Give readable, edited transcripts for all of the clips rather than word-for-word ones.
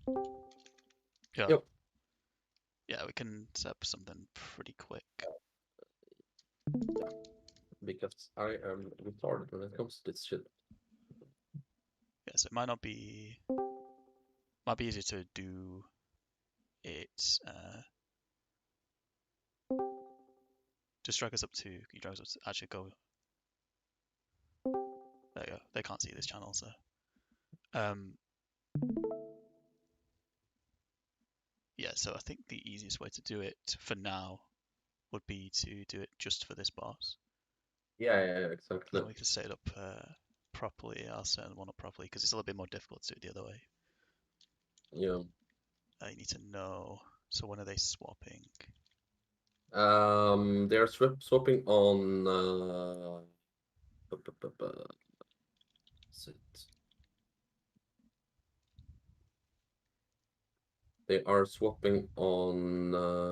Yeah. Yep. Yeah, we can set up something pretty quick. Because I am retarded when it comes to this shit. Yes, it might be easier to do it. Just drag us up to. Can you drag us up to actually go? There you go. They can't see this channel, so. Um, yeah, so I think the easiest way to do it for now would be to do it just for this boss. Yeah, And exactly. then we can set it up properly. I'll set one up properly because it's a little bit more difficult to do it the other way. Yeah. You need to know. So when are they swapping? They're swapping on what's it? They are swapping on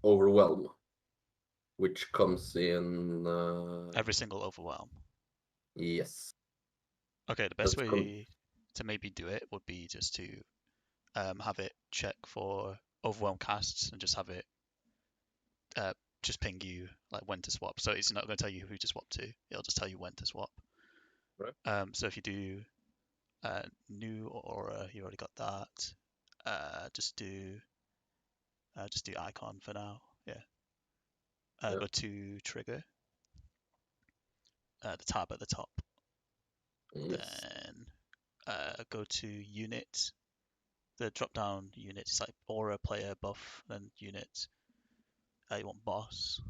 Overwhelm, which comes in Every single overwhelm. yes. Okay, the best That's come way to maybe do it would be just to have it check for overwhelm casts and just have it uh, just ping you like when to swap. So it's not going to tell you who to swap to. It'll just tell you when to swap. right. So if you do new aura, you already got that. Just do icon for now. Yeah. Yeah. Go to trigger, the tab at the top. Yes. Then go to unit. The drop down unit is like aura, player, buff, then unit. You want boss.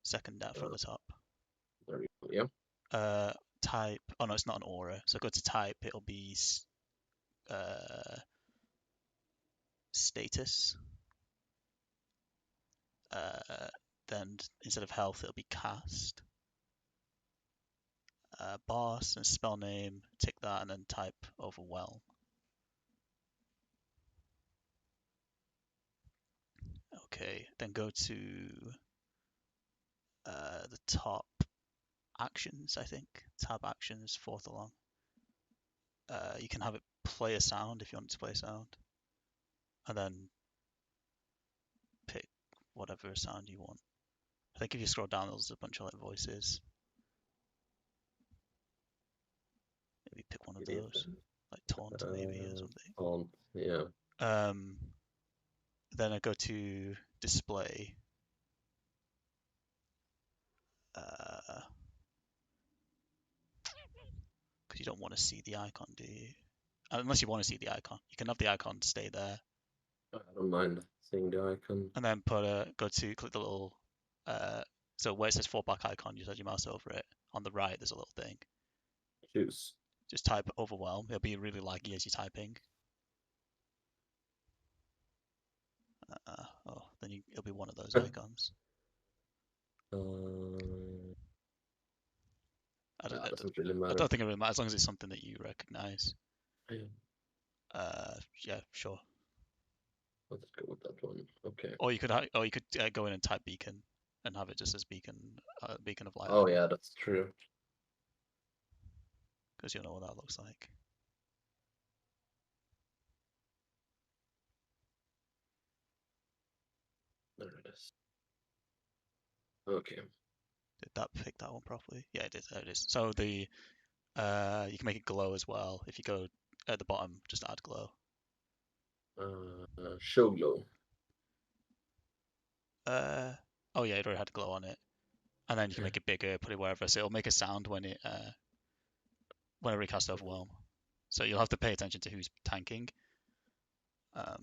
Second down from Uh, the top. there you go. Yeah. Uh, type. Oh no, it's not an aura. So go to type. It'll be uh, status. Then instead of health, it'll be cast. Boss and spell name. Tick that and then type overwhelm. Okay. Then go to the top actions. I think tab actions fourth along. You can have it play a sound if you want it to play a sound, and then pick whatever sound you want. I think if you scroll down, there's a bunch of like voices. Maybe pick one of It is. those, like taunt maybe or something. Yeah. Um, then I go to display. Because you don't want to see the icon, do you? Unless you want to see the icon, you can have the icon stay there, I don't mind seeing the icon. and then click the little so where it says fall back icon, you set your mouse over it. On the right, there's a little thing. Choose. Just type overwhelm. It'll be really laggy as you're typing. Then it'll be one of those icons. I don't, That I don't, doesn't really I matter. don't think it really matters as long as it's something that you recognize. Yeah. Yeah, sure. Let's go with that one. Okay. Or you could go in and type beacon and have it just as beacon of light Oh only, yeah, that's true. because you'll know what that looks like. There it is. Okay. Did that pick that one properly? Yeah, it did. There it is. So you can make it glow as well. If you go at the bottom, just add glow. Show glow. Oh yeah, it already had glow on it. And then you can Okay. make it bigger, put it wherever. So it'll make a sound whenever it casts overwhelm. So you'll have to pay attention to who's tanking.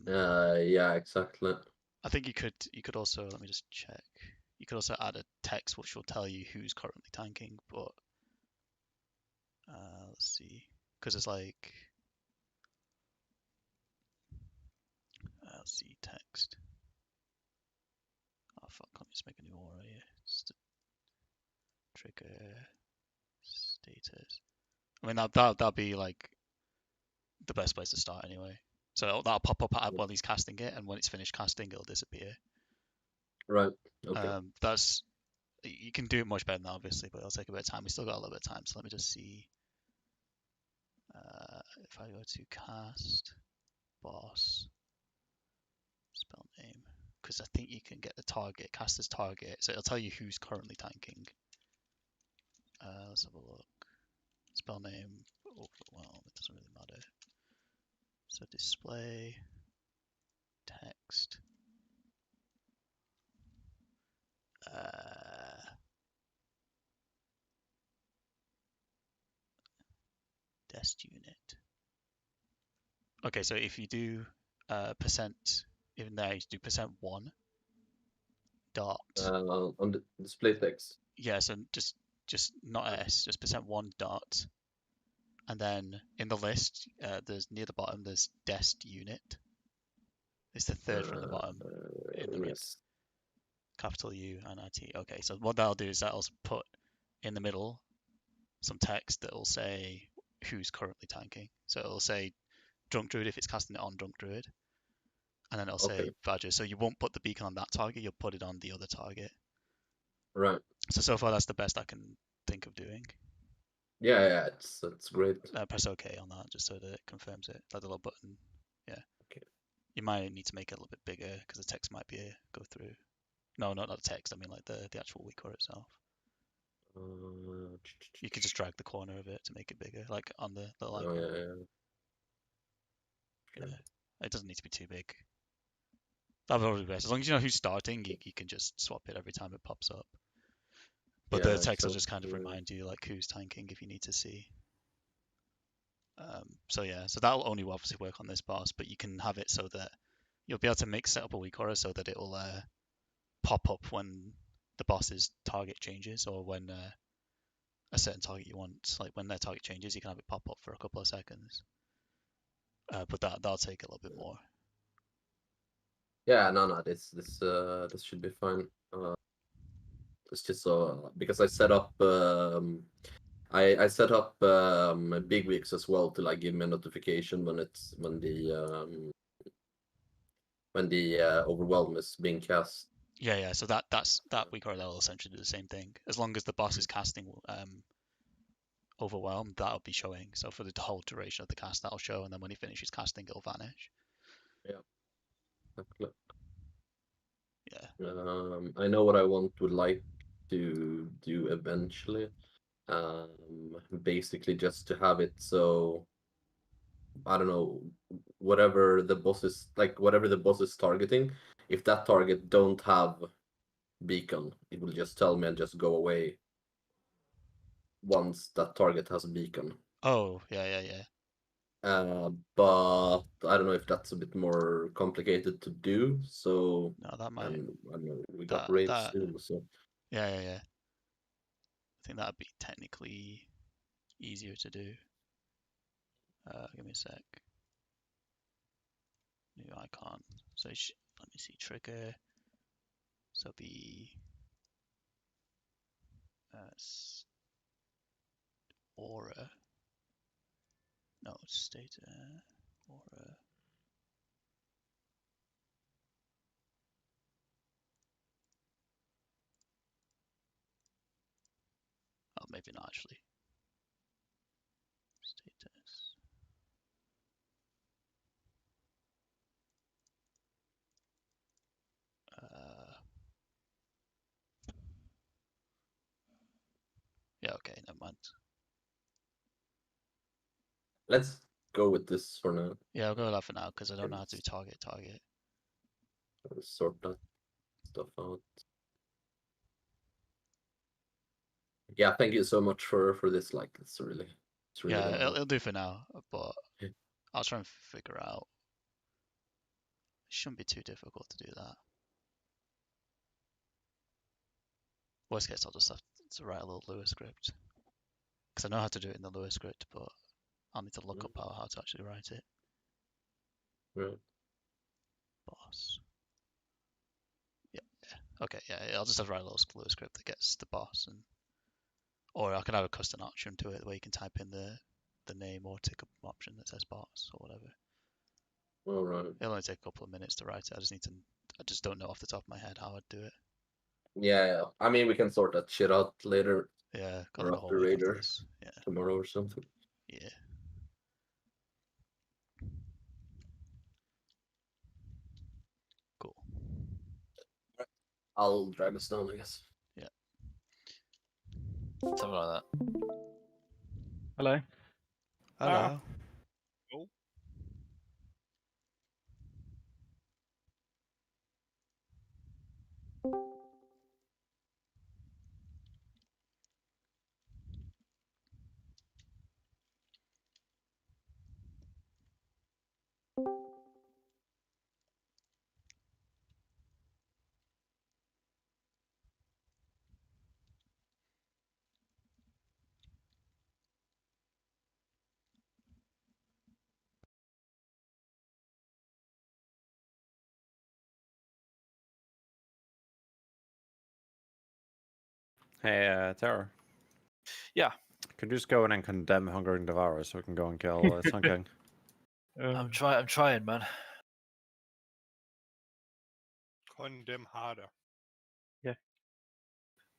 Yeah, exactly. I think you could also, let me just check. You could also add a text which will tell you who's currently tanking, but let's see, because it's like let's see text. Oh fuck, let me just make a new aura here. Just trigger status. I mean that'll be like the best place to start anyway. So that'll pop up while he's casting it, and when it's finished casting, it'll disappear. Right. Okay. That's you can do it much better than that, obviously, but it'll take a bit of time. We still got a little bit of time, so let me just see. if I go to cast, boss, spell name, because I think you can get the target, cast as target, so it'll tell you who's currently tanking. Let's have a look. Spell name, overwhelm, it doesn't really matter. So display, text, dest unit. Okay, so if you do percent, even there you do %1 dot. On the display text. Yeah, so just not s, just %1 dot, and then in the list, there's near the bottom there's dest unit. It's the third from the bottom in the Yes. capital U and IT. Okay, so what that'll do is that'll put in the middle some text that'll say who's currently tanking. So it'll say Drunk Druid if it's casting it on Drunk Druid, and then it'll say Badger. So you won't put the beacon on that target, you'll put it on the other target. Right. So far that's the best I can think of doing. Yeah, it's great. Press OK on that just so that it confirms it. That little button. Yeah. Okay. You might need to make it a little bit bigger because the text might be go through. No, not the text. I mean like the actual WeakAura itself. You can just drag the corner of it to make it bigger, like on the little icon. Yeah. It doesn't need to be too big. That'd probably be best. As long as you know who's starting, you can just swap it every time it pops up. But the text will just kind of remind you like who's tanking if you need to see. So that'll only obviously work on this boss, but you can have it so that you'll be able to set up a WeakAura so that it will pop up when the boss's target changes, or when a certain target you want, like when their target changes, you can have it pop up for a couple of seconds. But that'll take a little bit more. Yeah, no, this should be fine. It's just so because I set up I set up big weeks as well to like give me a notification when the overwhelm is being cast. Yeah. So that WeakAura will essentially do the same thing. As long as the boss is casting overwhelm, that'll be showing. So for the whole duration of the cast, that'll show, and then when he finishes casting, it'll vanish. Yeah. Yeah. I know what I would like to do eventually. Basically just to have it so I don't know, whatever the boss is targeting, if that target don't have beacon, it will just tell me and just go away once that target has a beacon. Oh, yeah. But I don't know if that's a bit more complicated to do. So No, that might. and I don't know, we got raids soon, so Yeah. I think that'd be technically easier to do. Give me a sec. New icon. So let me see, trigger. So be aura. No, state aura. Oh, maybe not actually. Status. Yeah, okay, never mind. let's go with this for now. Yeah, I'll go with that for now because I don't know how to do target. Sort that stuff out. Yeah, thank you so much for this. Like, it's really yeah, it'll do for now, but I'll try and figure out. It shouldn't be too difficult to do that. Worst case, I'll just have to write a little Lua script because I know how to do it in the Lua script, but I'll need to look up how to actually write it. Right. Boss. Yeah. Okay. Yeah. I'll just have to write a little Lua script that gets the boss, or I can add a custom option to it where you can type in the name or tick up an option that says boss or whatever. All right. It'll only take a couple of minutes to write it. I just don't know off the top of my head how I'd do it. Yeah. I mean, we can sort that shit out later. Yeah. Or after Raider. Yeah. Tomorrow or something. Yeah. I'll drive us down, I guess. Something like that. Hello. Hello. Oh. Hey, Terror. Yeah. Could you just go in and condemn Hungering Devourer so we can go and kill Sun King? I'm trying, man. Condemn harder.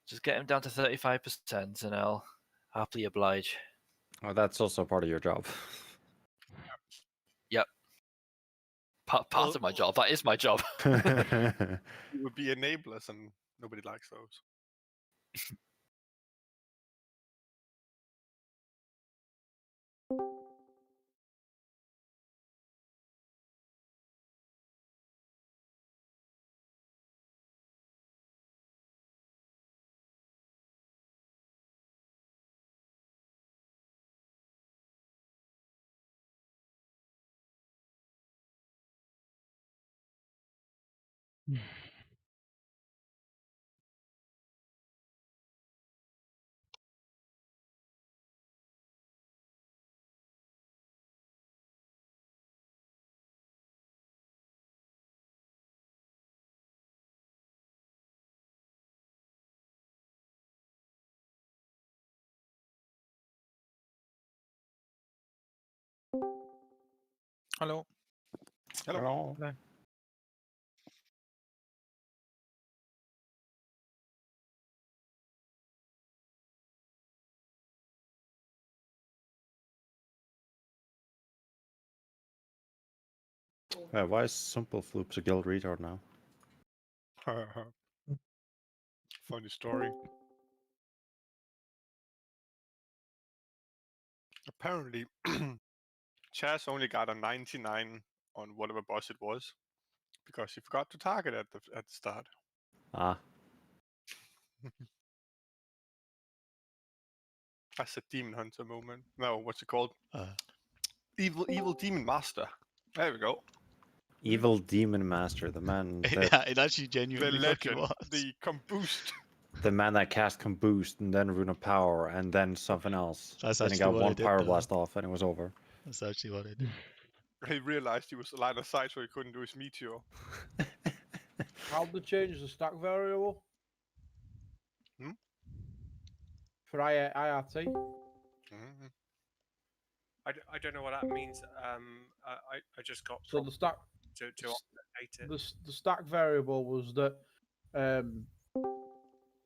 Just get him down to 35% and I'll happily oblige. Oh, that's also part of your job. Part of my job. That is my job. It would be enablers, and nobody likes those. Hello. Hello. Yeah, why is Simple Floops a guild retard now? Funny story. Apparently, Chaz only got a 99 on whatever boss it was because he forgot to target at the start. Ah, That's a demon hunter moment. No, what's it called? Uh, Evil demon master. There we go. Evil Demon Master, the man that yeah, it actually The genuinely fucking legend, was. the combust. the man that cast Comboost and then Rune of Power and then something else. That's then he actually got what one I did, Power though. Blast off and it was over. That's actually what I did. He realized he was a line of sight, so he couldn't do his meteor. How'd they change the stack variable? Hmm? For IRT? Mhm. I don't know what that means. I just got So the stack to update it. the stack variable was that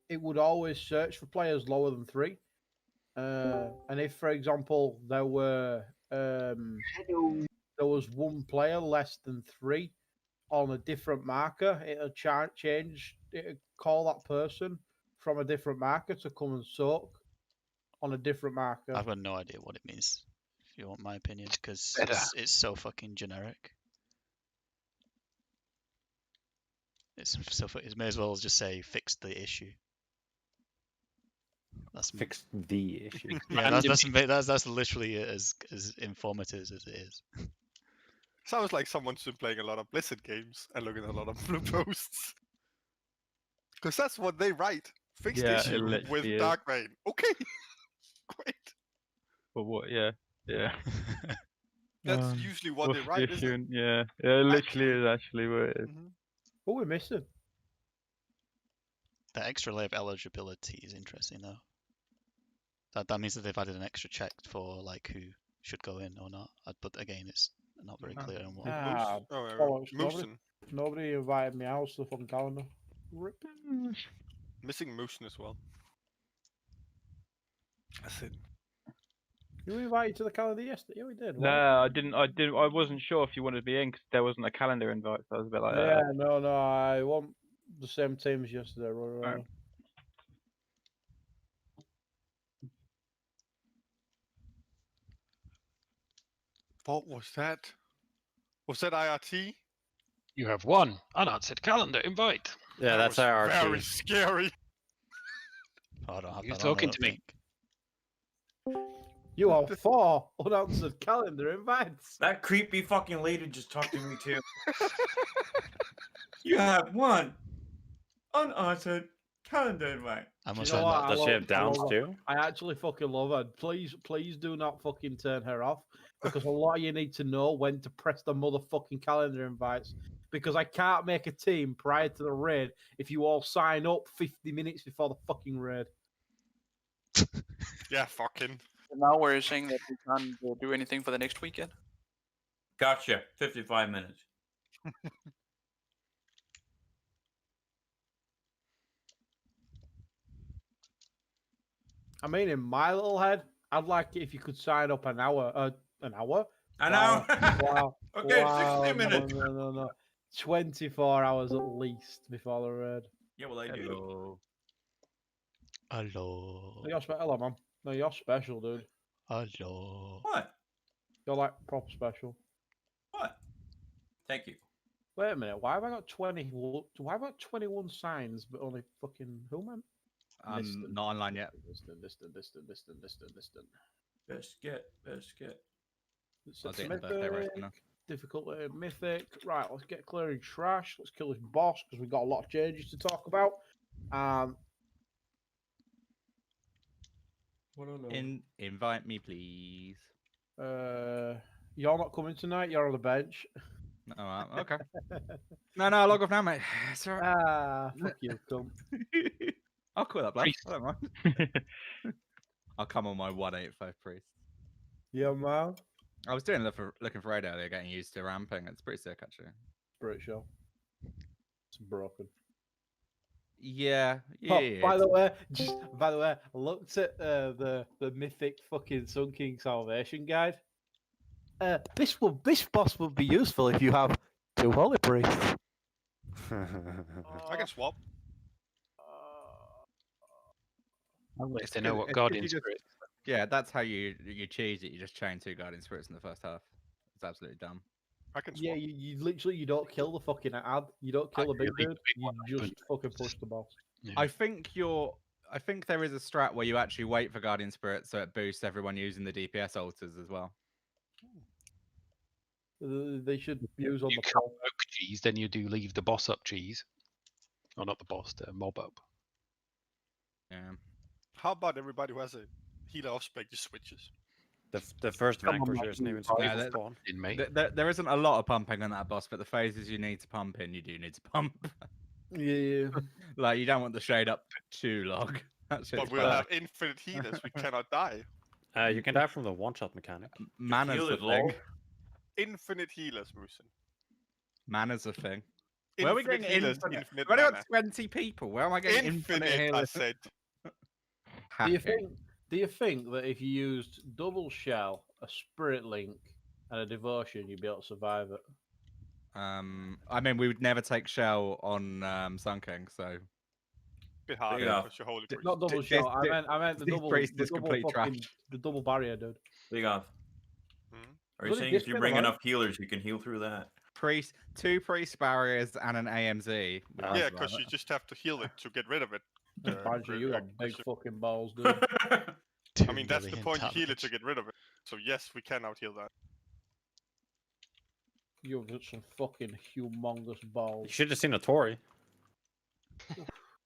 it would always search for players lower than 3. And if, for example, there was one player less than 3 on a different marker, it'll change. It'll call that person from a different marker to come and soak on a different marker. I've got no idea what it means, if you want my opinion, because Better. it's so fucking generic. It may as well just say fix the issue. That's Fix the issue. yeah, that's literally as informative as it is. Sounds like someone's been playing a lot of Blizzard games and looking at a lot of blue posts. Because that's what they write. Fixed Yeah, it issue with literally is. Dark Vein. Okay. Great. But what? Yeah, yeah. That's usually what they What's the write, issue? isn't it? Yeah, yeah. It literally is actually what it is. Mhm. What we're missing? The extra layer of eligibility is interesting though. That means that they've added an extra check for like who should go in or not. But again, it's not very clear on what. Ah, Moose- bollocks, Moosin. Nobody invited me out, stuff on calendar. Rip. Missing Moosin as well. That's it. You were invited to the calendar yesterday. Yeah, we did. No, I didn't. I wasn't sure if you wanted to be in because there wasn't a calendar invite. So I was a bit like, Yeah, no, I The same team as yesterday, right? Alright. What was that? Was that IRT? You have one unanswered calendar invite. Yeah, That that's was our very RT. scary. Oh, I don't have You're that on, I talking don't to me. think. You have 4 unanswered calendar invites. That creepy fucking lady just talked to me too. You have one unanswered calendar invite. I Do must you know find what? that. I Does she love- have I downs love- too? I actually fucking love her. Please do not fucking turn her off because a lot of you need to know when to press the motherfucking calendar invites. Because I can't make a team prior to the raid if you all sign up 50 minutes before the fucking raid. Yeah, fucking. Now we're saying that we can't do anything for the next weekend. Gotcha. 55 minutes. I mean, in my little head, I'd like it if you could sign up an hour. An hour? I know. Wow. Okay, wow. 60 minutes. No. 24 hours at least before the raid. Yeah, well, I do. Hello. No, you're hello, man. No, you're special, dude. Hello. What? You're like proper special. What? Thank you. Wait a minute. Why have I got 20? Why have I got 21 signs, but only fucking who, man? I'm not online yet. Distant. Biscuit. I'll do it in the birthday roast now. Difficulty mythic. Right, let's get clearing trash. Let's kill this boss because we've got a lot of changes to talk about. Invite me, please. You're not coming tonight. You're on the bench. Oh, okay. No, I'll log off now, mate. It's all right. Fuck you, cunt. I'll quit that, blood. I don't mind. I'll come on my 185 priest. Yeah, man. I was doing looking for raid earlier, getting used to ramping. It's pretty sick, actually. Pretty sure. It's broken. Yeah. Oh, by the way, I looked at the mythic fucking Sun King Salvation guide. This boss would be useful if you have 2 holy priests. I can swap. At least they know what If Guardian you just- Spirit. Yeah, that's how you cheese it. You just chain 2 Guardian Spirits in the first half. It's absolutely dumb. I can swap. Yeah, you literally you don't kill the fucking ad. You don't kill the big dude. You just fucking push the boss. Yeah. I think there is a strat where you actually wait for Guardian Spirit so it boosts everyone using the DPS altars as well. They should use on You the can't pole. oak cheese, then you do leave the boss up cheese. Or not the boss, the mob up. Yeah. How about everybody who has a healer off spec just switches? The first Come on, Vanquisher isn't even Martin. supposed Yeah, to that- spawn. In me. There isn't a lot of pumping on that boss, but the phases you need to pump in, you do need to pump. Yeah. Like, you don't want the shade up too long. That's But we'll have infinite healers. We cannot die. You can die from the one-shot mechanic. Mana's Heal a it, lol. thing. Infinite healers, Musin. Mana's a thing. Where are we Infinite getting healers, infinite? infinite We've only mana. got 20 people. Where am I getting Infinite, infinite I healers? said. Hacking. Do you think that if you used double shell, a spirit link, and a devotion, you'd be able to survive it? I mean, we would never take shell on Sun King, so Bit hard Yeah. because you're holy priest. Not double this- shell. I this- meant the this double. priest The is double complete fucking, trash. the double barrier, dude. Big off. Hmm? Are you Bloody saying if you discount bring alone. enough healers, you can heal through that? 2 priest barriers and an AMZ. we Ah, can Yeah, survive because it. you just have to heal it to get rid of it. Banjo, you got big Acquisition. fucking balls, dude. I mean, that's the 2 point. You million heal it to damage. get rid of it. So yes, we can out heal that. You've got some fucking humongous balls. You should have seen a Tory.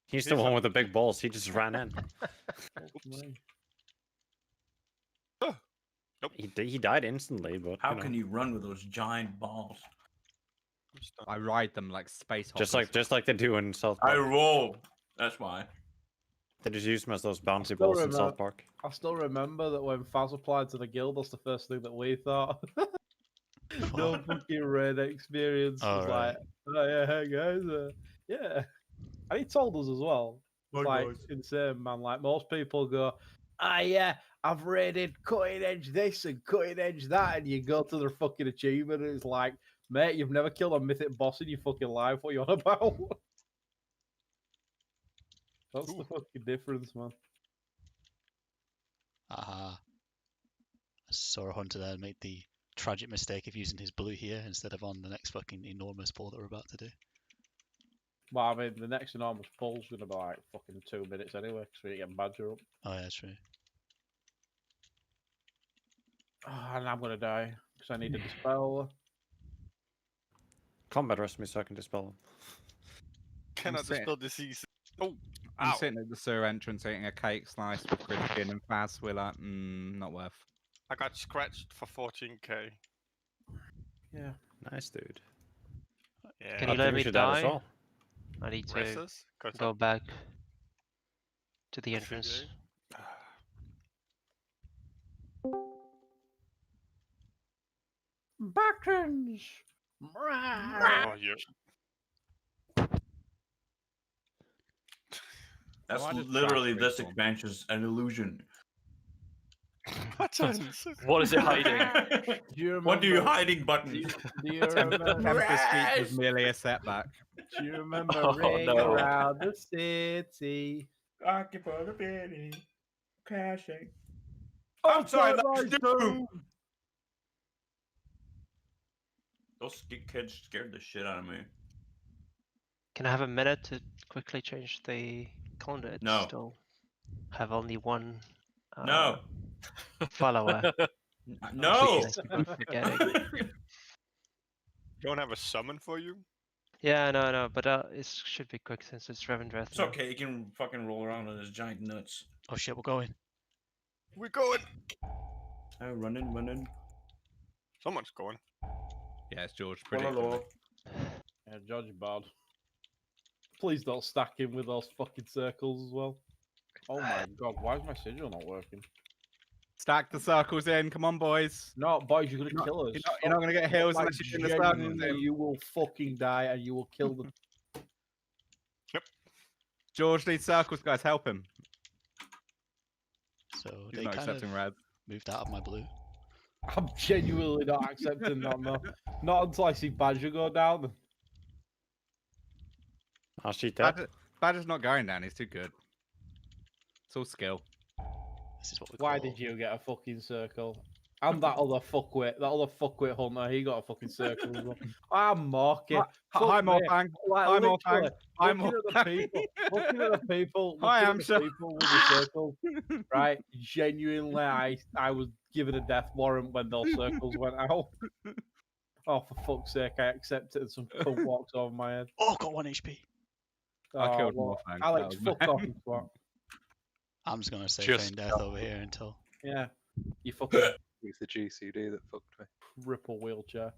He's the He's one a- with the big balls. He just ran in. Fuck me. Nope. He died instantly, but How you know, can you run with those giant balls? I'm stunned. I ride them like space just hoppers. like they do in South I Park. roll. That's why. They just use them as those bouncy still balls in remember- South Park. I still remember that when Faz applied to the guild, that's the first thing that we thought. No fucking raid experience. Oh, was right. like, oh yeah, hey guys, yeah. And he told us as well. It's like insane, man. Like most people go, yeah, I've raided cutting edge this and cutting edge that, and you go to their fucking achievement, and it's like, mate, you've never killed a mythic boss in your fucking life. What are you on about? That's the fucking difference, man. Aha. I saw a hunter there made the tragic mistake of using his blue here instead of on the next fucking enormous pull that we're about to do. Well, I mean, the next enormous pull's gonna be like fucking 2 minutes anyway, because we get Badger up. Oh yeah, true. Oh, and I'm gonna die because I need to dispel. Combat rest me so I can dispel them. Cannot sitting- dispel disease. Oh, I'm ow. sitting at the sewer entrance eating a cake slice with Christian and Faz. We're like, not worth. I got scratched for 14k. Yeah. Nice, dude. Yeah. Can I you think let we me should add as die? well. I need to Resses? 'Cause go I'm back to the a entrance. CDA. Buttons! Oh, you. That's Why does literally Flash this reform? expansion's an illusion. Buttons. What is it hiding? Do you What are you remember- hiding, Do buttons? you, do you Tempest remember? speech was merely a setback. Do you remember Oh, ring no. around the city? Occupy the penny. Crashing. Oh, I'm sorry, Twilight that's Zone! Doom. Those kids scared the shit out of me. Can I have a minute to quickly change the calendar? It's No. still have only one No. follower. No. Because I keep forgetting. Don't have a summon for you? Yeah, no, but it should be quick since it's Revendreth. It's okay. He can fucking roll around on his giant nuts. Oh shit, we're going. We're going. Oh, running. Someone's going. Yeah, it's George. Hello. Predictably. Yeah, Judge bad. Please don't stack him with those fucking circles as well. Oh my god, why is my sigil not working? Stack the circles in. Come on, boys. No, boys, you're gonna You're not- kill us. you're not gonna get heals Like, unless you do the circles genuinely, in. you will fucking die and you will kill them. George needs circles, guys. Help him. So He's they not kind accepting of red. moved out of my blue. I'm genuinely not accepting that, no. Not until I see Badger go down. I'll cheat that. Badger's not going down. He's too good. It's all skill. This is what we Why call... did you get a fucking circle? And that other fuckwit hunter, he got a fucking circle as well. I'm mocking. Hi, Morfang. Hi, Morfang. Hi, Looking at the people, looking at the people, Hi, looking I'm at sure. the people with the circle, right? Genuinely, I was given a death warrant when those circles went out. Oh, for fuck's sake, I accepted and some cunt walks over my head. Oh, got 1 HP. I killed well, Morfang. Alex, That was fuck off, you twat. I'm just gonna say Just feign death over here until... Yeah, you fucking It's the GCD that fucked me. cripple wheelchair.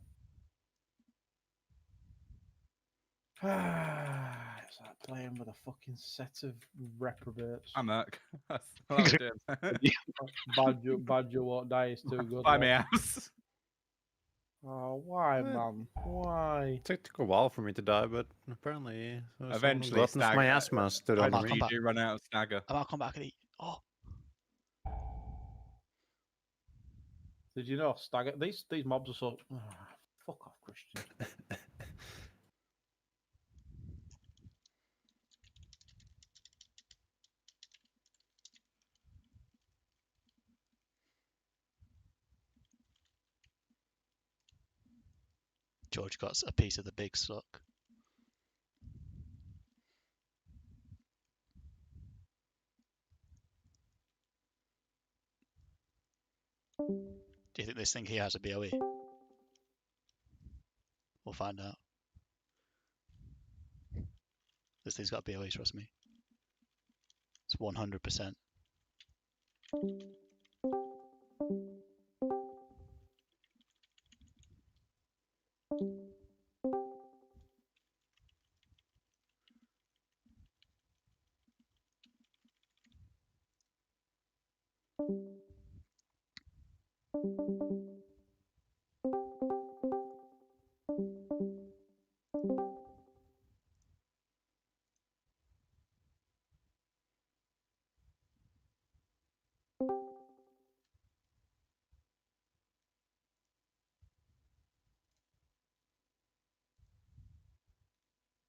It's like playing with a fucking set of reprobates. I'm Merc. That's what I'm doing. Badger won't die, is too good. Buy like. me house. Oh, why, man? Why? It took a while for me to die, but apparently Eventually, my stagger. asthma stood I on I'll me. come really back. do run out of stagger. I'll come back and eat. Oh, Did you know stagger? These mobs are so. Fuck off, Christian. George got a piece of the big suck. Do you think this thing here has a BOE? We'll find out. This thing's got a BOE, trust me. It's 100%.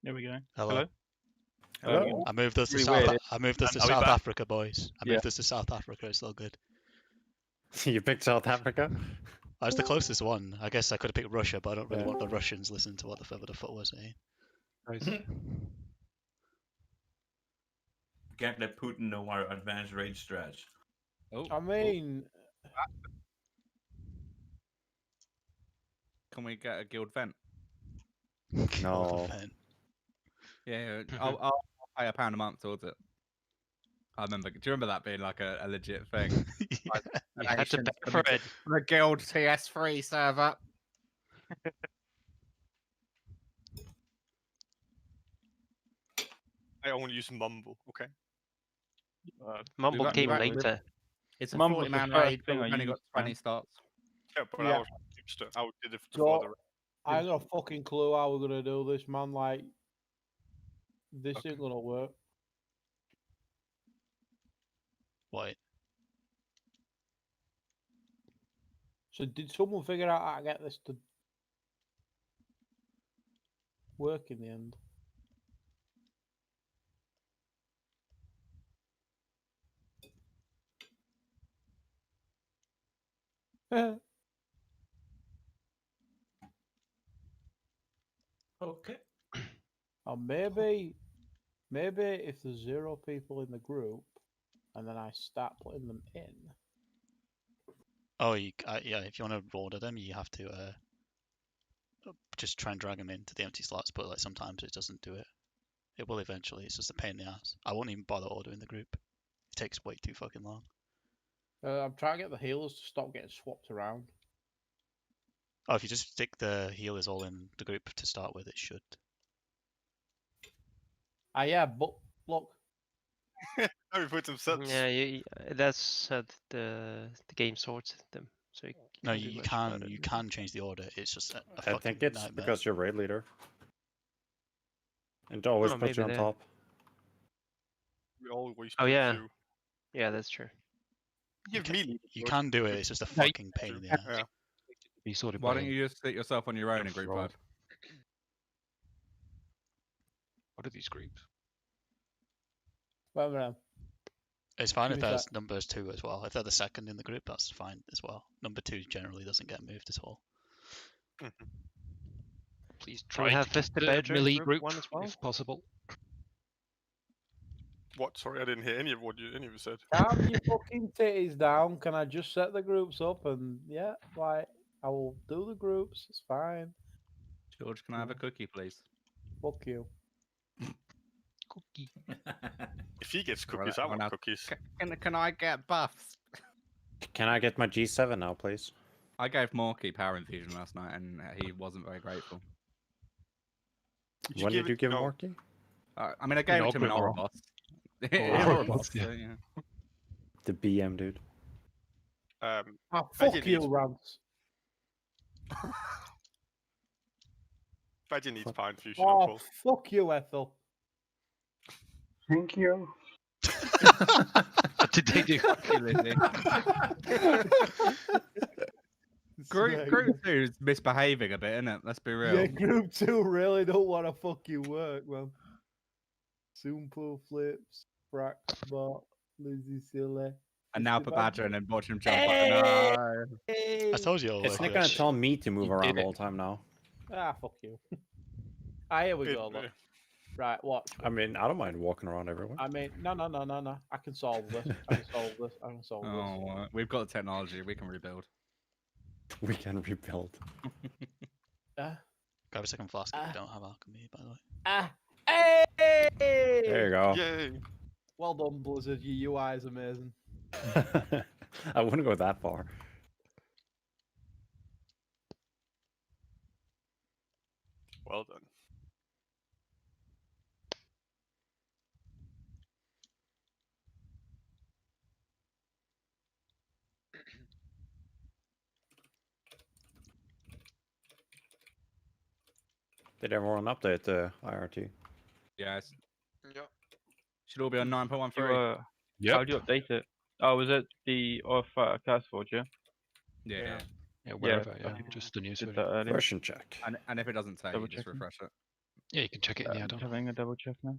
There we go. Hello. Hello? I moved us to Really South. weird. I moved us to Are we South back? Africa, boys. I moved us to South Africa. It's all good. You picked South Africa? That's the closest one. I guess I could have picked Russia, but I don't really Yeah. want the Russians listening to what the fuck we're saying. Can't let Putin know our advanced rage stretch. I mean, Can we get a guild vent? No. Yeah, I'll pay £1 a month towards it. I remember. Do you remember that being like a legit thing? Like, You had to donations pay for it. the guild TS3 server. I only use Mumble. Okay. Mumble We've came actually- later. It's a Mumble's the 40-man first raid, but thing we've I only got used, 20 man. starts. Yeah, but Yeah. I was hipster. I did it before so the. I ain't got a fucking clue how we're gonna do this, man. Like, this ain't gonna work. What? So did someone figure out how to get this to work in the end? Okay. Or maybe if there's 0 people in the group, and then I start putting them in. Oh, yeah. If you want to order them, you have to just try and drag them into the empty slots. But like sometimes it doesn't do it. It will eventually. It's just a pain in the ass. I won't even bother ordering the group. It takes way too fucking long. I'm trying to get the healers to stop getting swapped around. Oh, if you just stick the healers all in the group to start with, it should. Ah, yeah, but look. Now we put some subs. Yeah, that's the game sorts them. So you No, can't do you much about can it. you can change the order. It's just a I fucking think it's nightmare. because you're raid leader. It always Oh, puts you on maybe top. We always. Oh put yeah, you- yeah, that's true. Give me. You can do it. It's just a No, you fucking pain in the ass. Yeah. Be sorted Why by don't you just sit yourself on your own in group roll. 5? What are these groups? Wait a minute. It's fine Give if me a there's sec. numbers 2 as well. If they're the second in the group, that's fine as well. Number 2 generally doesn't get moved at all. Please Can try we to have keep Vista the Badger melee group group one as well? if possible. What? Sorry, I didn't hear any of what any of you said. Calm your fucking titties down. Can I just set the groups up and yeah, like I will do the groups. It's fine. George, can I have a cookie, please? Fuck you. Cookie. If he gets Well, cookies, I want now- cookies. Can I get buffs? Can I get my G7 now, please? I gave Morky power infusion last night, and he wasn't very grateful. When did you give him Morky? I mean, I gave it to him in Ogrimmar. Ouroboros. Ouroboros, So, yeah. yeah. The BM dude. Ah, I fuck did you, eat- Rance. Badger needs power infusion. Oh, Uncle. fuck you, Ethel. Thank you. What did they do? Group 2 is misbehaving a bit, isn't it? Let's be real. Yeah, group 2 really don't want to fucking work, man. Soompo flips, Frax bot, Lizzie Silly. And now Mr. put Badger and then watch him jump. Hey! No. I told you. It's not gonna tell me to move You around did it. all the time now. Ah, fuck you. Ah, here we go. Look. Right, watch. I mean, I don't mind walking around everywhere. I mean, no. I can solve this. I can solve this. I can solve this. Oh, we've got the technology. We can rebuild. We can rebuild. Grab a second flask if you don't have alchemy, by the way. Hey! There you go. Yay! Well done, Blizzard. Your UI is amazing. I wouldn't go that far. Well done. Did everyone update the IRT? Yes. Yeah. Should all be on 9.13. How do you update it? Oh, was it the CastForge, yeah? Yeah. Yeah, wherever. Yeah, I just the news. did version. that earlier. Version check. And if it doesn't take, Double you just checking. refresh it. Yeah, you can check it in the I'm add-on. having a double check now.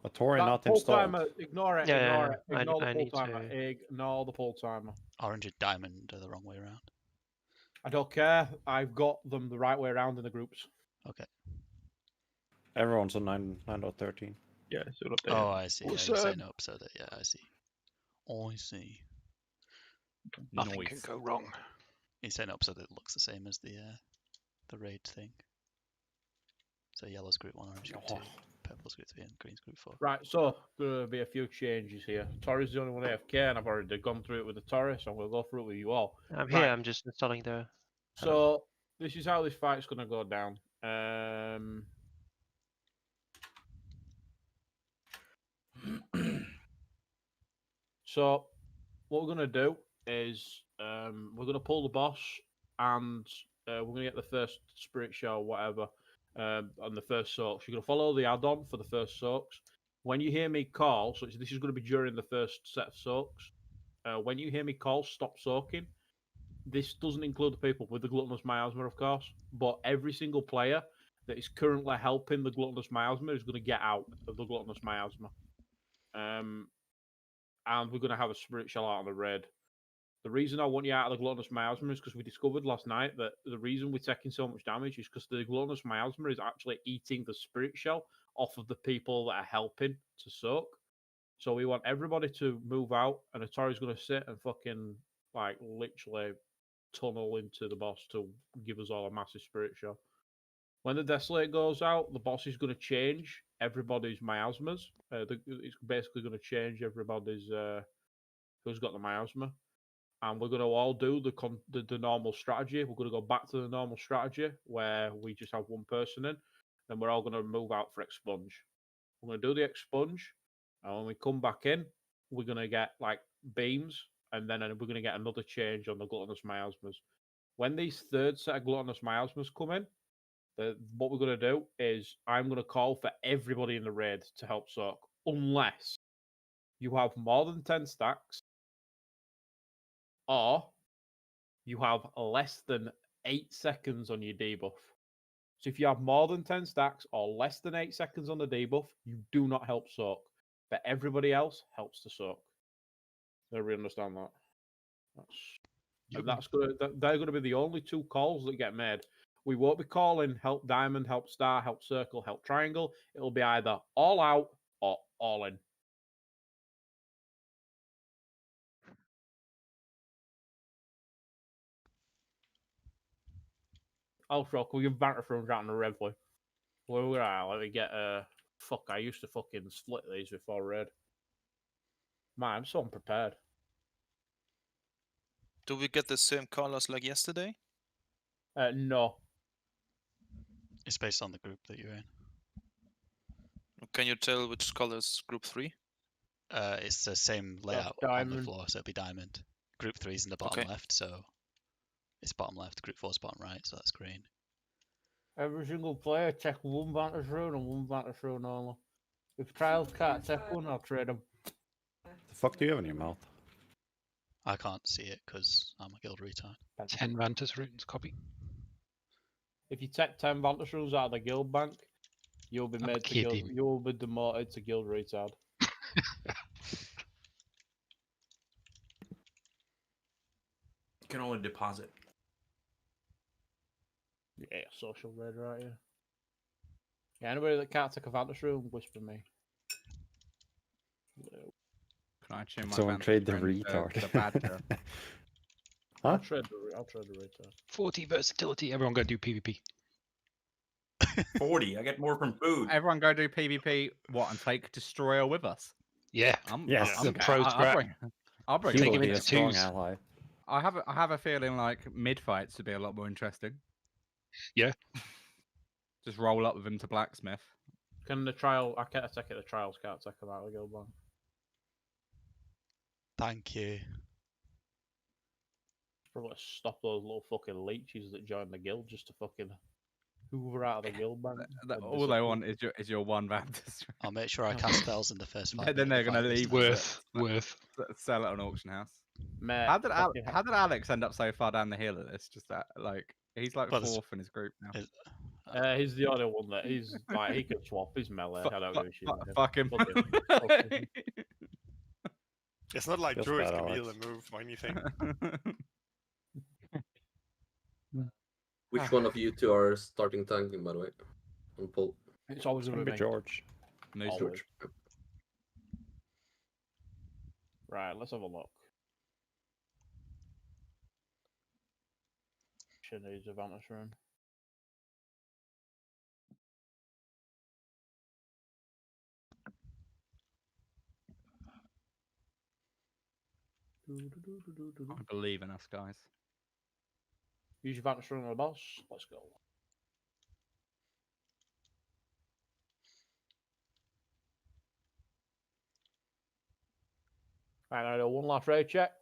A Tory, That not pull installed. timer, ignore it, Yeah, ignore yeah, it, yeah. ignore I the pull need timer, to- ignore the pull timer. Orange and diamond are the wrong way around. I don't care. I've got them the right way around in the groups. Okay. Everyone's on 9.13. Yeah, it's all updated. Oh, I see. Yeah, you're Awesome. setting up so that I see. I see. Nothing can go wrong. He's setting up so that it looks the same as the raid thing. So yellow's group 1, orange group 2, purple's group 3, and green's group 4. Right, so there'll be a few changes here. Torres the only one AFK, and I've already gone through it with the Torres, so I'm going to go through it with you all. I'm here. I'm just installing the. So this is how this fight's going to go down. So what we're going to do is we're going to pull the boss, and we're going to get the first spirit show or whatever on the first soaks. You're going to follow the add-on for the first soaks. When you hear me call, so this is going to be during the first set of soaks. When you hear me call, stop soaking. This doesn't include the people with the Gluttonous Miasma, of course, but every single player that is currently helping the Gluttonous Miasma is going to get out of the Gluttonous Miasma. And we're going to have a spirit shell out on the raid. The reason I want you out of the Gluttonous Miasma is because we discovered last night that the reason we're taking so much damage is because the Gluttonous Miasma is actually eating the spirit shell off of the people that are helping to soak. So we want everybody to move out, and Atari's going to sit and fucking, like, literally tunnel into the boss to give us all a massive spirit shell. When the Desolate goes out, the boss is going to change everybody's miasmas. It's basically going to change everybody's who's got the miasma. And we're going to all do the normal strategy. We're going to go back to the normal strategy where we just have one person in, and we're all going to move out for expunge. We're going to do the expunge, and when we come back in, we're going to get like beams, and then we're going to get another change on the Gluttonous Miasmas. When these third set of Gluttonous Miasmas come in, what we're going to do is I'm going to call for everybody in the raid to help soak, unless you have more than 10 stacks, or you have less than 8 seconds on your debuff. So if you have more than 10 stacks or less than 8 seconds on the debuff, you do not help soak. But everybody else helps to soak. Everybody understand that? They're going to be the only 2 calls that get made. We won't be calling help diamond, help star, help circle, help triangle. It'll be either all out or all in. Also, can we give Banter Thrones out in the Revly? Where we're at, let me get fuck, I used to fucking split these before red. Man, I'm so unprepared. Do we get the same colors like yesterday? No. It's based on the group that you're in. Can you tell which color is group 3? It's the same layout on the diamond. floor, so it'll be diamond. Group 3 is in the bottom left, so it's bottom left. Group 4 is bottom right, so that's green. Every single player check one Banter Throne and one Banter Throne only. If Trials can't check one, I'll trade them. The fuck do you have in your mouth? I can't see it because I'm a guild retard. 10 Vantas runes, copy. If you take 10 Banter Thrones out of the guild bank, you'll be made to guild, you'll be demoted to guild retard. You can only deposit. Yeah, social red right here. Yeah, anybody that can't take a Vantage Room, whisper me. Can I change my Someone Vantage trade the Room to retard. Badger? I'll trade the retard. 40 versatility. Everyone go do PvP. 40. I get more from food. Everyone go do PvP. What, and take Destroyer with us? Yeah. Yes. The pro scrap. I'll bring He it will with be me. a strong ally. I have a feeling like mid fights would be a lot more interesting. Yeah. Just roll up with him to blacksmith. Can the trial? I can't take it. The trials can't take them out of the guild bank. Thank you. Probably stop those little fucking leeches that join the guild just to fucking hoover out of the guild bank. All they want is your one Vantas. I'll make sure I cast spells in the first 5 Then they're gonna minutes of leave. the fight. Sell it on auction house. Mate, how did Alex end up so far down the hill at this? Just that, like, he's like Well, there's- fourth in his group now. He's the only one that he's like he can swap his melee. I don't give a shit. with him. Fuck him. Fuck him. Fuck him. It's not like Feels druids bad, can Alex. heal and move or anything. Which one of you two are starting tanking, by the way? On poll. It's always It's gonna gonna be be George. Moose Always. George. Right, let's have a look. She needs a vantage rune. I believe in us, guys. Use your vantage rune on the boss. Let's go. Right, I do one last raid check.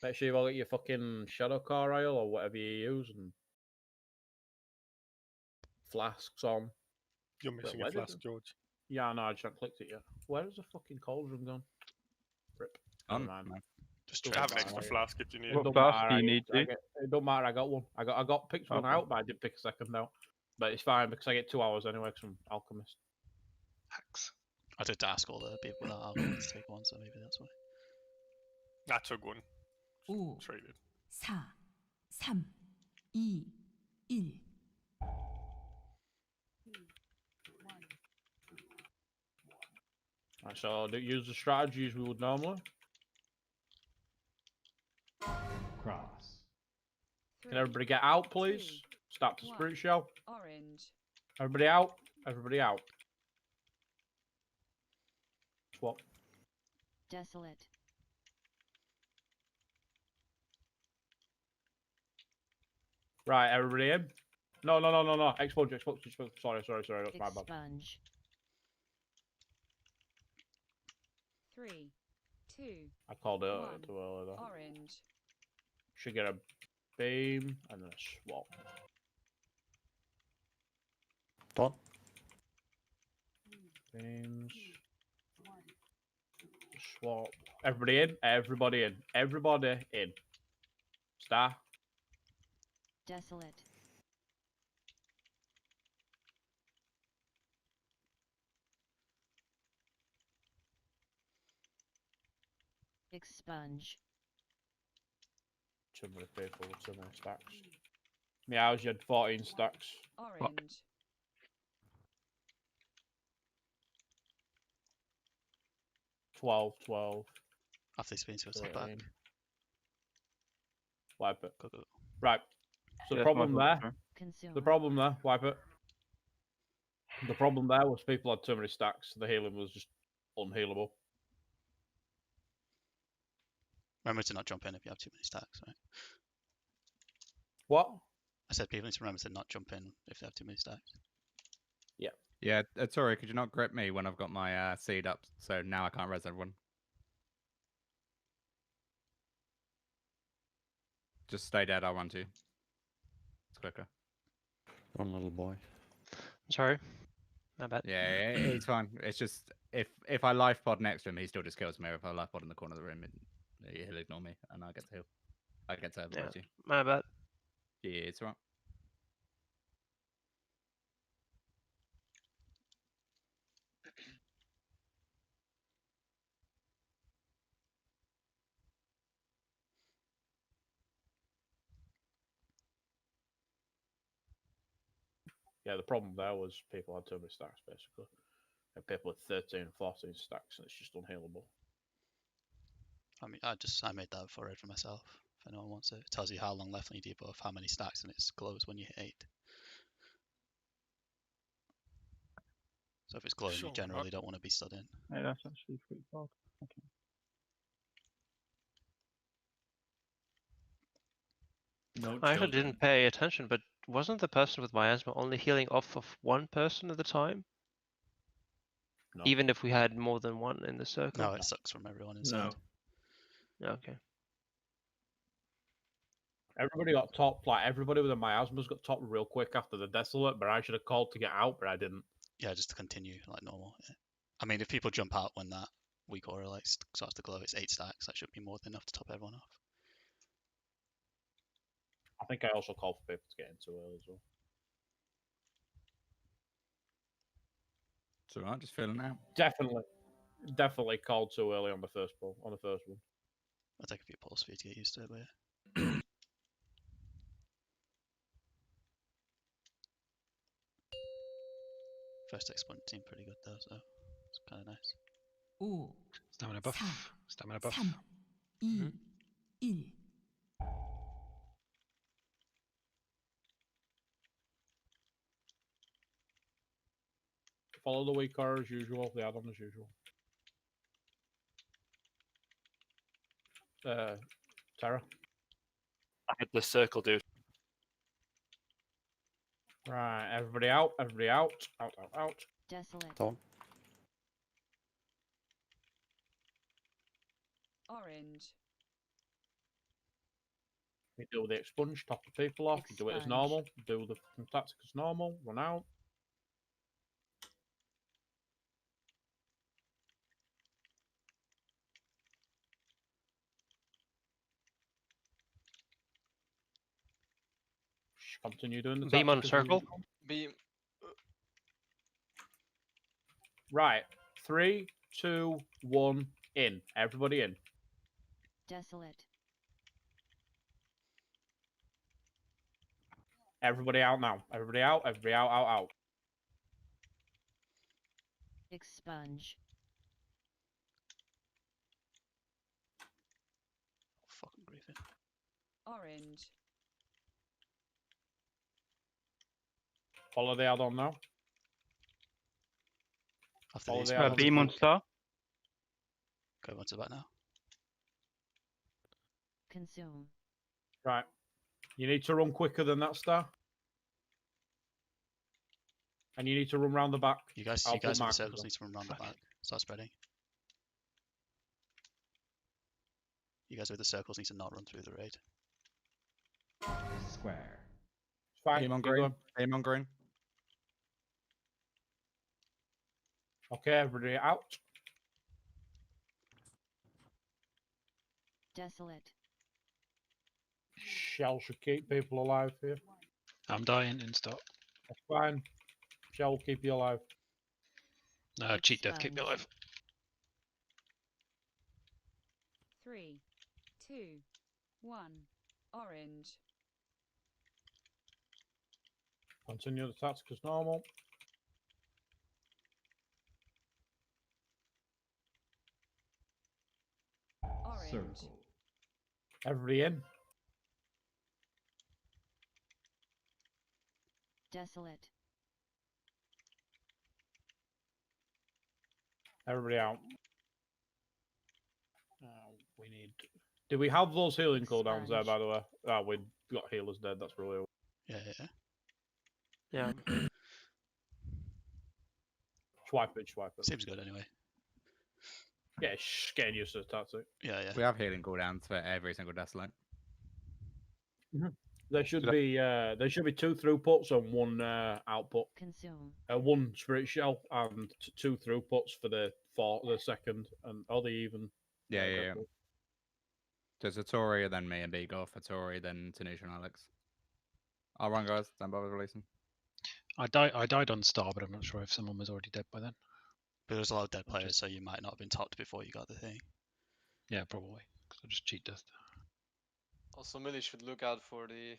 Make sure you've all got your fucking shadow core oil or whatever you use and flasks on. You're missing where a did flask, George. Yeah, no, I just haven't clicked it yet. Where is the fucking cauldron gone? Rip. Never mind. Just have an extra flask if you need It it. don't flask matter, do you I need, get- I G? get- It don't matter. I got one. I got picked one Okay. out, but I didn't pick a second out. But it's fine because I get 2 hours anyway because I'm alchemist. I did ask all the people without alcohol to take one, so maybe that's why. I took one. 5, Traded. 4, 3, 2, 1. Right, so use the strategies we would normally. Cross. Can everybody get out, please? Start the spirit show. Orange. Everybody out. Everybody out. Swap. Desolate. Right, everybody in. No. Expunge. Sorry. That's my bad. Expunge. 3, 2, I called it One. too early though. orange. Should get a beam and then a swap. Done. Beams. Swap. Everybody in. Everybody in. Everybody in. Star. Desolate. Expunge. Too many people with too many stacks. Meows, you had 14 stacks. Orange. Twelve. After he's been to attack back. 13. Wipe it. Go. Right. So the Yeah, problem my fault, there. Consume. The problem there. Wipe it. The problem there was people had too many stacks. The healing was just unhealable. Remember to not jump in if you have too many stacks, right? What? I said people need to remember to not jump in if they have too many stacks. Yeah, sorry, could you not grip me when I've got my seed up? So now I can't res everyone. Just stay dead, I'll run to you. It's quicker. One little boy. Sorry. My bad. Yeah, it's fine. It's just, if I life pod next to him, he still just kills me. If I life pod in the corner of the room, he'll ignore me, and I get to heal. I get to Yeah, avoid you. my bad. Yeah, it's alright. Yeah, the problem there was people had too many stacks basically. And people with 13, 14 stacks, and it's just unhealable. I mean, I made that for it for myself. If anyone wants it, it tells you how long left on your debuff, how many stacks, and it's closed when you hit 8. So if it's glowing, Sure, you generally don't want to be stood in. Hey, that's actually pretty bad. Okay. No I actually children. didn't pay attention, but wasn't the person with miasma only healing off of one person at the time? No. Even if we had more than one in the circle? No, it sucks from everyone inside. No. Okay. Everybody got topped, like everybody with the miasmas got topped real quick after the desolate, but I should have called to get out, but I didn't. Yeah, just to continue like normal. Yeah. I mean, if people jump out when that weak aura like starts to glow, it's 8 stacks. That should be more than enough to top everyone off. I think I also called for people to get in too early as well. So I'm just filling out. Definitely called too early on the first ball, on the first one. I'll take a few pulls for you to get used to it, but yeah. First exponent seemed pretty good though, so it's kind of nice. 5, Stamina buff. Stamina buff. 3, 2, 1. Follow the weak car as usual, the add-on as usual. Tara. I hit the circle, dude. Right, everybody out, everybody out. Out, out, out. Desolate. Tom. Orange. You do the expunge, top the people off, you do it as Expunge. normal, do the tactic as normal, run out. Continue doing the Beam on tactic as circle. usual. Beam. Right, 3, 2, 1, in. Everybody in. Desolate. Everybody out now. Everybody out, everybody out, out, out. Expunge. Fucking griefing. Orange. Follow the add-on now. After Follow these, the go add-on. Beam on star. onto the back now. Consume. Right. You need to run quicker than that, Star. And you need to run round the back. You guys I'll with put the markers circles on. need to run around the back. Start spreading. You guys with the circles need to not run through the raid. Square. It's fine. Aim on keep green. going. Aim on green. Okay, everybody out. Desolate. Shell should keep people alive here. I'm dying in stop. That's fine. Shell will keep you alive. No, cheat death, keep me alive. 3, 2, 1. Orange. Continue the tactics as normal. Orange. Circle. Everybody in. Desolate. Everybody out. We need. Do we have those healing cooldowns there, by the way? Oh, we got healers dead. That's really. Yeah. Yeah. Swipe it. Seems good anyway. Yeah, it's getting used to the tactic. Yeah. We have healing cooldowns for every single desolate. There should be 2 throughputs and 1 output. Consume. 1 spirit shell and 2 throughputs for the second and the even. Yeah. There's a Tori, then me and Beagle. For Tori, then Tanisha and Alex. I'll run, guys. Don't bother releasing. I died on star, but I'm not sure if someone was already dead by then. But there's a lot of dead players, so you might not have been topped before you got the thing. Yeah, probably. Because I just cheat death. Also, Millie should look out for the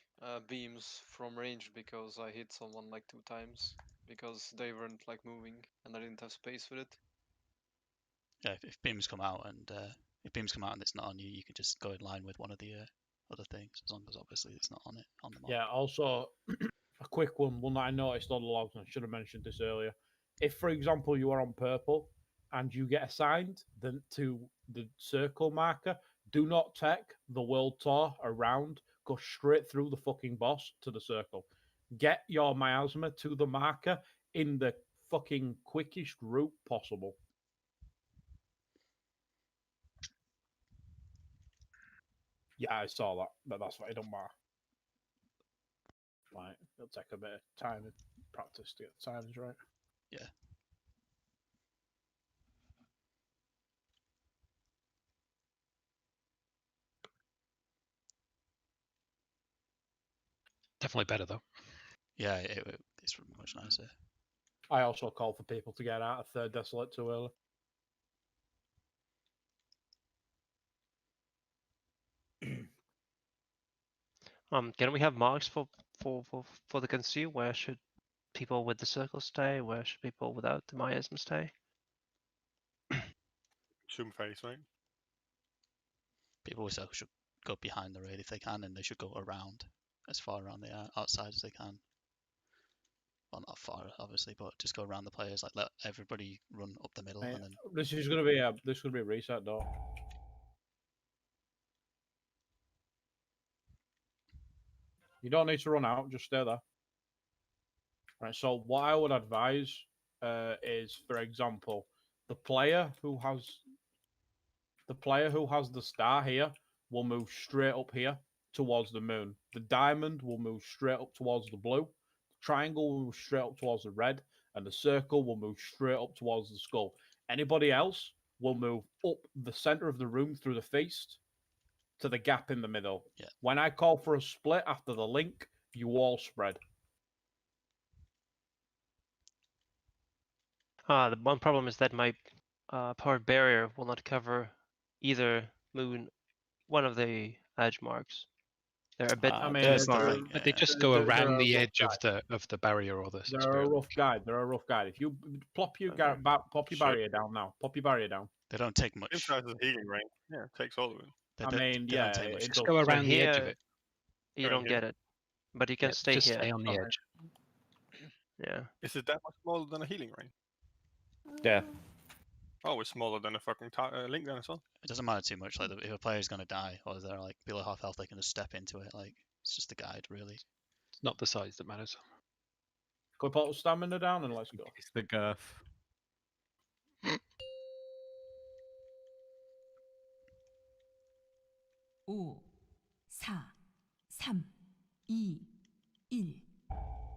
beams from range because I hit someone like 2 times because they weren't like moving and I didn't have space for it. Yeah, if beams come out and it's not on you, you can just go in line with one of the other things, as long as obviously it's not on the map. Yeah. Also, a quick one that I noticed on the logs, and I should have mentioned this earlier. If, for example, you are on purple and you get assigned to the circle marker, do not take the world tour around. Go straight through the fucking boss to the circle. Get your miasma to the marker in the fucking quickest route possible. Yeah, I saw that, but that's why it don't matter. Right, it'll take a bit of time and practice to get the times right. Yeah. Definitely better though. Yeah, it's much nicer. I also call for people to get out of third desolate too early. Can we have marks for the conceal? Where should people with the circle stay? Where should people without the miasm stay? Zoom face, right? People also should go behind the raid if they can, and they should go around as far around the outside as they can. Well, not far, obviously, but just go around the players. Like let everybody run up the middle, and then This is gonna be a reset door. You don't need to run out, just stay there. Right, so what I would advise is, for example, the player who has the star here will move straight up here towards the moon. The diamond will move straight up towards the blue. The triangle will move straight up towards the red, and the circle will move straight up towards the skull. Anybody else will move up the center of the room through the feast to the gap in the middle. Yeah. When I call for a split after the link, you all spread. The one problem is that my powered barrier will not cover either moon, one of the edge marks. They're a bit. I mean, there's the they're- thing, But they yeah. just go they're around a the rough edge of the barrier or the They're a spirit. rough guide. They're a rough guide. If you plop your pop your Sure. barrier down now, pop your barrier down. They don't take much. Same size as healing ring. Yeah, it takes all of it. I mean, they yeah, don't take much. it Just does. go So around the edge of here, it. You Right don't here. get it, but you can Yeah, stay just here. stay on the Okay. edge. Yeah. Is it that much smaller than a healing ring? Yeah. Oh, it's smaller than a fucking link then as well. It doesn't matter too much. Like if a player's gonna die or they're like below half health, they can just step into it. Like it's just a guide, really. It's not the size that matters. Can we put stamina down and let's go? It's the girth. 5, 4, 3, 2, 1.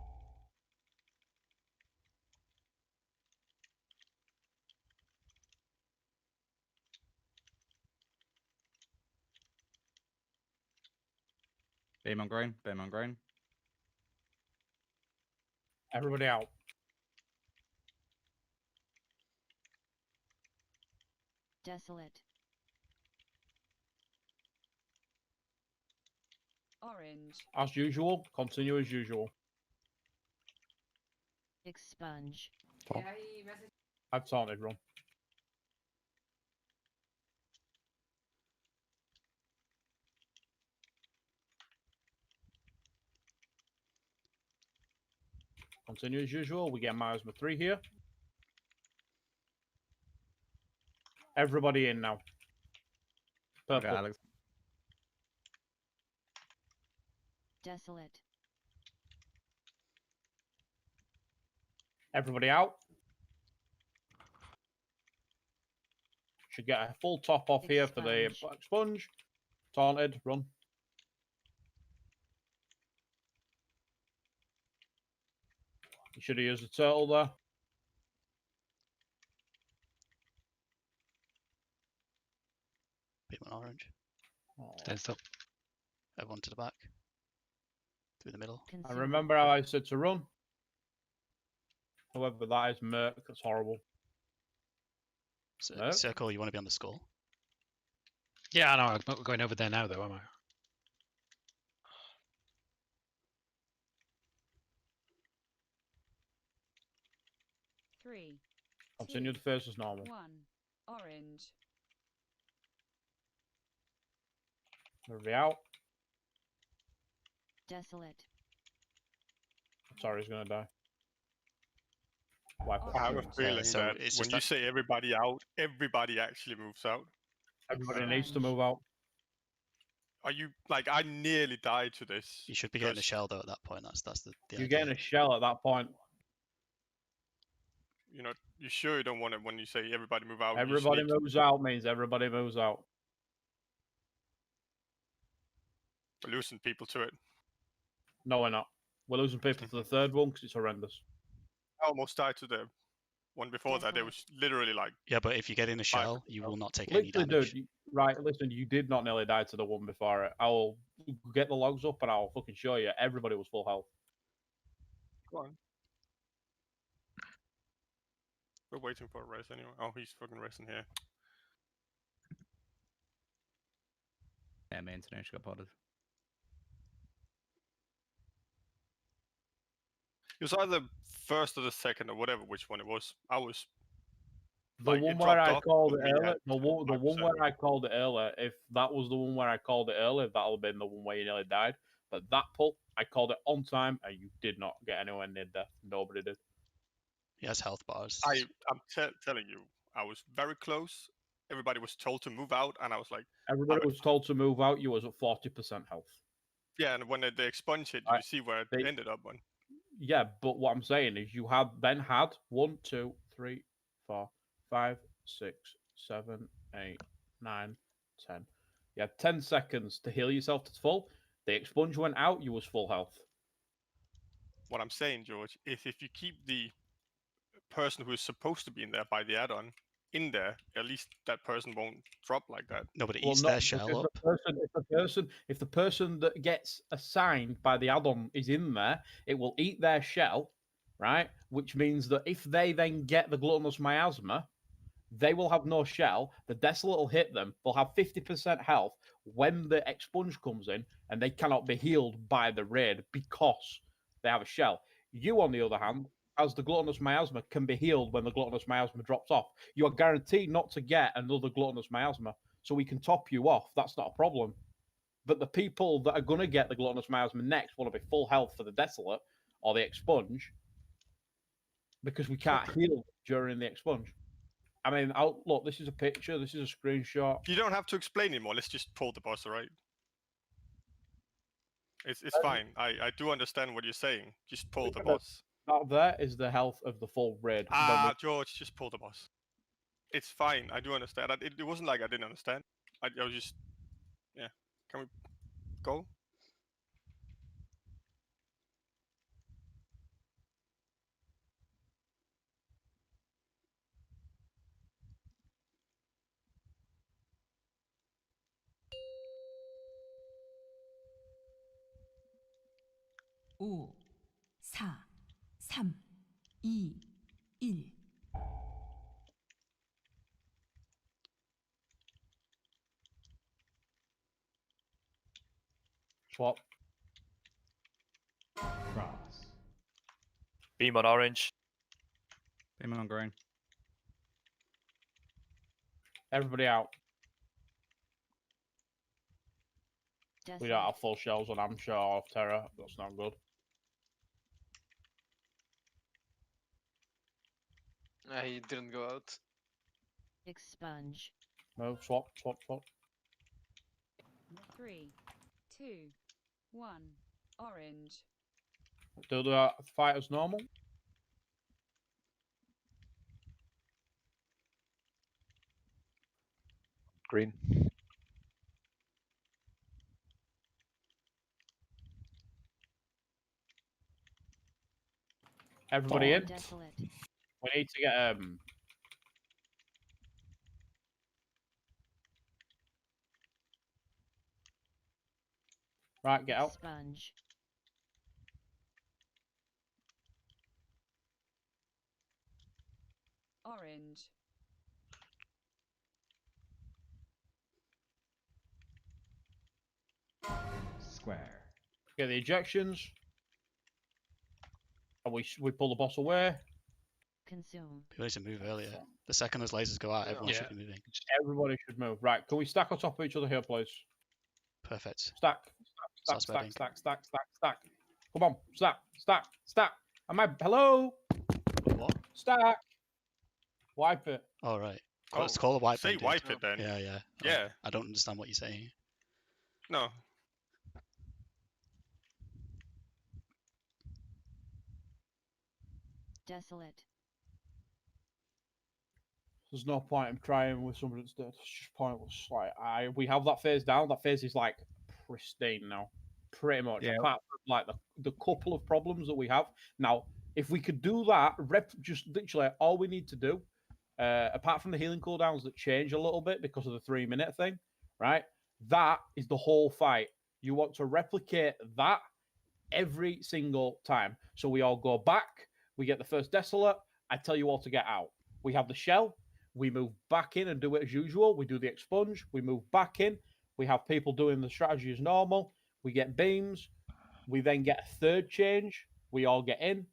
Beam on green. Beam on green. Everybody out. Desolate. Orange. As usual, continue as usual. Expunge. I've taunted run. Continue as usual. We get miasma 3 here. Everybody in now. Okay, Purple. Alex. Desolate. Everybody out. Should get a full top off here for the expunge. Taunted, run. You should have used the turtle there. Beam on orange. Stand still. Everyone to the back. Through the middle. And remember how I said to run? However, that is Merc. That's horrible. So, Nope. Circle, you want to be on the skull? Yeah, I know. I'm not going over there now, though, am I? Three. Continue the phase as normal. 1. Orange. Everybody out. Desolate. Sorry, he's gonna die. Wipe it. I have a feeling so that it's when just you that- say everybody out, everybody actually moves out. Everybody needs to move out. Are you like I nearly died to this? You should be getting a because- shell though at that point. That's the You're idea. getting a shell at that point. You know, you sure you don't want it when you say everybody move out? you just Everybody need to- moves out means everybody moves out. We're losing people to it. No, we're not. We're losing people to the third one because it's horrendous. I almost died to the One before that, it was literally like Yeah, but if you get in a shell, you will not take any Literally, damage. dude. Right, listen, you did not nearly die to the one before it. I'll get the logs up and I'll fucking show you. Everybody was full health. Go on. We're waiting for a res anyway. Oh, he's fucking resting here. Yeah, my internet got potted. It was either first or the second or whatever, which one it was. I was. The like, one it where dropped I off, called but it we earlier, had the one 5%. where I called it earlier, if that was the one where I called it earlier, that'll have been the one where you nearly died. But that pull, I called it on time, and you did not get anywhere near death. Nobody did. He has health bars. I'm telling you, I was very close. Everybody was told to move out, and I was like, Everybody was told to move out. You was at 40% health. yeah. And when they expunge it, you see where it ended up on. Yeah, but what I'm saying is you had 1, 2, 3, 4, 5, 6, 7, 8, 9, 10. You had 10 seconds to heal yourself to full. The expunge went out, you was full health. What I'm saying, George, is if you keep the person who is supposed to be in there by the add-on in there, at least that person won't drop like that. No, but it Well, eats not their shell because up. if the person that gets assigned by the add-on is in there, it will eat their shell, right? Which means that if they then get the gluttonous miasma, they will have no shell. The desolate will hit them. They'll have 50% health when the expunge comes in, and they cannot be healed by the raid because they have a shell. You, on the other hand, as the gluttonous miasma, can be healed when the gluttonous miasma drops off. You are guaranteed not to get another gluttonous miasma, so we can top you off. That's not a problem. But the people that are going to get the gluttonous miasma next want to be full health for the desolate or the expunge because we can't heal during the expunge. I mean, look, this is a picture. This is a screenshot. You don't have to explain anymore. Let's just pull the boss, all right? It's fine. I do understand what you're saying. Just pull the boss. That there is the health of the full raid. George, just pull the boss. It's fine. I do understand. It wasn't like I didn't understand. I was just, yeah. Can we go? 오, 4, 3, 2, 1. Swap. Cross. Beam on orange. Beam on green. Everybody out. We don't have full shells on Amsha or Terra. That's not good. He didn't go out. Expunge. No, swap. 3, 2, 1. Orange. Do the fight as normal. Green. Everybody in. Desolate. We need to get Right, get out. Sponge. Orange. Square. Get the ejections. And we pull the boss away. Consume. People need to move earlier. The second those lasers go out, everyone should be moving. Everybody should move. Right, can we stack on top of each other here, please? Perfect. Stack. Start spreading. Stack. Come on, stack. Hello? What? Stack. Wipe it. All right. It's called a wipe. Say dude. wipe it then. Yeah. Yeah. I don't understand what you're saying. No. Desolate. There's no point in trying with somebody that's dead. It's just pointless. Like we have that phase down. That phase is like pristine now, pretty much. Yeah. Apart from like the couple of problems that we have now. If we could do that, just literally all we need to do, apart from the healing cooldowns that change a little bit because of the 3-minute thing, right? That is the whole fight. You want to replicate that every single time. So we all go back, we get the first Desolate, I tell you all to get out. We have the shell, we move back in and do it as usual. We do the expunge, we move back in, we have people doing the strategy as normal, we get beams, we then get a third change, we all get in,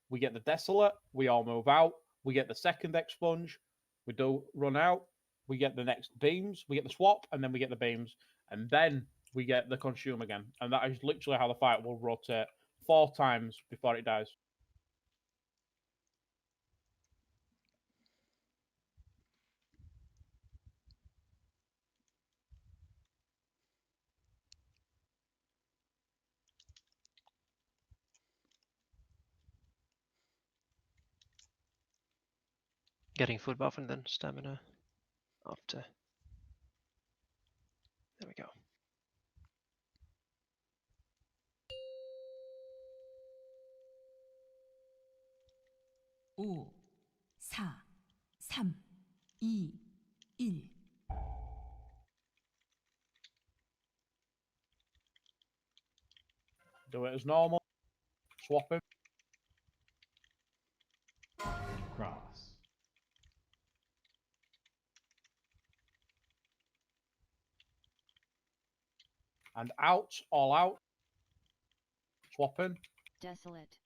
we get the Desolate, we all move out, we get the second expunge, we do run out, we get the next beams, we get the swap, and then we get the beams, and then we get the consume again. And that is literally how the fight will rotate 4 times before it dies. Getting food buff and then stamina after. There we go. 오, 4, 3, 2, 1. Do it as normal. Swap him. Cross. And out, all out. Swap him. Desolate.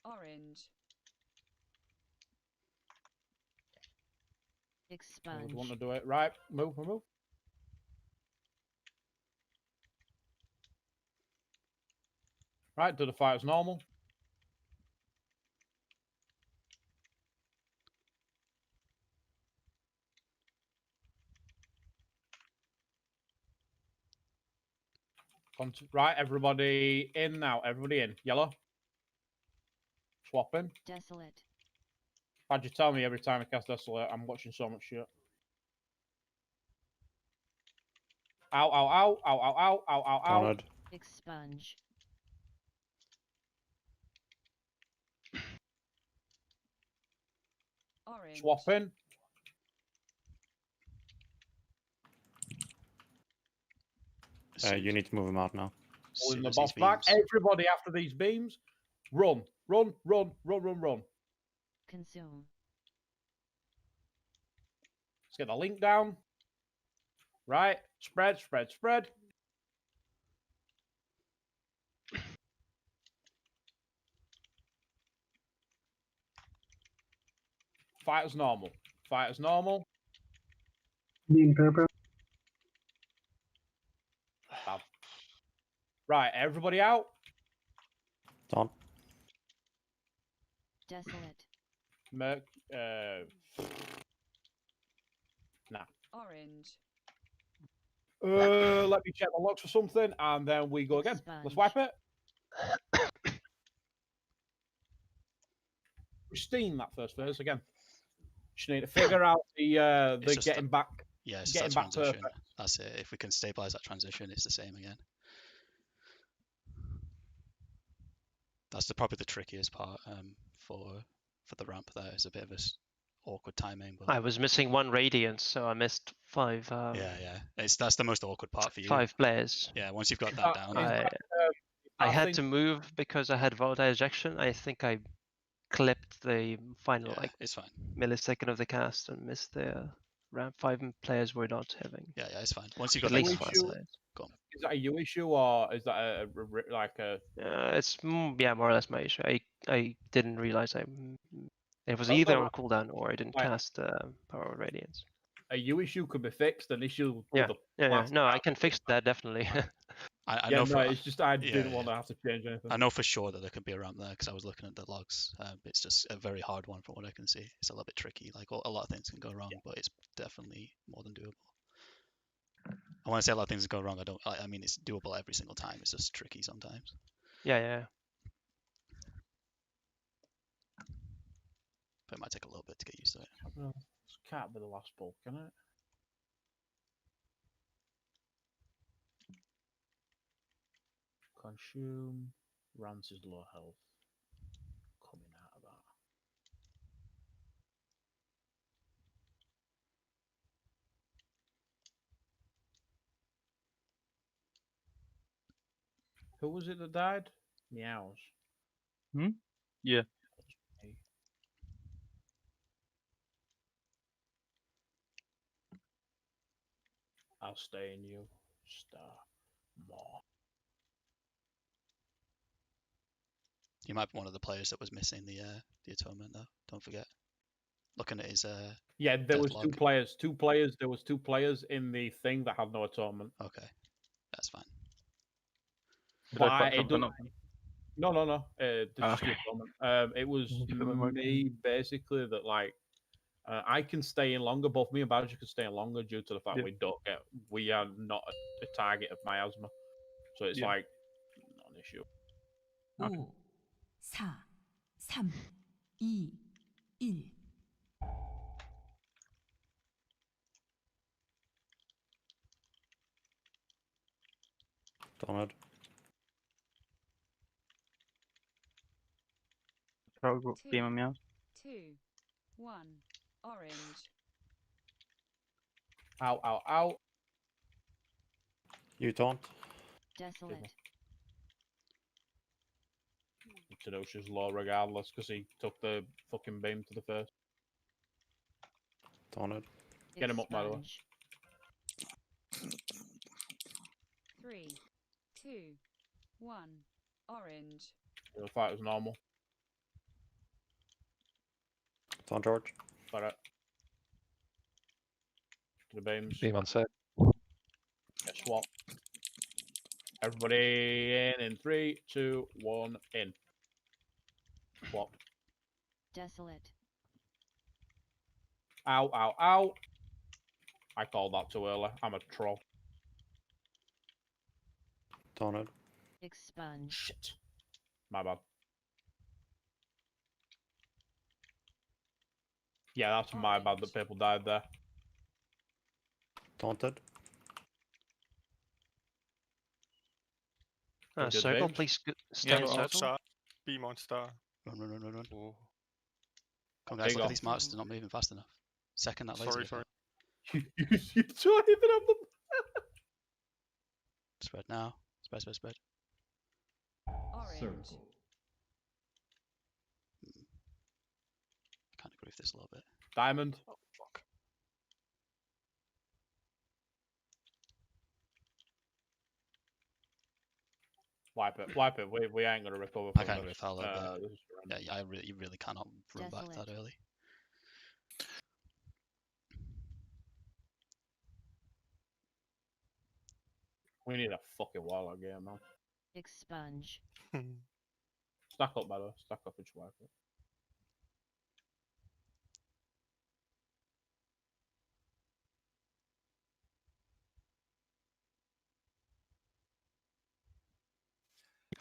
Orange. I Expunge. would want to do it. Right, move. Right, do the fight as normal. Right, everybody in now. Everybody in. Yellow. Swapping. Desolate. Why'd you tell me every time I cast Desolate? I'm watching so much shit. Ow. Expunge. Orange. Swapping. You need to move him out now. Pulling the boss back. Everybody after these beams. Run. Consume. Let's get the link down. Right. Spread. Fight as normal. Beam purple. Right, everybody out. Done. Desolate. Nah. Orange. Let me check the logs for something, and then we go again. Let's wipe it. Pristine that first phase again. Just need to figure out the just getting back. Yeah, it's getting that back transition. perfect. That's it. If we can stabilize that transition, it's the same again. That's probably the trickiest part for the ramp. There is a bit of a awkward timing. But I was missing 1 radiance, so I missed 5. yeah. That's the most awkward part for you. 5 players. Yeah, once you've got that down. I had to move because I had volatile ejection. I think I clipped the final it's fine. millisecond of the cast and missed the ramp. 5 players were not having. Yeah, it's fine. Once you've got at least that 5 issue, players. go on. Is that a you issue or is that like a? It's more or less my issue. I didn't realize it was Oh, either no, on cooldown or I didn't right. cast Power of Radiance. A you issue could be fixed. An issue. Yeah, with yeah. last No, I round. can fix that definitely. I Yeah, know no, it's just I yeah, didn't want to have to change anything. I know for sure that there could be a ramp there because I was looking at the logs. It's just a very hard one from what I can see. It's a little bit tricky. Like a lot of things can go wrong, but it's definitely more than doable. I want to say a lot of things go wrong. I mean, it's doable every single time. It's just tricky sometimes. Yeah. But it might take a little bit to get used to it. Well, this can't be the last bulk, can it? Consume. Rance is low health. Coming out of that. Who was it that died? Meows. Yeah. I'll stay in you. Star. More. You might be one of the players that was missing the atonement though. Don't forget. Looking at his Yeah, there was death two log. players. Two players. There was two players in the thing that had no atonement. Okay, that's fine. Did I But fuck it something don't. up? No. Just Okay. the atonement. It was Put them away. me basically that like I can stay in longer. Both me and Badger can stay in longer due to the fact Yeah. we are not a target of miasma. So it's Yeah. like not an issue. 5, 4, 3, 2, 1. Donald. Beam on meows. 2, 1. Orange. Ow. You taunt. Desolate. Tadoshi's low regardless because he took the fucking beam to the first. Donald. Get him up, by the way. Expunge. 3, 2, 1. Orange. The fight was normal. Taunt George. Alright. To the beams. Beam on set. Get swap. Everybody in 3, 2, 1, in. Swap. Desolate. Ow. I called that too early. I'm a troll. Donald. Expunge. Shit. My bad. Yeah, that's my bad that people died there. Taunted. Good Circle, beams. please. Stay Yeah, in on circle. star. Beam on star. Run. Oh. Come There guys, you look at go. these marks. They're not moving fast enough. Second that laser. Sorry. You don't even have them. Spread now. Spread. Orange. Circle. Kind of groove this a little bit. Diamond. Oh, fuck. Wipe it. We ain't gonna recover. I from can't this. rip a little bit. This is horrendous. Yeah, you really cannot run back Desolate. that early. We need a fucking wall game, man. Expunge. Stack up, by the way. Stack up and wipe it.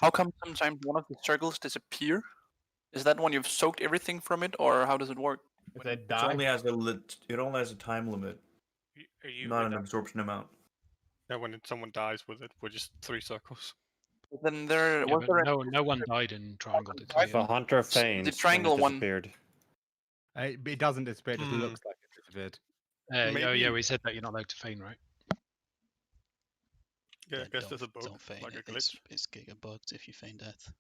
How come sometimes one of the circles disappear? Is that when you've soaked everything from it, or how does it work? If they It die, only has it only has a time limit, Are you not with an that? absorption amount. Yeah, when someone dies with it, we're just 3 circles. Then there Yeah, was but there no one died in triangle. Did If a hunter faints, triangle then it one. disappeared. It doesn't disappear. It just Hmm. looks like it disappeared. Oh Maybe- yeah, we said that you're not allowed to feign, right? Yeah, I guess there's a Don't bug, feign like a it. glitch. It's giga bugged if you feign death.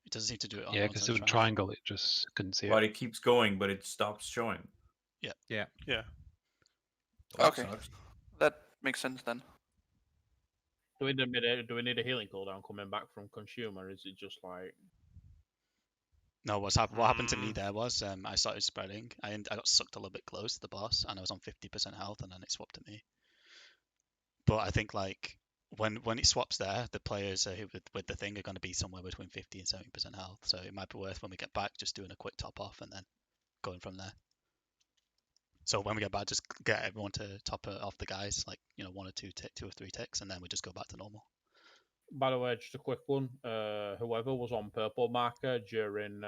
It doesn't seem to do it on Yeah, because outside it was triangle. It just couldn't see But it. it keeps going, but it stops showing. Yeah. Well, that Okay. sucks. That makes sense then. do we need a healing cooldown coming back from consumer? Is it just like No, what happened to me there was I started spreading. I got sucked a little bit close to the boss, and I was on 50% health, and then it swapped to me. But I think like when it swaps there, the players with the thing are going to be somewhere between 50 and 70% health. So it might be worth when we get back just doing a quick top off and then going from there. So when we get back, just get everyone to top it off the guys, like 1 or 2 or 3 ticks, and then we just go back to normal. By the way, just a quick one. Whoever was on purple marker during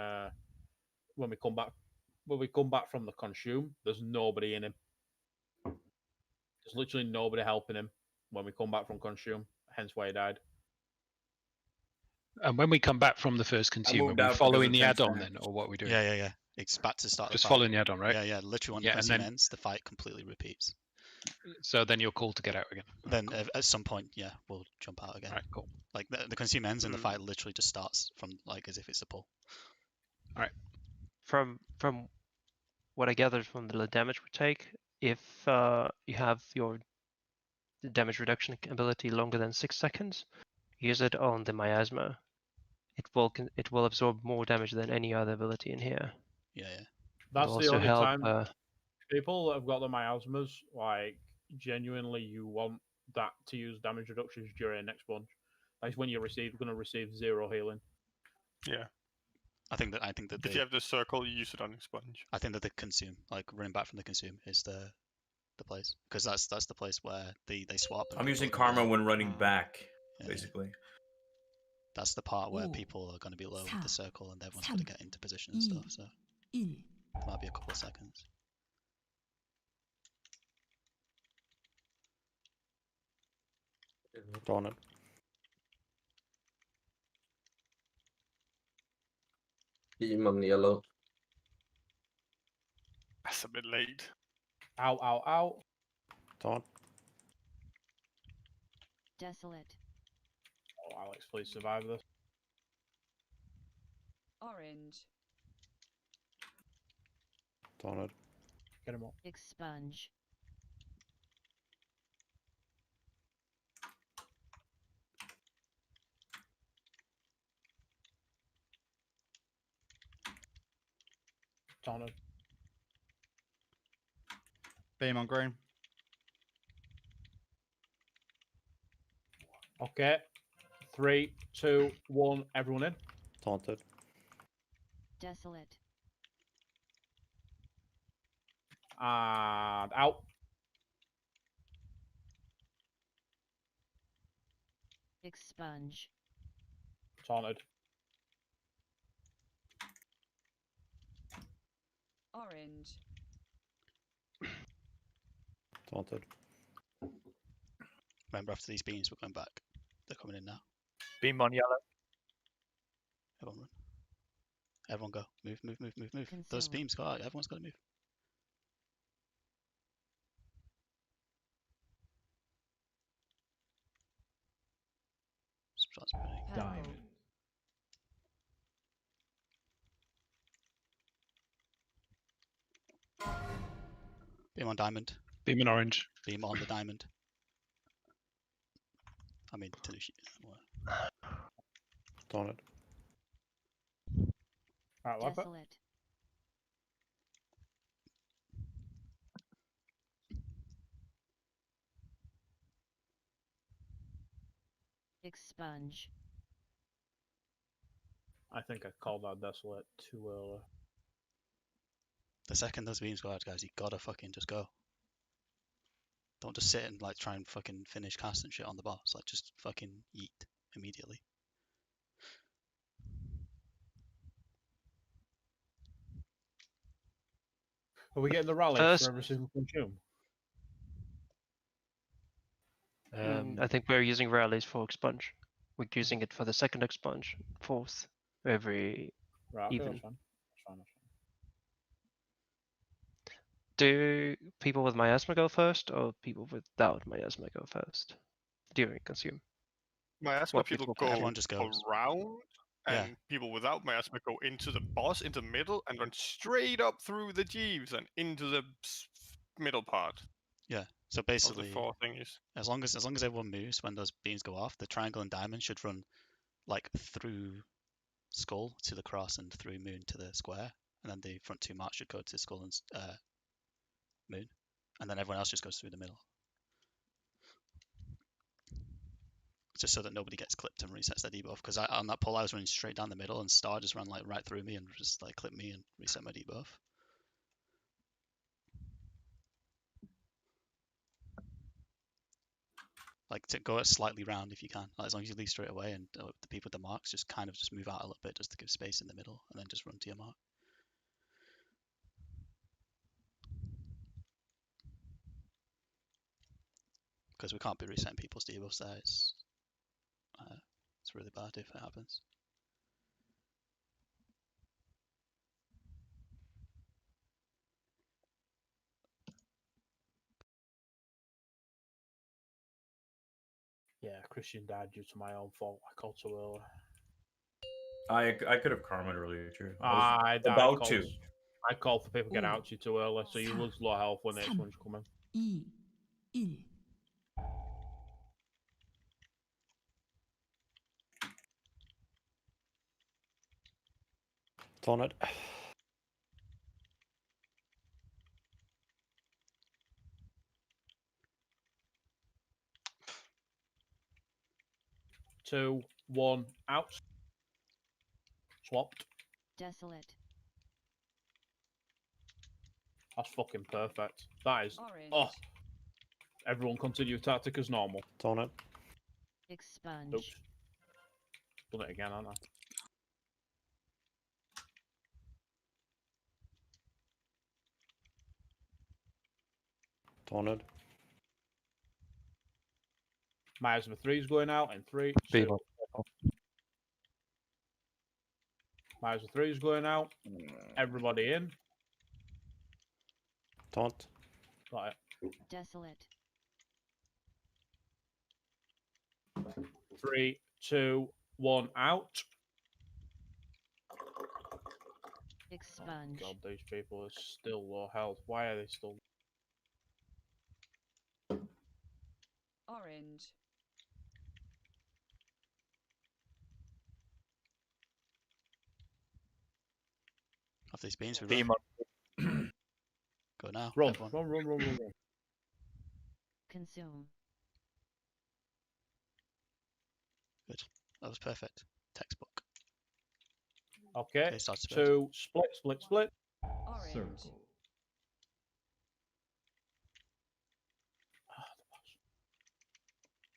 when we come back from the consume, there's nobody in him. There's literally nobody helping him when we come back from consume. Hence why he died. And when we come back from the first consumer, moved we're out because following of the 10 add-on snaps. then, or what are we doing? Yeah. It's back to start Just the fight. following the add-on, right? Yeah. Literally when Yeah, the and consume then ends, the fight completely repeats. so then you're called to get out again. Then at some point, yeah, we'll jump out again. All right, cool. Like the consume ends and the fight literally just starts from like as if it's a pull. All right. From what I gathered from the damage we take, if you have your damage reduction ability longer than 6 seconds, use it on the miasma. It will absorb more damage than any other ability in here. Yeah. That's It'll the also only help, time people that have got the miasmas, like, genuinely you want that to use damage reductions during next sponge. Like when you're going to receive 0 healing. Yeah. I think that If you have the circle, you use it on Expunge. I think that the consume, like running back from the consume, is the place, because that's the place where they swap. and I'm people using are gonna karma be- when running back, Yeah. basically. That's the part where 오, people are going to be low with 4, the circle, and everyone's going to get into position and 2, stuff. So 1. there might be a couple of seconds. Darn it. Beam on yellow. That's a bit late. Ow. Taunt. Desolate. Oh, Alex, please survive this. Orange. Darn it. Get him up. Expunge. Taunted. Beam on green. Okay. 3, 2, 1. Everyone in. Taunted. Desolate. And out. Expunge. Taunted. Orange. Taunted. Remember, after these beams, we're going back. They're coming in now. Beam on yellow. Everyone run. Everyone go. Move. Those Consume. beams go out. Everyone's got to move. Starts burning. Diamond. Beam on diamond. Beam in orange. Beam on the diamond. I mean, Tanushi. Darn it. Alright, left it. Desolate. Expunge. I think I called that desolate too early. The second those beams go out, guys, you gotta fucking just go. Don't just sit and like try and fucking finish cast and shit on the boss. Like just fucking yeet immediately. Are we getting the rally First- for every single consume? I think we're using rallies for expunge. We're using it for the second expunge, fourth, every Right, okay, even. that's fine. That's fine. Do people with miasma go first, or people without miasma go first during consume? Miasma What people people go prefer. Everyone just goes. around, Yeah. and people without miasma go into the boss, into the middle, and run straight up through the Jeeves and into the middle part. Yeah. So Of the basically, four thingies. as long as everyone moves when those beams go off, the triangle and diamond should run like through skull to the cross and through moon to the square, and then the front two marks should go to skull and moon, and then everyone else just goes through the middle. Just so that nobody gets clipped and resets their debuff. Because on that pull, I was running straight down the middle, and Star just ran like right through me and just like clipped me and reset my debuff. Like to go slightly round if you can, like, as long as you leave straight away, and the people with the marks just kind of just move out a little bit just to give space in the middle, and then just run to your mark. Because we can't be resetting people's debuffs there. It's It's really bad if it happens. Yeah, Christian died due to my own fault. I called too early. I could have karma earlier too. I about called, to. I called for people to get Oh. out to you too early, so you lose low health when the next Sam. one's coming. 2, 1. It's on it. Two, one, out. Swapped. Desolate. That's fucking perfect. That is. Orange. Oh. Everyone continue tactic as normal. It's on it. Expunge. Oops. Done it again, haven't I? It's on it. Miasma 3's going out in 3, Be 2. Miasma 3's going out. Everybody in. Taunt. Got it. Desolate. 3, 2, 1, out. Expunge. God, these people are still low health. Why are they still? Orange. Off these beams, we Beam run. Go now. Run, everyone. run. Consume. Good. That was perfect. Textbook. Okay. Okay, start to spread. 2, split. Orange. Circle.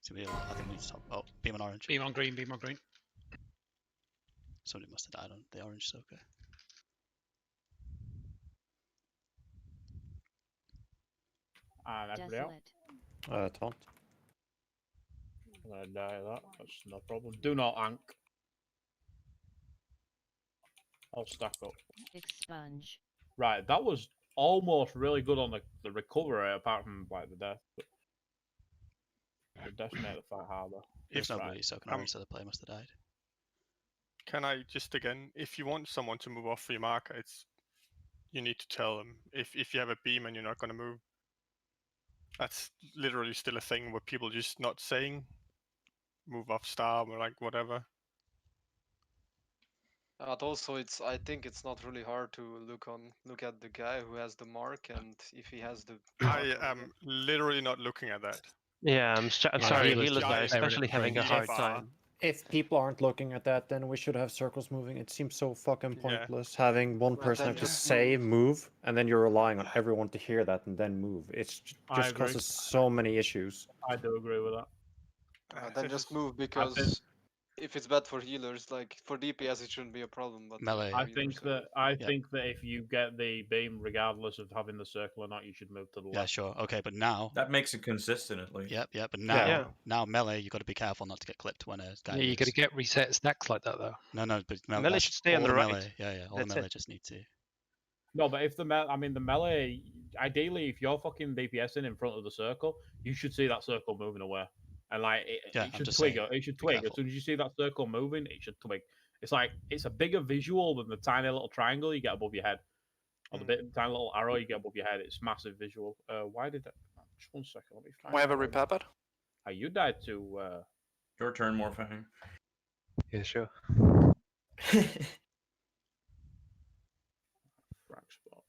So I think we need to stop. Oh, beam on orange. Beam on green, beam on green. Somebody must have died on the orange, so okay. And everybody out. Desolate. Taunt. I'm gonna die of that. That's no problem. Do not ank. I'll stack up. Expunge. Right, that was almost really good on the recovery, apart from like the death. But the death made the fight harder. There's Right. nobody soaking orange, so the player must have died. Can I just again, if you want someone to move off for your marker, it's you need to tell them. If you have a beam and you're not going to move, that's literally still a thing where people just not saying move off star or like whatever. But also, I think it's not really hard to look at the guy who has the mark, and if he has the. I am literally not looking at that. Yeah, I'm sorry, healers healers just are die. especially having a hard If, time. If people aren't looking at that, then we should have circles moving. It seems so fucking Yeah. pointless having one Well, person then have to just say move, and then you're relying on everyone to hear that and then move. It's I just agree. causes so many issues. I do agree with that. Then just move because if it's bad for healers, like for DPS, it shouldn't be a problem. But Melee. I think that Yeah. think that if you get the beam, regardless of having the circle or not, you should move to the Yeah, left. sure. Okay, but now. That makes it consistent at least. Yep. But now, Yeah. now melee, you got to be careful not to get clipped when a guy. Yeah, you got to moves. get reset stacks like that though. No, but Melee that's should stay on all the right. Melee. Yeah. All the That's melee it. just need to. No, but if the melee, ideally, if you're fucking DPSing in front of the circle, you should see that circle moving away, and like Yeah, it I'm should just twig. saying, It should be twig as careful. soon as you see that circle moving. It should twig. It's like it's a bigger visual than the tiny little triangle you get above your head, or the tiny little arrow you get above your head. It's massive visual. Why did that? Just 1 second. Let me find. We have a out. repair pad. You died to. Your turn, Morfang. Yeah, sure. Frag spot.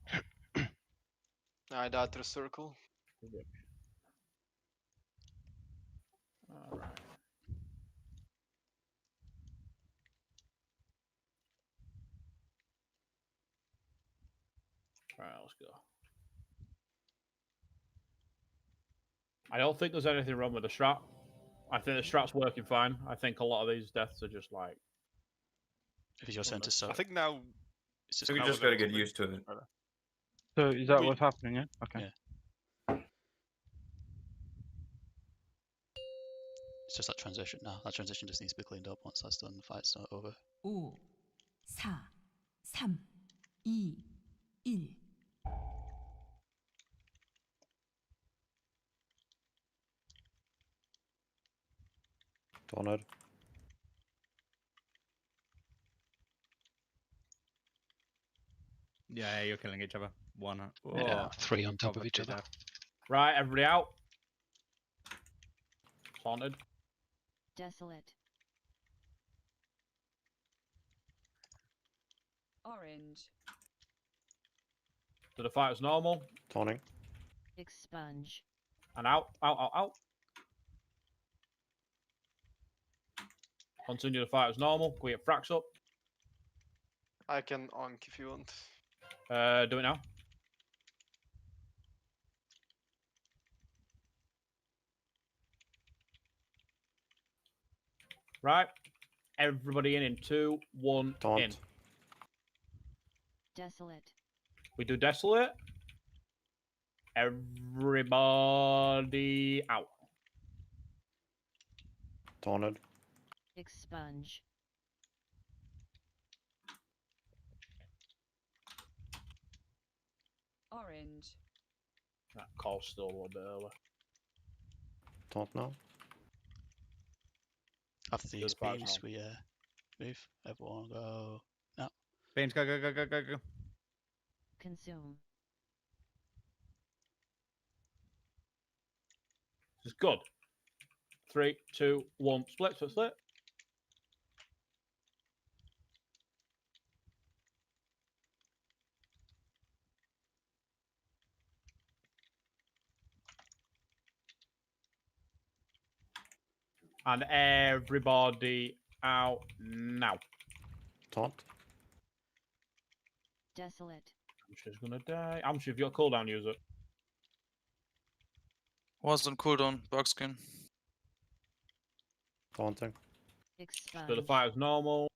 I died to the circle. All right. All right, let's go. I don't think there's anything wrong with the strat. I think the strat's working fine. I think a lot of these deaths are just like. If it's your turn to I soak. think now. It's So we just got to get used to it. So is that what's happening? Yeah. Okay. Yeah. It's just that transition now. That transition just needs to be cleaned up once that's done. The fight's not over. 5, 4, 3, 2, 1. Donut. Yeah, you're killing each other. One. Yeah, Oh, 3 on top of each probably other. Right, everybody out. Taunted. Desolate. Orange. Do the fight as normal. Taunting. Expunge. And out, out, out, out. Continue the fight as normal. Can we get Frax up? I can onk if you want. Do it now. Right. Everybody in 2, 1, Taunt. in. Desolate. We do Desolate. Everybody out. Taunted. Expunge. Orange. That call's still a little bit early. Taunt now. After Do these the fight as beams, normal. we move. Everyone go. No. Beams, go, go, go, go, go, go. Consume. This is good. 3, 2, 1. Split, split, split. And everybody out now. Taunt. Desolate. Amshi's gonna die. Amshi, if you got cooldown, use it. Was on cooldown, Buckskin. Taunting. Expunge. Do the fight as normal.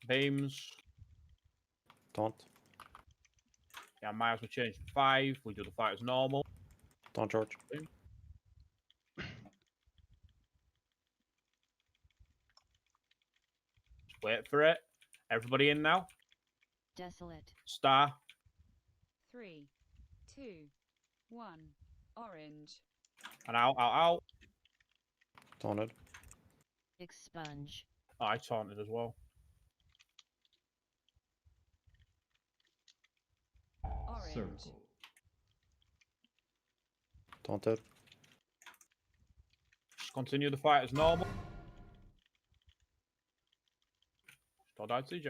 Beams. Taunt. Yeah, Myers will change to 5. We do the fight as normal. Taunt George. Just wait for it. Everybody in now. Desolate. Star. 3, 2, 1. Orange. And out, out, out. Taunted. Expunge. Oh, I taunted as well. Orange. Circle. Taunted. Just continue the fight as normal. Still died, CJ.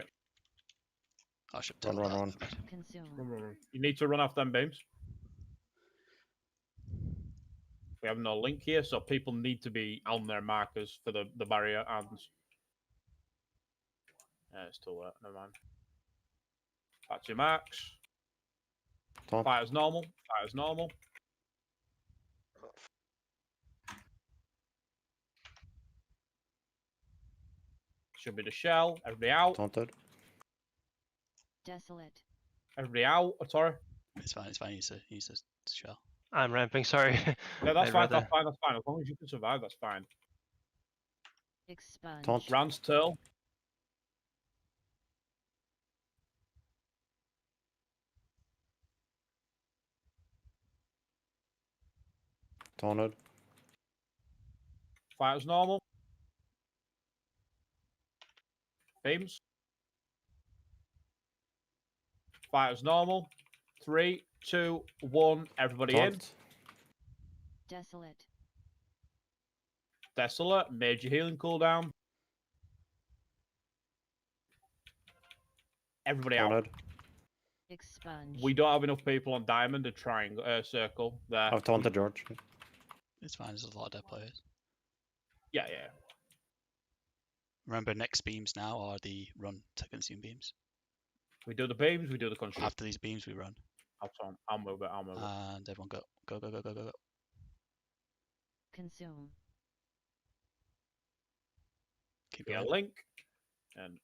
I should Run, run, run. Consume. Run, run, run. You need to run off them beams. We have no link here, so people need to be on their markers for the barrier and... Yeah, it's still there. Never mind. Back to your marks. Taunt. Fight as normal. Fight as normal. Should be the shell. Everybody out. Taunted. Desolate. Everybody out. Sorry. It's fine. It's fine. Use a shell. I'm ramping, sorry. Yeah, that's I'd fine. rather- That's fine. That's fine. As long as you can survive, that's fine. Expunge. Taunt. Rand's turn. Taunted. Fight as normal. Beams. Fight as normal. 3, 2, 1. Everybody in. Taunt. Desolate. Desolate. Major healing cooldown. Everybody out. Taunted. Expunge. We don't have enough people on diamond to triangle circle there. I've taunted George. It's fine. There's a lot of dead players. Yeah, yeah. Remember, next beams now are the run to consume beams. We do the beams. We do the country. After these beams, we run. I'll move it. I'll move it. And everyone go. Go, go, go, go, go, go. Consume. Keep Yeah, going. link. And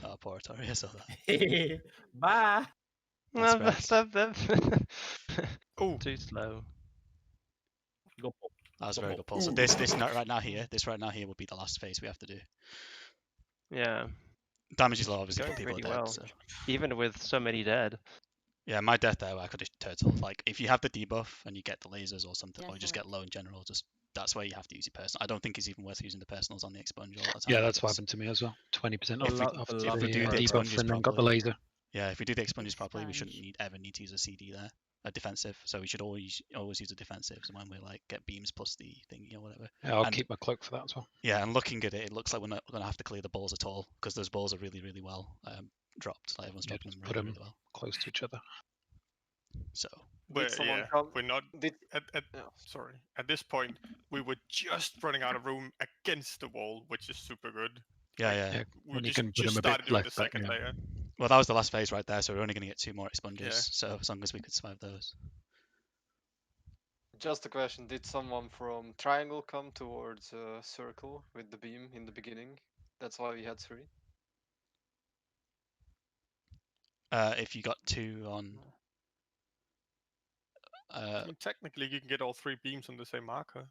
Oh, poor Tori, I saw that. bye. That's correct. Too slow. That was a very good pull. So this right now here will be the last phase we have to do. Yeah. Damage is low, obviously, Going but people pretty are dead. well. So. Even with so many dead. Yeah, my death there, I could have turtle. Like, if you have the debuff and you get the lasers or something, or you just get low in general, just that's where you have to use your personal. I don't think it's even worth using the personals on the expunge all the time. Yeah, that's what happened to me as well. 20% off If the we do the debuff expunges and then got the properly, laser. yeah, if we do the expunges properly, we shouldn't ever need to use a CD there, a defensive. So we should always use a defensive. So when we like get beams plus the thingy or whatever. Yeah, I'll keep my cloak for that as well. Yeah, and looking at it, it looks like we're not going to have to clear the balls at all because those balls are really, really well dropped. Like everyone's dropping them Put really, them really well. close to each other. So. We're not. Sorry. At this point, we were just running out of room against the wall, which is super good. Yeah. We just started doing the second layer. Well, that was the last phase right there, so we're only going to get 2 more expunges. So as long as we could survive those. Just a question: did someone from Triangle come towards Circle with the beam in the beginning? That's why we had 3. If you got 2 on. I mean, technically, you can get all 3 beams on the same marker.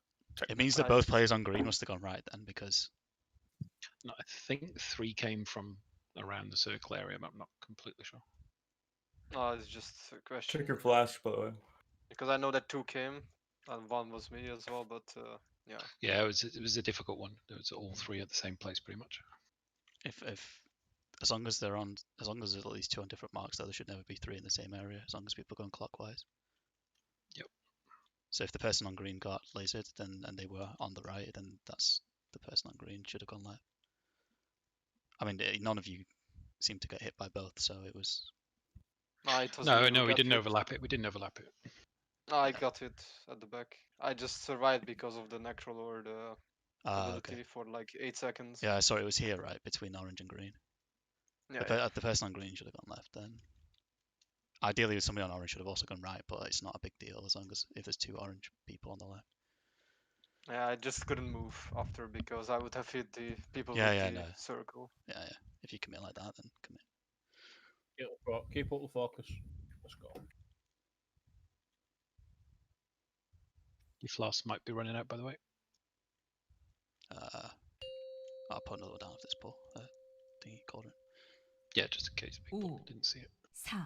It means that both players on green must have gone right then, because. No, I think 3 came from around the circle area, but I'm not completely sure. No, it's just a question. Check your flash, by the way. Because I know that 2 came, and 1 was me as well, but yeah. Yeah, it was a difficult one. It was all 3 at the same place, pretty much. If as long as there's at least 2 on different marks, though, there should never be 3 in the same area. As long as people are going clockwise. Yep. So if the person on green got lasered, and they were on the right, then that's the person on green should have gone left. I mean, none of you seemed to get hit by both, so it was. No, we didn't overlap it. We didn't overlap it. No, I got it at the back. I just survived because of the Necrol or the ability for like 8 seconds. Yeah, sorry, it was here, right, between orange and green. Yeah. The person on green should have gone left then. Ideally, somebody on orange should have also gone right, but it's not a big deal as long as if there's 2 orange people on the left. Yeah, I just couldn't move after because I would have hit the people with the circle. Yeah. If you commit like that, then commit. Keep up the focus. Let's go. Your floss might be running out, by the way. I'll put another one down of this pull. Thingy cauldron. Yeah, just in case people didn't see it. 4,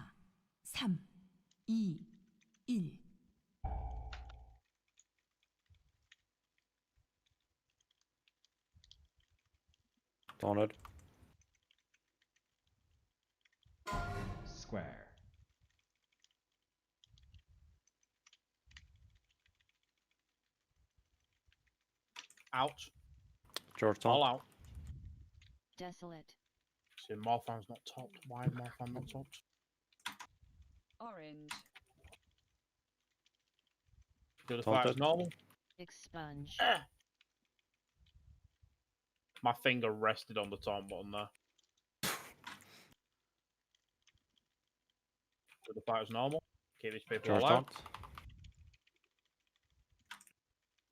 3, 2, 1. Taunted. Square. Out. George All out. Desolate. See, Morphan's not topped. Why is Morphan not topped? Orange. Do the fight as normal. Expunge. My finger rested on the taunt button there. Do the fight as normal. Keep these people George all out.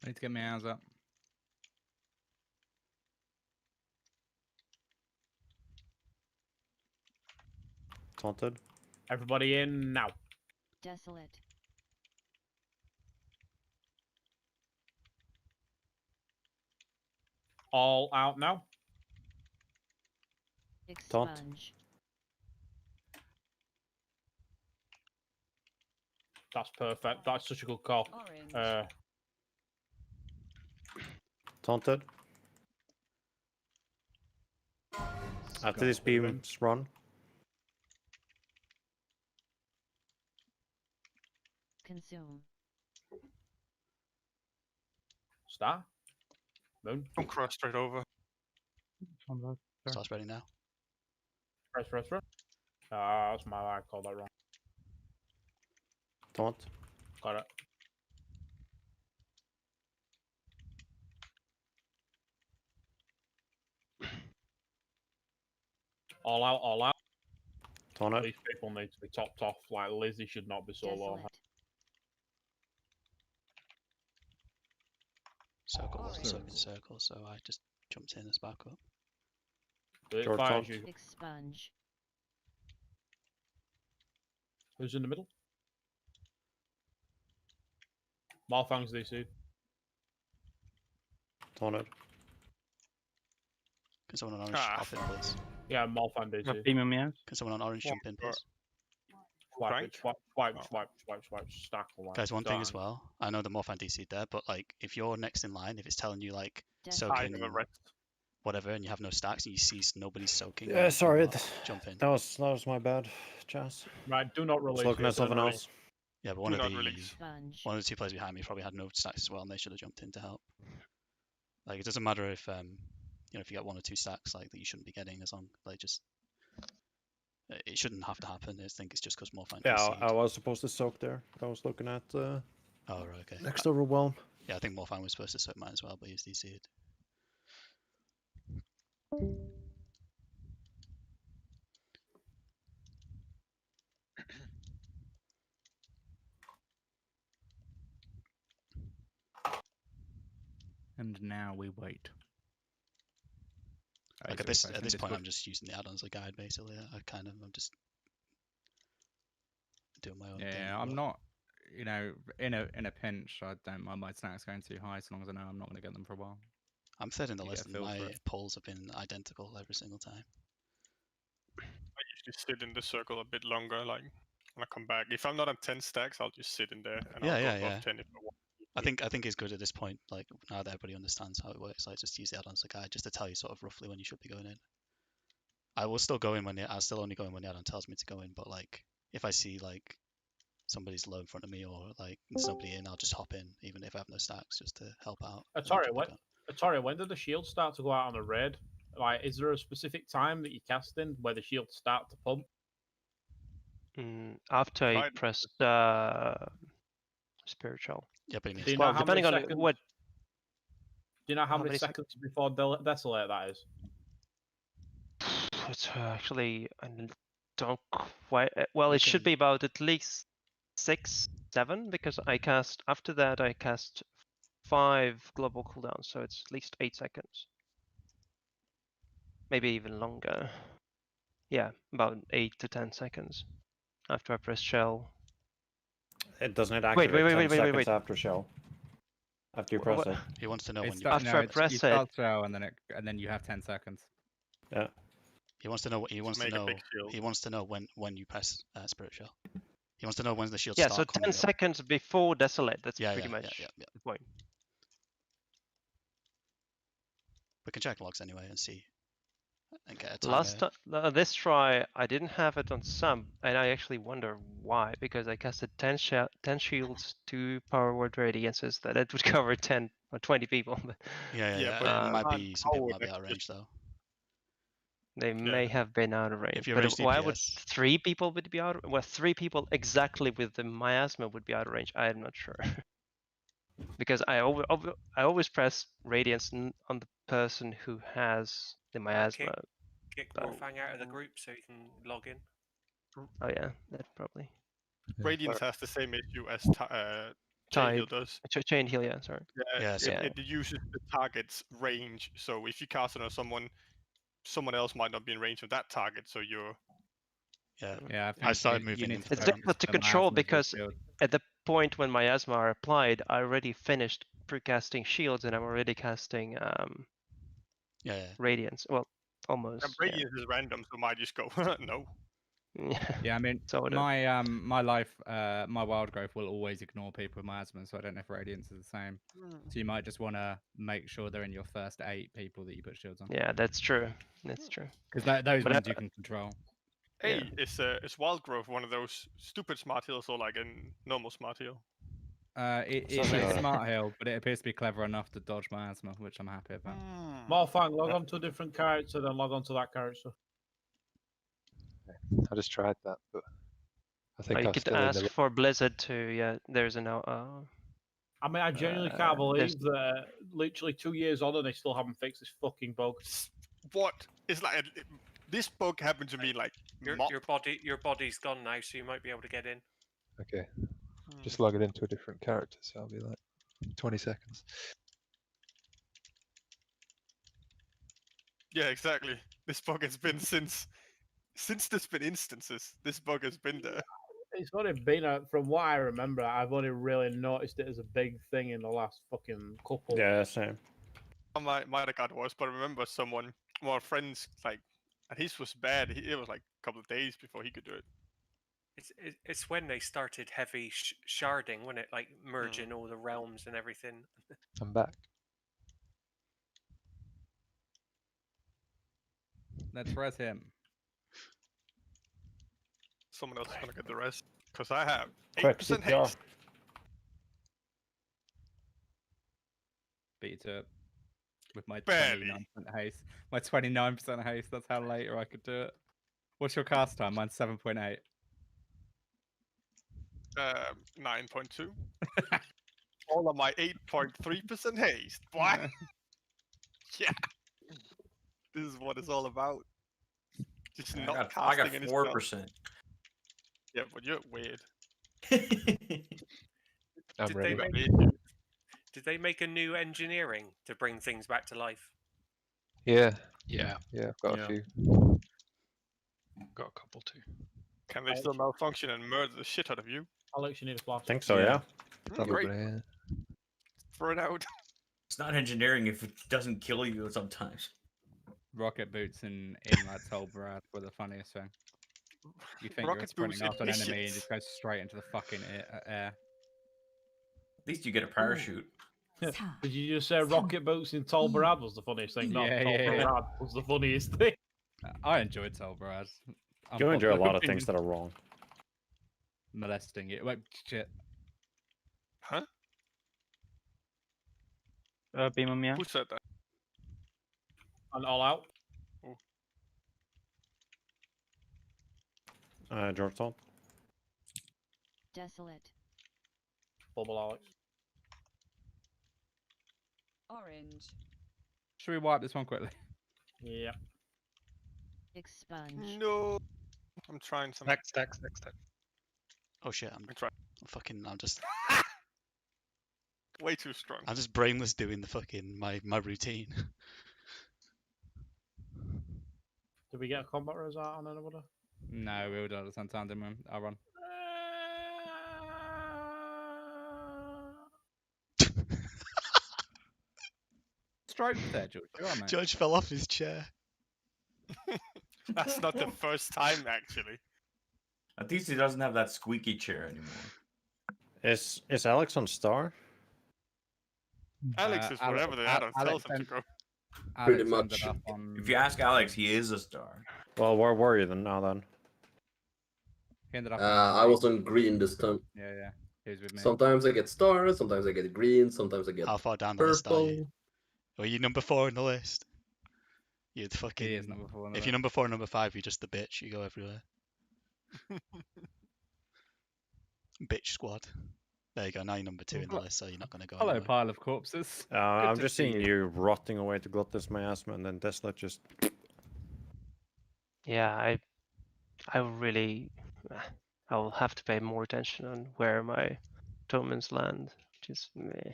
I need to get my hands up. Taunted. Everybody in now. Desolate. All out now. Expunge. That's perfect. That's such a good call. Taunted. After this beam's run. Consume. Star. Moon. Don't cross straight over. Star's ready now. Press. That's my I called that wrong. Taunt. Got it. All out, all out. Taunted. These people need to be topped off. Like Lizzie should not be so low. Circle wasn't so in circle, so I just jumped in as backup. Do it, George fire taunt. as usual. Expunge. Who's in the middle? Malfang's DC. On it. Can someone on orange hop in, please? Yeah, Malfang DC. Beam on me out. Can someone on orange jump in, please? Swipe, it, swipe, stack away. Guys, one thing as Done. well. I know the Morphan DC'd there, but like, if you're next in line, if it's telling you like Desolate. soak in whatever, and you have no stacks, and you see nobody's soaking, Yeah, sorry. jump in. That was my bad, Chaz. Right, do not release. Looking at something else. Yeah, but one of not the release. one of the two players behind me probably had no stacks as well, and they should have jumped in to help. Like, it doesn't matter if you know, if you get 1 or 2 stacks like that, you shouldn't be getting as long. Like, just it shouldn't have to happen. I think it's just because Morphan. Yeah, I was supposed to soak there. I was looking at Oh, right, okay. next overwhelm. Yeah, I think Morphan was supposed to soak mine as well, but he's DC'd. And now we wait. Like at this point, I'm just using the add-on as a guide, basically. I'm just doing my own thing. Yeah, I'm not. You know, in a pinch, I don't mind my stacks going too high, so long as I know I'm not going to get them for a while. I'm third in the You list, get a and feel for my it. polls have been identical every single time. I usually sit in the circle a bit longer, like when I come back. If I'm not on 10 stacks, I'll just sit in there and I'll go above 10 if I want. I think it's good at this point. Like, now that everybody understands how it works, like, just use the add-on as a guide, just to tell you sort of roughly when you should be going in. I will still go in I'll still only go in when the add-on tells me to go in. But like, if I see like somebody's low in front of me or like there's somebody in, I'll just hop in, even if I have no stacks, just to help out. Atari, when did the shields start to go out on a raid? Like, is there a specific time that you cast in where the shields start to pump? After I press spiritual. Yeah, but Do you know how depending many on seconds, what. Do you know how how many many sec- seconds before Desolate that is? It's actually, I don't quite. Well, it should be about at least 6, 7, because I cast after that. I cast 5 global cooldowns, so it's at least 8 seconds. Maybe even longer. Yeah, about 8 to 10 seconds after I press shell. It doesn't Wait, activate wait, 10 wait, wait, seconds wait. after shell. After you press What? it. He wants to know when you After I press you it. start throw and then you have 10 seconds. Yeah. He wants to know. He wants to make a know. big shield. He wants to know when you press Spirit Shell. He wants to know when the shields Yeah, so start 10 coming up. seconds before Desolate. That's Yeah, pretty yeah, much yeah. the point. We can check logs anyway and see. And get a timer. This try, I didn't have it on some, and I actually wonder why. Because I casted 10 shields, 2 power word radiances, that it would cover 10 or 20 people. But Yeah. But it might be some people might be out of range though. they may have been out of range. If you're But range why would DPS 3 people would be out? Well, 3 people exactly with the miasma would be out of range. I am not sure. Because I always press radiance on the person who has the miasma. Kick Morfang out of the group so you can log in. Oh yeah, that probably. Radiance has the same issue as Tide Heal does. Chain heal, yeah, sorry. It uses the target's range. So if you cast it on someone else might not be in range of that target. So you're. Yeah, I started moving into It's difficult to control because at the point when miasma are applied, I already finished pre-casting shields and I'm already casting radiance. Well, almost. And radiance is random, so might just go no. Yeah, I mean, So my life, my wild growth will always ignore people with miasma, so I don't know if radiance is the same. So you might just want to make sure they're in your first 8 people that you put shields on. Yeah, that's true. That's true. Because those ones you can control. Hey, is wild growth one of those stupid smart heals or like a normal smart heal? It is a smart heal, but it appears to be clever enough to dodge miasma, which I'm happy about. Morfang, log on to a different character, then log on to that character. I just tried that, but I think you I'm could still ask in the. for Blizzard to, there's an I mean, I genuinely can't believe that literally 2 years on and they still haven't fixed this fucking bug. What? It's like this bug happened to me like Your body's gone now, so you might be able to get in. Okay. Just log it into a different character, so I'll be like 20 seconds. Yeah, exactly. This bug has been since there's been instances. This bug has been there. It's only been from what I remember. I've only really noticed it as a big thing in the last fucking couple. Yeah, same. Might have got worse, but I remember someone, one of our friends, like, and his was bad. It was like a couple of days before he could do it. It's when they started heavy sharding, when it like merging all the realms and everything. I'm back. Let's res him. Someone else is gonna get the rest because I have Quick, 8% CPR. haste. Beat it with my Barely. 29% haste. My 29% haste. That's how later I could do it. What's your cast time? Mine's 7.8. 9.2. All of my 8.3% haste. What? Yeah. This is what it's all about. Just I not got casting any spells. 4%. Yeah, but you're weird. I'm Did ready. did they make a new engineering to bring things back to life? Yeah. Yeah. Yeah, I've got Yeah. a few. Got a couple too. Can they still malfunction and murder the shit out of you? Alex, you need a flash. I think so, yeah. Great. Yeah. Throw it out. It's not engineering if it doesn't kill you sometimes. Rocket boots in like Tolbarad were the funniest thing. You think Rocket you're sprinting boots after an enemy and initiates. just goes straight into the fucking air. At least you get a parachute. Did you just say rocket boots in Tolbarad was the funniest thing? Not Yeah, yeah, yeah. Tolbarad was the funniest thing. I enjoyed Tolbarad. You enjoy a lot of things that are wrong. Molesting it. Wait, shit. Huh? Beam on me out. Who said that? And all out. George Todd. Desolate. Bubble Alex. Orange. Should we wipe this one quickly? Yeah. Expunge. No. I'm trying something. Stack. Oh shit, I'm just Way too strong. I'm just brainless doing the fucking my routine. Did we get a combat result on anybody? No, we all did it at the same time, didn't we? I'll run. Stroke there, George. You're right, mate. George fell off his chair. That's not the first time, actually. At least he doesn't have that squeaky chair anymore. Is Alex on star? Alex is wherever the Adam tells him to go. Pretty Alex ended much. up on... If you ask Alex, he is a star. Well, where were you then? Now then. He ended up I was on green this time. Yeah. He was with me. Sometimes I get stars, sometimes I get green, sometimes I get How far down the list are you? purple. Were you number 4 on the list? You'd fucking. He is number 4 on the If you're list. number 4 and number 5, you're just the bitch. You go everywhere. Bitch squad. There you go. Now you're number 2 in the list, so you're not gonna go. Hello, anywhere. pile of corpses. I'm to just see seeing you rotting away to Glottis miasma, and then Tesla just. Yeah, I really, I will have to pay more attention on where my Tomans land, which is meh.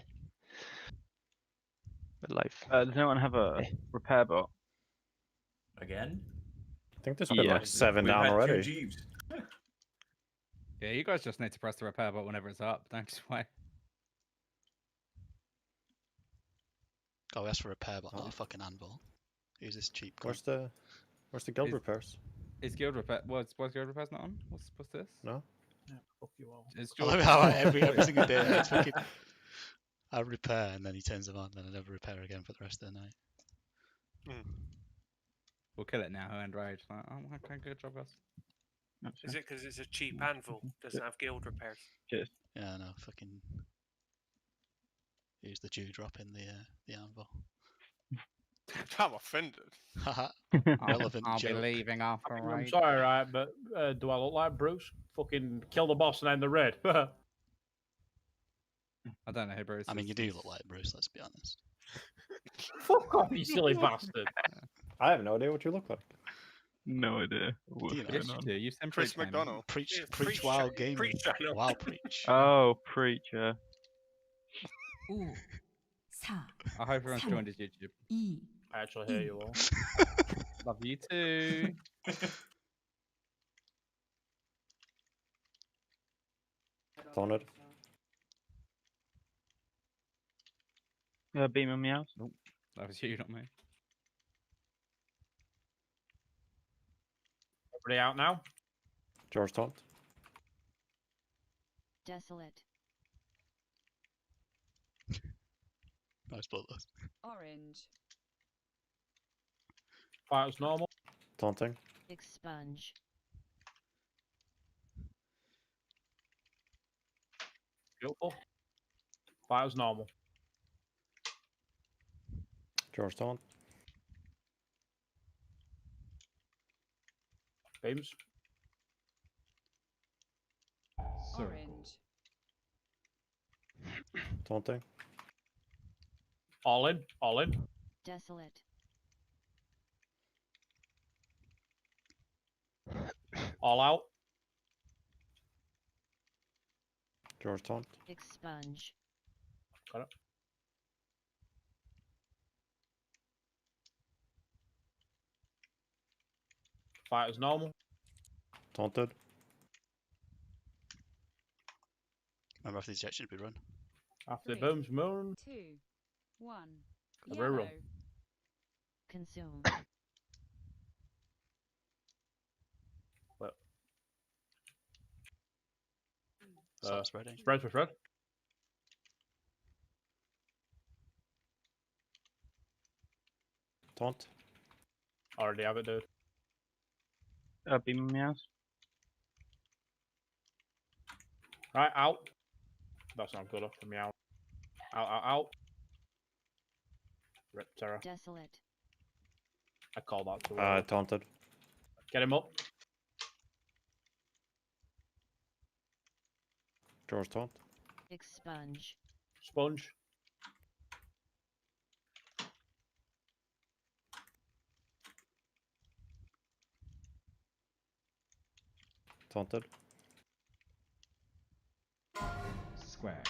But life. Does anyone have a repair bot? Again? I think there's been like 7 We've down had 2 already. Jeeves. Yeah, you guys just need to press the repair button whenever it's up. Thanks, why? Oh, that's for repair, but not a fucking anvil. Who's this cheap guy? Where's the guild Is- repairs? Is guild repair? Was guild repairs not on? What's this? No. Yeah, fuck you all. Is I love George- how every single day it's fucking. I repair and then he turns them on, then I never repair again for the rest of the night. We'll kill it now and rage. Like, oh, okay, good job, guys. Is it because it's a cheap anvil? Doesn't have guild repairs. Cheers. Yeah, no, fucking. Use the dewdrop in the anvil. I'm offended. Haha. Relevant I'll joke. be leaving after I'm rage. sorry, right, but do I look like Bruce? Fucking kill the boss and end the raid. I don't know who Bruce I mean, is. you do look like Bruce, let's be honest. Fuck off, you silly bastard. I have no idea what you look like. No idea. What's Do you know? going Yes, you on. do. You send Chris preach, mate. McDonald. Preach, Yeah, preach, preach, wild gaming. preach, I know. Wild preach. Oh, preacher. 5, 4, I hope everyone's joined his YouTube. 2, I actually hear you all. Love you too. Taunted. Beam on meows. Nope. That was you, not me. Everybody out now? George taunt. Desolate. Nice bloodless. Orange. Fight as normal. Taunting. Expunge. Beautiful. Fight as normal. George taunt. Beams. Orange. Taunting. All in. All in. Desolate. All out. George taunt. Expunge. Got it. Fight as normal. Taunted. Remember after the ejection to be run. After the 3, booms, moon. 2, 1. A reroll. Yellow. Consume. Well. Start spreading. Spread. Taunt. Already have it, dude. Beam on meows. Right, out. That's not good enough for me. Out. Out. Rip Terror. Desolate. I call that to Taunted. Get him up. George taunt. Expunge. Sponge. Taunted. Square.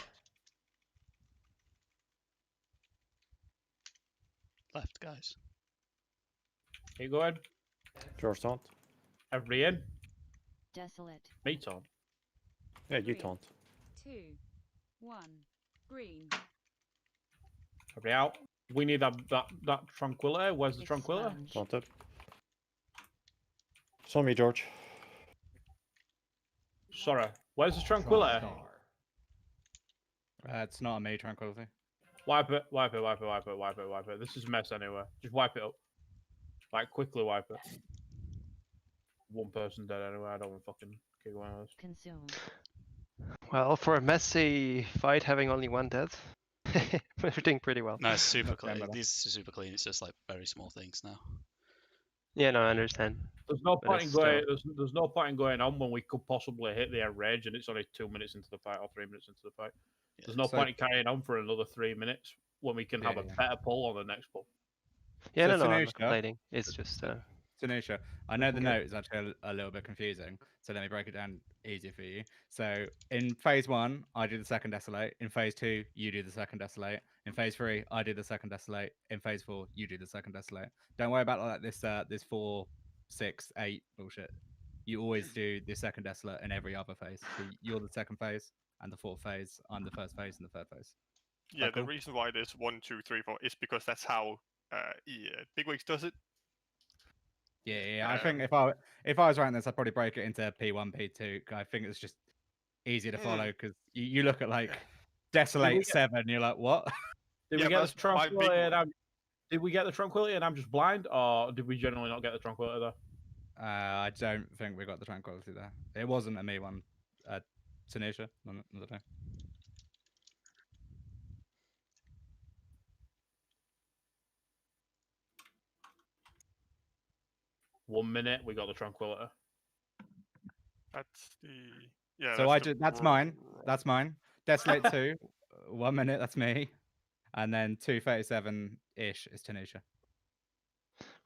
Left, guys. Keep going. George taunt. Everybody in. Desolate. Me taunt. Yeah, you 3, taunt. 2, 1. Green. Everybody out. We need that tranquility. Where's the tranquility? Expunge. Taunted. It's on me, George. Sorry. Where's the tranquility? It's not a me, Tranquility. Wipe it. This is a mess anyway. Just wipe it up. Like, quickly wipe it. One person dead anyway. I don't want to fucking kick one of those. Consume. Well, for a messy fight, having only one death, we're doing pretty well. No, it's super Okay, clean. brother. These are super clean. It's just like very small things now. Yeah, no, I understand. There's no But point in it's going. There's no point in going on when we could possibly hit the rage, and it's only 2 minutes into the fight or 3 minutes into the fight. There's no So- point in carrying on for another 3 minutes when we can have Yeah, a yeah. better pull on the next pull. Yeah, So no, I'm Tanisha- not complaining. It's just Tanisha, I know the Okay. note is actually a little bit confusing, so let me break it down easier for you. So in phase 1, I do the second Desolate. In phase 2, you do the second Desolate. In phase 3, I do the second Desolate. In phase 4, you do the second Desolate. Don't worry about like this 4, 6, 8 bullshit. You always do the second Desolate in every other phase. So you're the second phase and the fourth phase. I'm the first phase and the third phase. Yeah, the cool? reason why there's 1, 2, 3, 4 is because that's how Bigwigs does it. Yeah. I think if I was writing this, I'd probably break it into P1, P2. I think it's just easier to follow because you look at like Desolate 7, you're like, what? Did Yeah, we get but the that's my big tranquility? one. Did we get the tranquility and I'm just blind, or did we generally not get the tranquility there? I don't think we got the Tranquility there. It wasn't a me one. Tanisha, another day. One minute, we got the tranquility. That's the yeah. So that's the mine. That's mine. Desolate 2, 1 minute, that's me. And then 2:37-ish is Tanisha.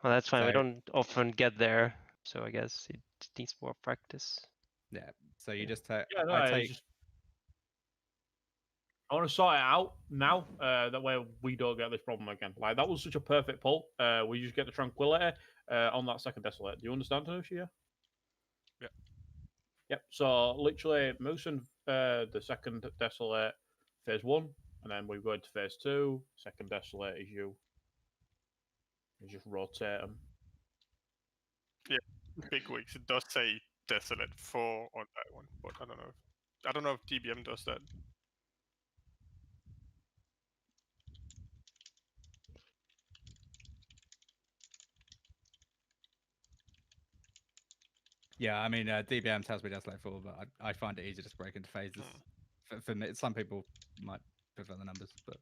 well, that's fine. We So- don't often get there, so I guess it needs more practice. Yeah. So you just take. Yeah, no, I it's take. just I want to sort it out now. That way we don't get this problem again. Like that was such a perfect pull. We just get the tranquility on that second Desolate. Do you understand, Tanisha? Yeah. Yep. So literally, Moose and the second Desolate phase 1, and then we go into phase 2. Second Desolate is you. You just rotate them. Yeah, big wigs. It does say Desolate 4 on that one, but I don't know. I don't know if DBM does that. Yeah, I mean, DBM tells me Desolate 4, but I find it easier to break into phases. For me, some people might prefer the numbers, but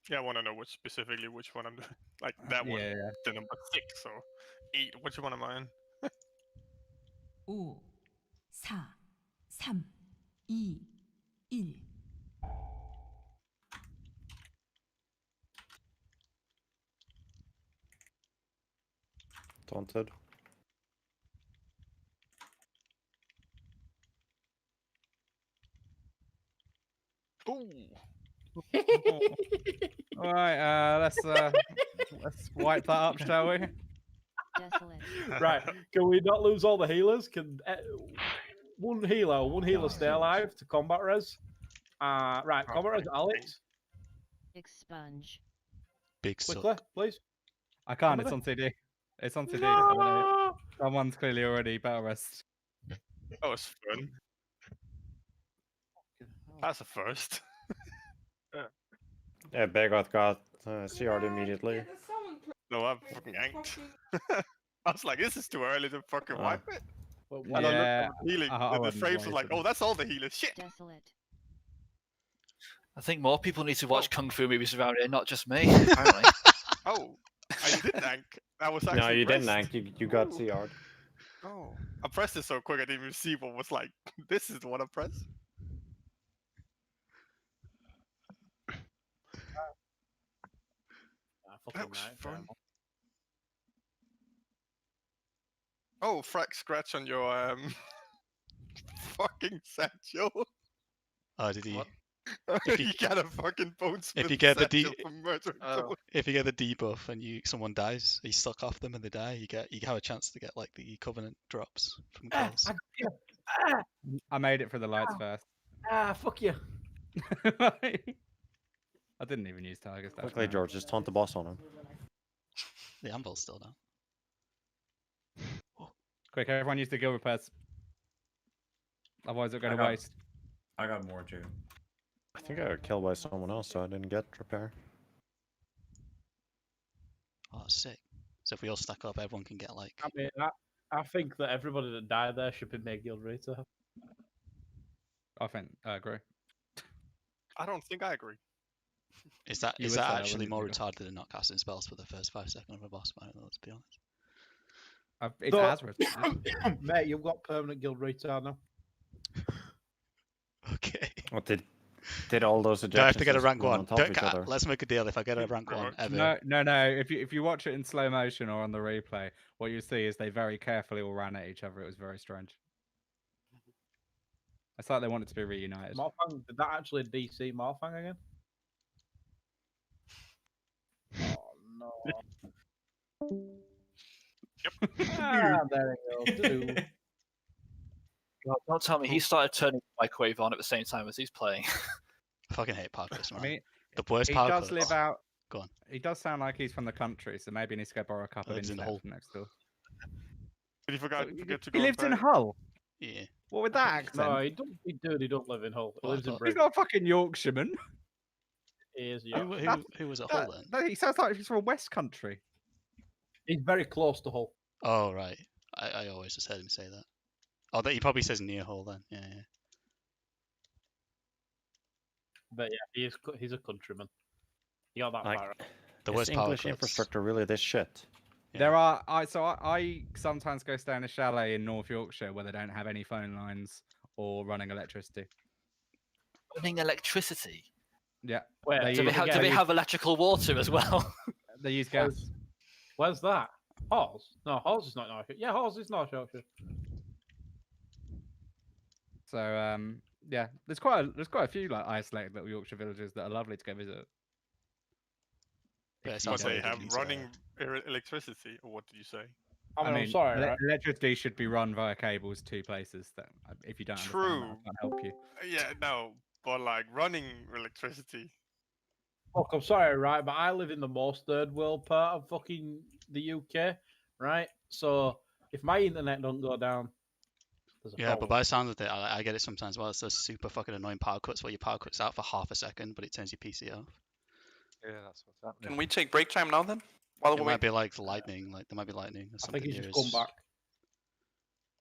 Yeah, I want to know specifically which one I'm doing. Like that one, yeah. the number 6 or 8. Which one am I in? 5, 4, 3, 2, 1. Taunted. Ooh. All right, let's wipe that up, shall we? Right. Can we not lose all the healers? Can one healer stay alive to combat res? Right, combat res, Alex. Expunge. Big Quickly, please. I can't. It's Somebody? on CD. It's on CD. No! Someone's clearly already battle rest. That was fun. That's a first. Yeah, Begot got CR'd immediately. No, I'm fucking yanked. I was like, this is too early to fucking wipe it. Well, And I looked yeah, at the healing, I the wouldn't frames was waste like, it. oh, that's all the healers. Shit. Desolate. I think more people need to watch kung fu movies around here, not just me. Apparently. Oh, I didn't ank. I was actually No, you didn't, pressed. Ank. You got Ooh. CR'd. Oh, I pressed it so quick I didn't even see what was like. This is the one I pressed. That was fun. Oh, frack scratch on your fucking satchel. Oh, did he? You got a fucking bone smith If you get the satchel from murdering someone. if you get the debuff and someone dies, he's stuck off them and they die. You have a chance to get like the Covenant drops from kills. I made it for the lights first. Fuck you. I didn't even use Tiger Stash. Quickly, no. George, just taunt the boss on him. The anvil's still down. Quick, everyone use the guild repairs. Otherwise, it's going to got- waste. I got more too. I think I got killed by someone else, so I didn't get repair. Oh, sick. So if we all stack up, everyone can get like. I mean, I think that everybody that died there should be made guild raider. I agree. I don't think I agree. Is that You is would that say that, actually wouldn't more you? retarded than not casting spells for the first 5 seconds of a boss fight? Let's be honest. It's So- Azrath. Mate, you've got permanent guild raider now. Okay. What did all those Do I have to get a ejections rank run 1? on top of each other? Let's make a deal. If I get a rank 1 ever, No. If you watch it in slow motion or on the replay, what you see is they very carefully all ran at each other. It was very strange. It's like they wanted to be reunited. Morfang, did that actually DC Morfang again? Oh no. There we go. Two. God, don't tell me he started turning the microwave on at the same time as he's playing. I fucking hate parkour, man. I mean, the worst he parkour. does live out. Go on. He does sound like he's from the country, so maybe he needs to go borrow a couple of Lives in internet Hull. from next door. But you forgot to go. He lives in Hull. Yeah. What with that accent? No, he don't. He don't live in Hull. He Well, I lives in thought- He's Britain. not a fucking Yorkshireman. He is. Yeah. Who was at Hull then? No, he sounds like he's from West Country. He's very close to Hull. Oh right. I always just heard him say that. Oh, that he probably says near Hull then. Yeah. But yeah, he's a countryman. He got that Like, far. The is worst English parkour. infrastructure really this shit? There are I sometimes go stay in a chalet in North Yorkshire where they don't have any phone lines or running electricity. Running electricity. Yeah. Where Do they have electrical water as well? They use gas. Where's that? Halls? No, Halls is not North Yorkshire. Yeah, Halls is North Yorkshire. So yeah, there's quite a few like isolated little Yorkshire villages that are lovely to go visit. Yeah, it But sounds they like have Dickens, running electricity, or what did you say? I mean, I'm sorry, right? Electricity should be run via cables 2 places. That if you don't understand that, I can't help you. Yeah, no, but like running electricity. Look, I'm sorry, right? But I live in the most third world part of fucking the UK, right? So if my internet don't go down, there's a Yeah, problem. but by the sound of it, I get it sometimes. Well, it's those super fucking annoying power cuts where your power cuts out for half a second, but it turns your PC off. Yeah, that's what's happening. Can we take break time now then? While It we might wait. be like lightning, like there might be lightning or I something. think he's here just is- come back.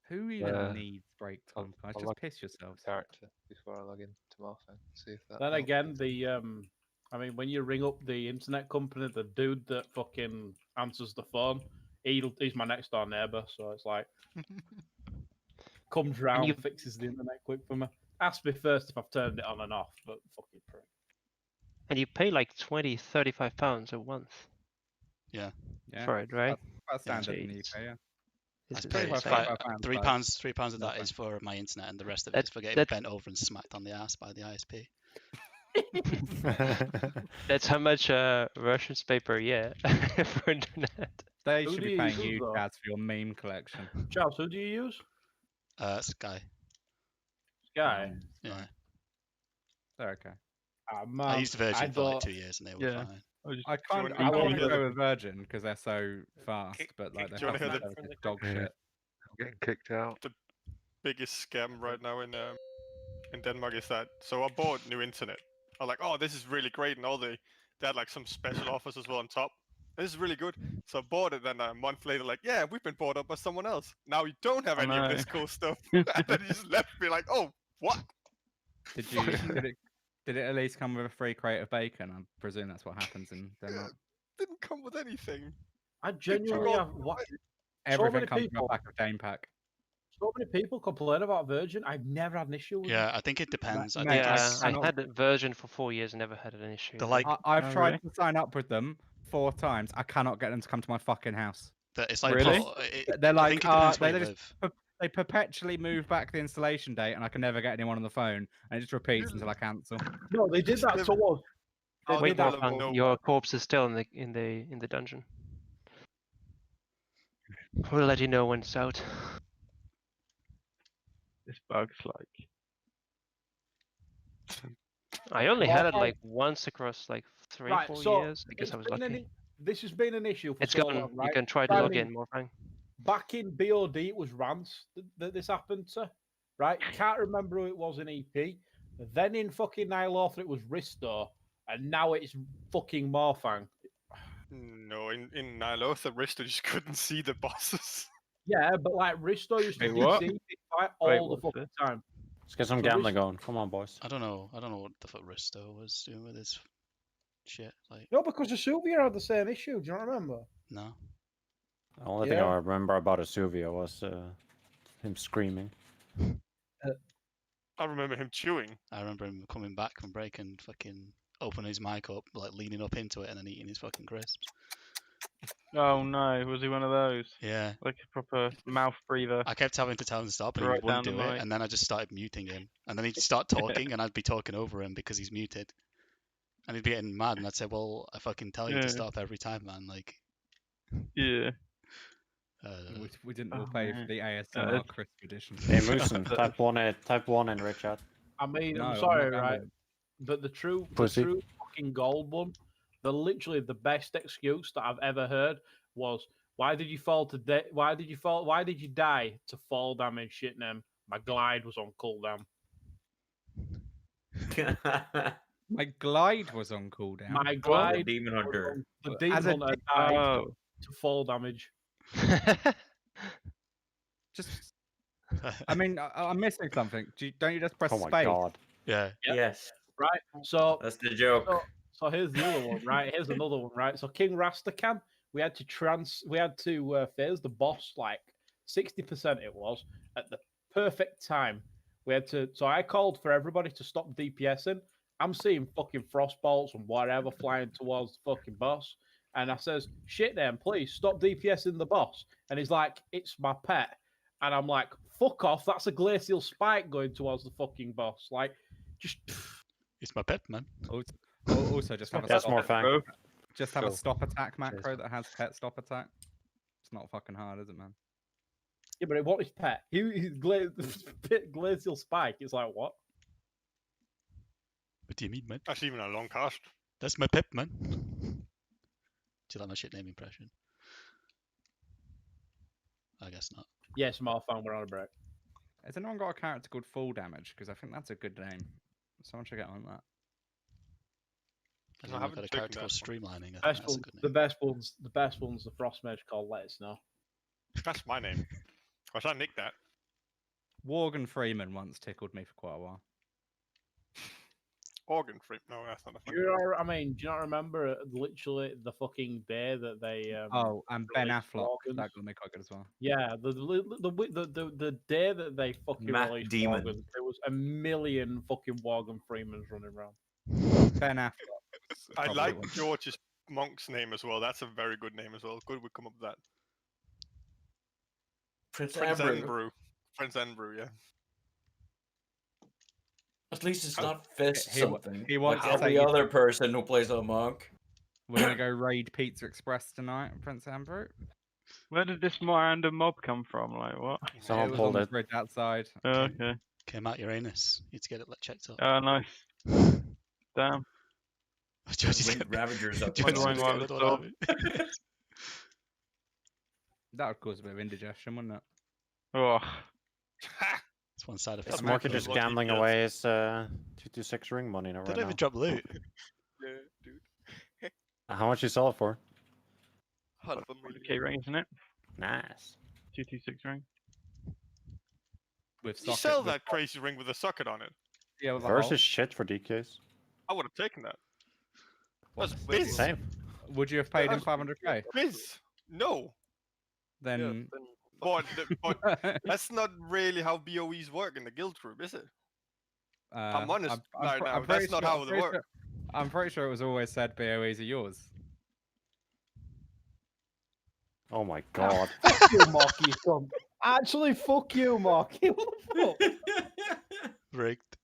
Who even Uh, needs break time? Guys, I'll just log piss yourselves. Character before I log into Morphing. See if that. Then helps. again, I mean, when you ring up the internet company, the dude that fucking answers the phone, he's my next door neighbor, so it's like comes round, fixes the internet quick for me. Ask me first if I've turned it on and off, but fucking prick. And you pay like 20, 35 pounds a month. Yeah. For it, right? That's Yeah. standard in the UK, yeah. It's I pay insane. £3 of that is for my internet, and the rest of it is for getting bent over and smacked on the ass by the ISP. That's how much Russians pay per year for internet. They Who should do be you paying use, you, though? Chaz, for your meme collection. Charles, who do you use? Sky. Sky. Yeah. They're okay. I used Virgin for like thought- 2 years, and they were fine. I can't. you I wanna want hear to go the- with Virgin because they're so fast, but like do you wanna their hear customer the- service is dog Yeah. shit. I'm getting kicked out. The biggest scam right now in Denmark is that. So I bought new internet. I'm like, oh, this is really great, and they had like some special offers as well on top. This is really good. So I bought it, then a month later, like, yeah, we've been bought up by someone else. Now you don't have Oh, any of no. this cool stuff. And then he just left me like, oh, what? Did you? Did it at least come with a free crate of bacon? I presume that's what happens in Denmark. Didn't come with anything. I genuinely forgot have what Everything many comes with people- a pack of Dane Pack. so many people complain about Virgin. I've never had an issue with Yeah, it. I think it depends. I Mate, think Yeah, it's- I had a Virgin for 4 years and never had an issue. They're like, I've Oh, tried really? to sign up with them 4 times. I cannot get them to come to my fucking house. it's like Really? They're I like, think it depends where they you just live. they perpetually move back the installation date, and I can never get anyone on the phone, and it just repeats until I cancel. No, they did that to us. How Wait, did they Wolfgang, know? your corpse is still in the dungeon. We'll let you know when it's out. This bug's like. I only had it Well, like once across like 3, Right, 4 so years because it's I was been lucky. this has been an issue for It's so gone. long, right? You can try to I log mean, in, Wolfgang. Back in BOD, it was Rance that this happened to, right? Can't remember who it was in EP. Then in fucking Nyloth, it was Risto, and now it's fucking Morfang. No, in Nyloth, Arista just couldn't see the bosses. Yeah, but like Risto used to Wait, what? DC fight Wait, all the what's fucking this? time. Let's get some So gambling Risto- going. Come on, boys. I don't know what the fuck Risto was doing with his shit. Like, No, because Asuvia had the same issue. Do you not remember? no. The only thing Yeah. I remember about Asuvia was him screaming. I remember him chewing. I remember him coming back from break and fucking opening his mic up, like leaning up into it and then eating his fucking crisps. Oh no, was he one of those? Yeah. Like a proper mouth breather. I kept having to tell him to stop, and Right he wouldn't down do the it. mic. And then I just started muting him, and then he'd start talking, and I'd be talking over him because he's muted, and he'd be getting mad, and I'd say, "Well, I fucking tell you Yeah. to stop every time, man." Like, Yeah. We didn't all pay for man. the ASMR crisp edition. Hey, Moosin, type one in Richard. I mean, No, I'm I'm sorry, not right? gambling. But the true Pussy. fucking gold one, literally the best excuse that I've ever heard was, "Why did you fall to Why did you fall? Why did you die to fall damage? Shit, name. My glide was on cooldown. My glide was on cooldown. My glide. Demon was Hunter. on- The demon As a hunter de- died Oh. to fall damage. Just, I mean, I'm missing something. Don't you just press Oh my space? god. yeah. Yes, Right. So that's the joke. So here's the other one, right? Here's another one, right? So King Rastakhan, we had to phase the boss like 60% it was at the perfect time. So I called for everybody to stop DPSing. I'm seeing fucking frost bolts and whatever flying towards the fucking boss. And I says, shit then, please stop DPSing the boss. And he's like, it's my pet. And I'm like, fuck off, that's a glacial spike going towards the fucking boss. Like, just It's my pet, man. Also, just have a That's stop, more fang. just have a Cool. stop attack macro that has pet stop attack. It's not fucking hard, is it, man? Yeah, but what is pet? He's Glacial Spike. It's like what? What do you mean, man? That's even a long cast. That's my pep, man. Do you like my shit name impression? I guess not. Yes, I'm all fine. We're on a break. Has anyone got a character called Full Damage? Because I think that's a good name. Someone should get on that. I haven't got a character called Streamlining. I think Best that's a one, good name. the best one's the Frost Mage called Let It Snow. That's my name. I should nick that. Morgan Freeman once tickled me for quite a while. Organ Freak. No, that's not a thing. Do you not remember literally the fucking day that they? Oh, and Ben released Affleck. Morgans? That got me quite good as well. Yeah, the day that they fucking Matt released Damon. Morgans, there was a million fucking Morgan Freemans running around. Ben Affleck. I probably like one. George's monk's name as well. That's a very good name as well. Good, we come up with that. Prince Prince Ambrose. Enbrew. Prince Enbrew, yeah. At least it's Oh, not Fist he something. wants like to every take it- other person who plays a monk. We're gonna go raid Pizza Express tonight, Prince Ambrose. Where did this random mob come from? Like what? It was on the bridge outside. Oh, okay. Came out Uranus. Need to get it checked up. Oh, nice. Damn. George's Wind got- Ravagers up. George's Wondering got why it it all was of it. That would cause a bit of indigestion, wouldn't it? Oh. It's one side of It's it. Morky just gambling away his 226 ring money They right don't now. even drop loot. Yeah, dude. How much you sell it for? 100k ring, isn't it? Nice. 226 ring. With You sell that crazy ring with a socket on it. Yeah, with a Versus hole. shit for DKs. I would have taken that. That's It's the biz. same. Would you have paid him 500k? Biz. No. Then But that's not really how BOEs work in the guild group, is it? I'm honest right now. That's not how they work. I'm pretty sure it was always said BOEs are yours. Oh my god. Fuck you, Mark, you cunt. Actually, fuck you, Mark. What the fuck? Rigged.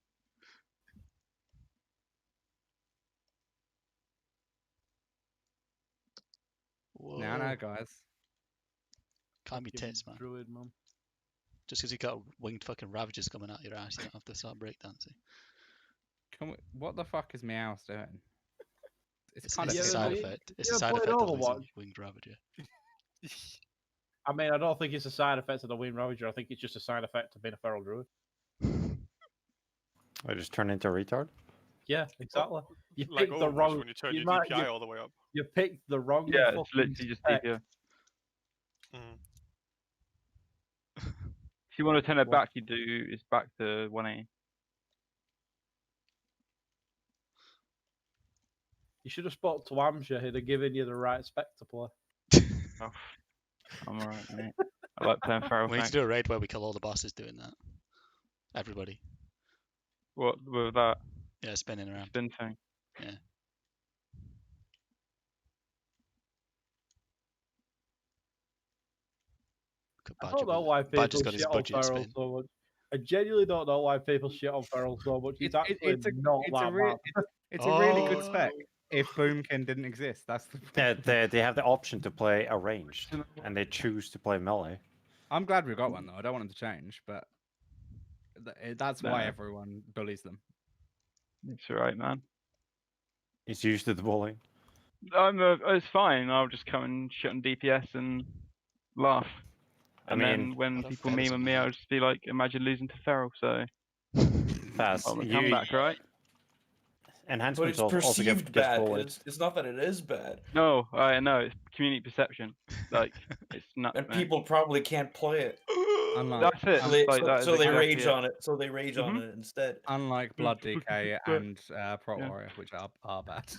No, no, guys. Can't be tits, man. Druid, man. Just because you got winged fucking Ravagers coming out your ass, you don't have to start breakdancing. What the fuck is Meowth doing? It's kind a of side hidden. effect. It's a side effect of losing Overwatch. winged Ravager. I mean, I don't think it's a side effect of the Wind Ravager. I think it's just a side effect of being a feral druid. I just turned into a retard. Yeah, exactly. You Like picked the Overwatch wrong. when you turn your might- DPI all the way up. You picked the wrong. Yeah, it's fucking literally just spec. DPI. Mm. If you want to turn it back, you do. It's back to 180. You should have spoke to Amsha. He'd have given you the right spec to play. Oh, I'm alright, mate. I like playing feral. We need to Thanks. do a raid where we kill all the bosses doing that. Everybody. What with that Yeah, spinning around. spin thing? Yeah. I don't know why people Badger's got his shit on budget feral spin. so much. I genuinely don't know why people shit on feral so much. It's actually not that bad. It's a really good Oh. spec. If Boomkin didn't exist, that's the. They have the option to play a ranged, and they choose to play melee. I'm glad we got one though. I don't want them to change, but that's why No. everyone bullies them. It's alright, man. It's used to the bullying. It's fine. I'll just come and shit on DPS and laugh. I And mean, then when people meme on me, I'll just be like, imagine losing to Feral. So Fast. I'll come back, right? But Enhancements it's also perceived get bad. bullied. It's not that it is bad. No, I know it's community perception. Like it's not. And people probably can't play it. That's it. So they, Like, so, that is so they exactly rage it. on it. So they rage on Mhm. it instead. Unlike Blood DK Yeah. and Prot Yeah. Warrior, which are bad.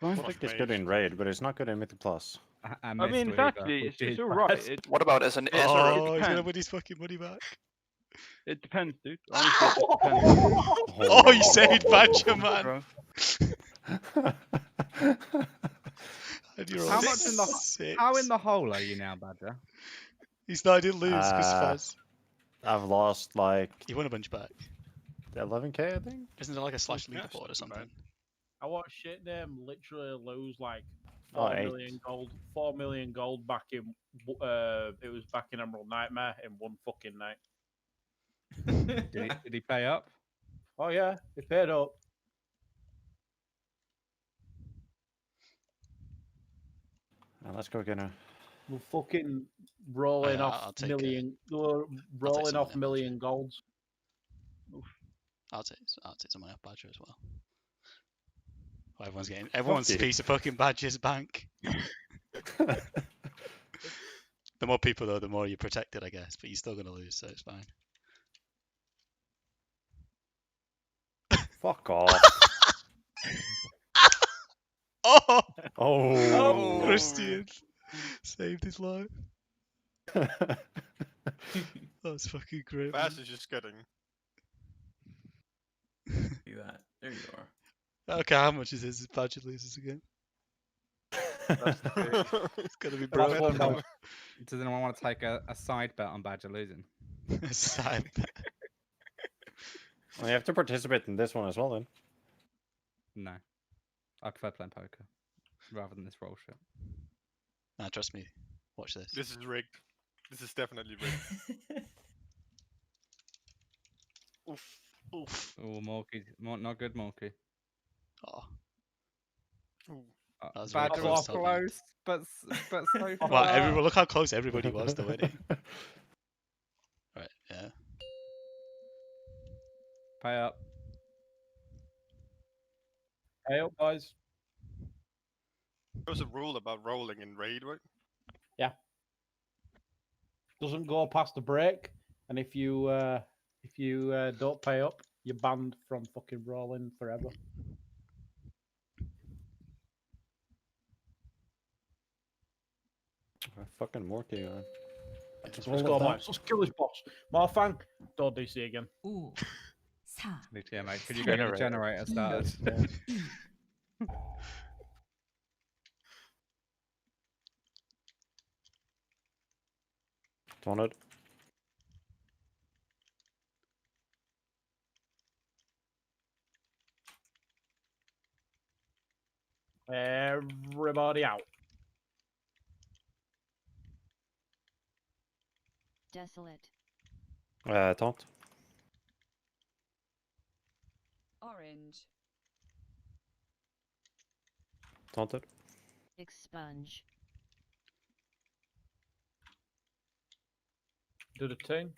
I think it's good in raid, but it's not good in Mythic Plus. I mean, it's actually it's alright. It, What about as an It's alright, it Oh, he's gonna depends. win his fucking money back. It depends, dude. Honestly, it depends. Oh, you saved Badger, man. And you're How on much in the six. how in the hole are you now, Badger? He's not. I didn't lose because Faz. I've lost like He won a bunch back. 11k, I think. Isn't there like a slash Yeah, leaderboard or that's not something? bad. I watched shit them literally lose like 4 8. million gold. 4 million gold back in. It was back in Emerald Nightmare in one fucking night. Did he pay up? Oh yeah, he paid up. Let's go get a. We're fucking rolling yeah, off I'll take million. We're rolling some off money off million golds. I'll take some money off Badger as well. Well, everyone's you. piece of fucking Badger's bank. The more people though, the more you're protected, I guess. But you're still gonna lose, so it's fine. Fuck off. Oh! Oh! Christian saved his life. That's fucking great. Bass is just getting. You at? There you are. Okay, how much is this? Badger loses again. It's gonna be broken. Does anyone want to take a side bet on Badger losing? A side bet. Well, you have to participate in this one as well, then. No, I prefer playing poker rather than this roll shit. Nah, trust me. Watch this. This is rigged. This is definitely rigged. Oof. Oof. Oh, Morky, not good, Morky. Oh. Ooh. That was very Badger close, off Toby. close, but so far. Wow, look how close everybody was to winning. Right, yeah. Pay up. Hey up, boys. There was a rule about rolling in raid, right? Yeah. Doesn't go past the break, and if you don't pay up, you're banned from fucking rolling forever. Fucking Morty, man. Let's go, boys. Let's kill this boss. Morfang, don't DC again. 5, 4, Yeah, mate. Could you get the generator started? Donald. Everybody out. Desolate. Taunt. Orange. Taunted. Expunge. Do the thing.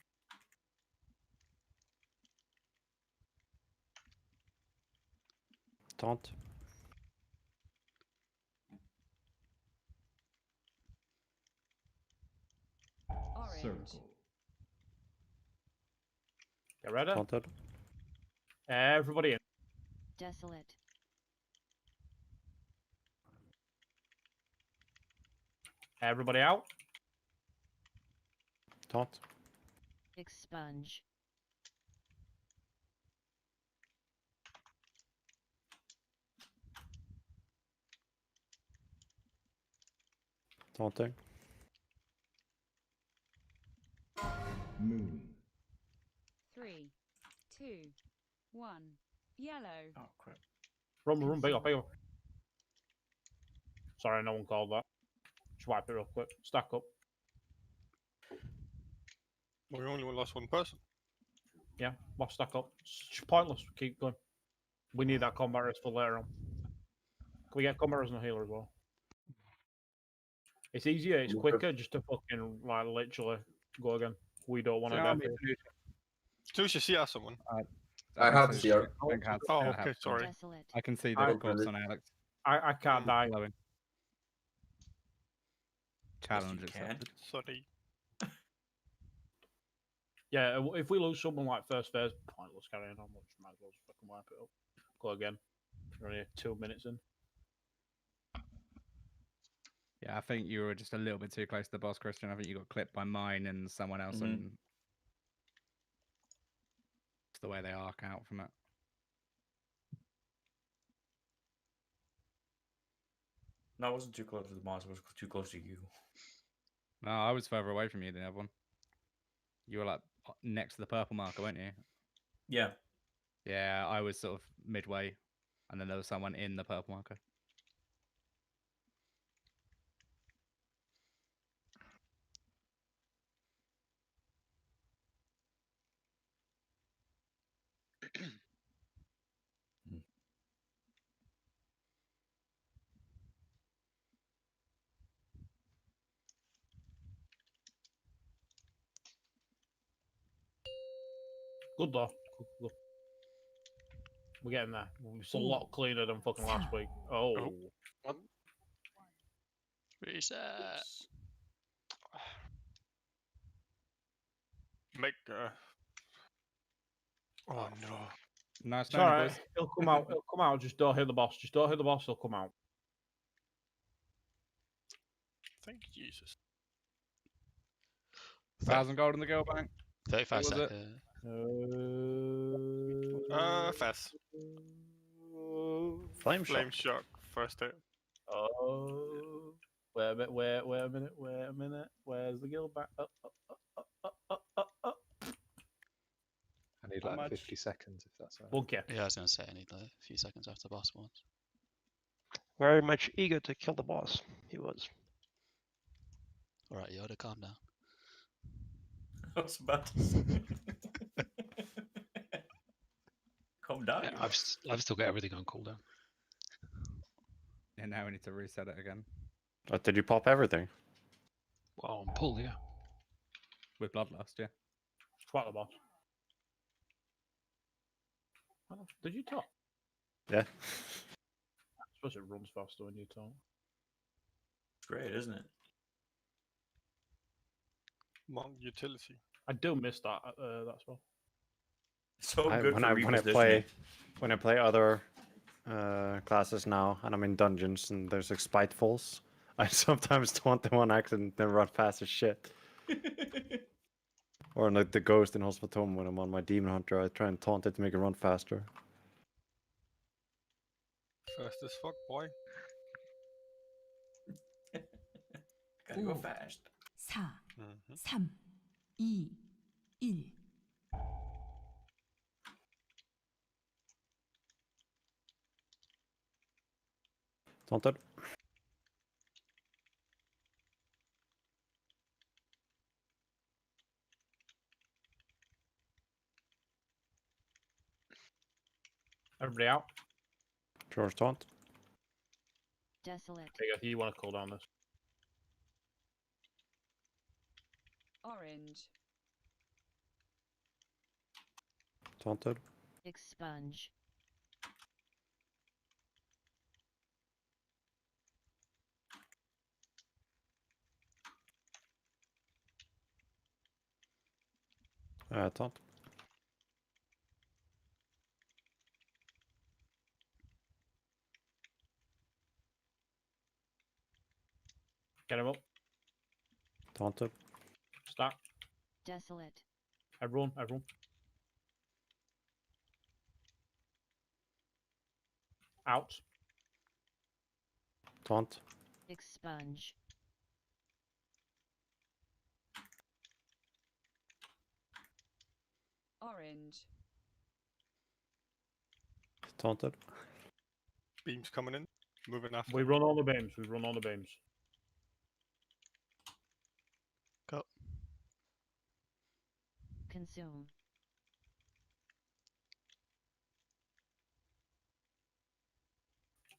Taunt. Orange. Circle. Get ready. Taunted. Everybody in. Desolate. Everybody out. Taunt. Expunge. Taunting. Moon. 3, 2, 1. Yellow. Oh crap. Run, big up, big up. Sorry, no one called that. Just wipe it real quick. Stack up. Well, we only lost one person. Yeah, well, stack up. It's pointless. Keep going. We need that combat rest for later on. Can we get combat rest and a healer as well? It's easier, it's quicker just to fucking, like, literally go again. We don't want to Yeah, die. Lucia, see us someone. I have CR. Oh, okay, sorry. I can see the I- reports on Alex. I can't die. Glowing. Challenge you accepted. Sorry. Yeah, if we lose someone like first phase, pointless carrying on. Might as well just fucking wipe it up. Go again. We're only 2 minutes in. Yeah, I think you were just a little bit too close to the boss, Christian. I think you got clipped by mine and someone else, and it's the way they arc out from it. No, I wasn't too close to the boss. I was too close to you. No, I was further away from you than everyone. You were like next to the purple marker, weren't you? Yeah. Yeah, I was sort of midway, and then there was someone in the purple marker. Good though. Good. We're getting there. It's a lot cleaner than fucking last week. Oh. What? Reset. Make. Oh no. Nice It's knowing you, alright. boys. He'll come out. He'll come out. Just don't hit the boss. Just don't hit the boss. He'll come out. Thank Jesus. 1,000 gold in the girl bank. 35 What was it? seconds. Fast. Flame Flame shock. First hit. Oh. Wait a minute. Wait a minute. Wait a minute. Where's the guild back? I need How like much? 50 seconds if that's all right. 1k. Yeah, I was going to say I need like a few seconds after boss once. Very much eager to kill the boss. He was. Alright, Yoda, calm down. I was about to say. Calm down. Yeah, you I've still got everything on cooldown. And now we need to reset it again. Oh, did you pop everything? Well, on pull, yeah. With Bloodlust, yeah. Fight the boss. Did you talk? Yeah. I suppose it runs faster when you talk. It's great, isn't it? Monk utility. I do miss that spell. So I- good when for I when I repositioning. play when I play other classes now, and I'm in dungeons and there's like spitefuls, I sometimes taunt them on accident and run fast as shit. Or like the ghost in Hospitum when I'm on my demon hunter, I try and taunt it to make it run faster. Fast as fuck, boy. Gotta go fast. 4, 3, 2, 1. Taunted. Everybody out. George taunt. Desolate. Bigger, you want to cool down this? Orange. Taunted. Expunge. Taunt. Get him up. Taunted. Start. Desolate. Everyone. Out. Taunt. Expunge. Orange. Taunted. Beams coming in. Moving after. We run all the beams. We run all the beams. Go. Consume.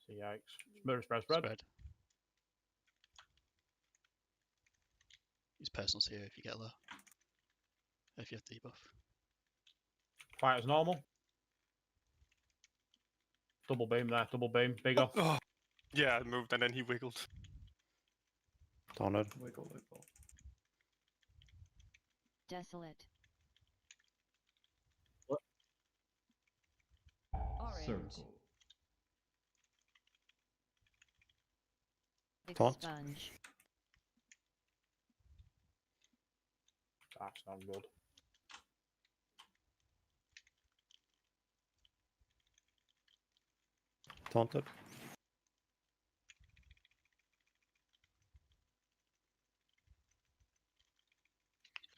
So yikes. Spread. Spread. Use personals here if you get low. If you have debuff. Fight as normal. Double beam there. Double beam. Big off. Oh. Yeah, I moved and then he wiggled. Taunted. Wiggle. Desolate. Orange. Circle. Taunt. Expunge. That's not good. Taunted.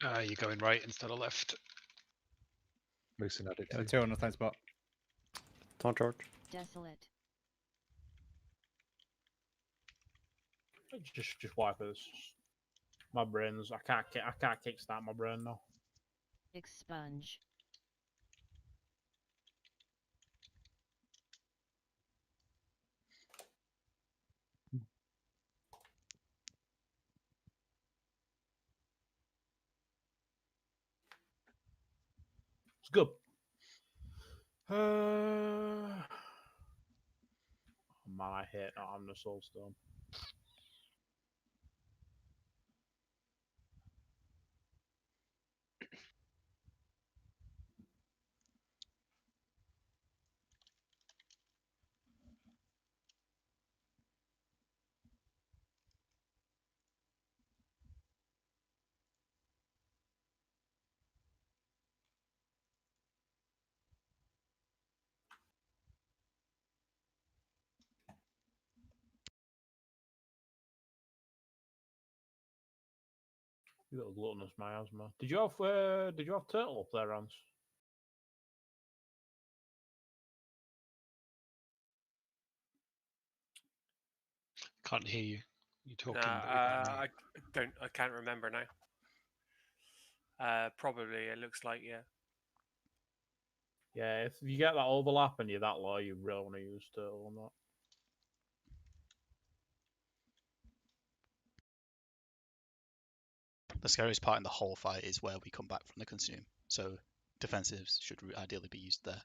You're going right instead of left. Moose added Yeah, too. 2 on the same spot. Taunt George. Desolate. Just wipe this. My brains. I can't kickstart my brain now. Expunge. It's good. Man, I hate not having a soul stone. You little gluttonous miasma. Did you have turtle up there, Hans? Can't hear you. You're talking. Nah, but we can't hear you. I can't remember now. Probably it looks like, yeah. Yeah, if you get that overlap and you're that low, you really want to use turtle on that. The scariest part in the whole fight is where we come back from the consume. So defensives should ideally be used there.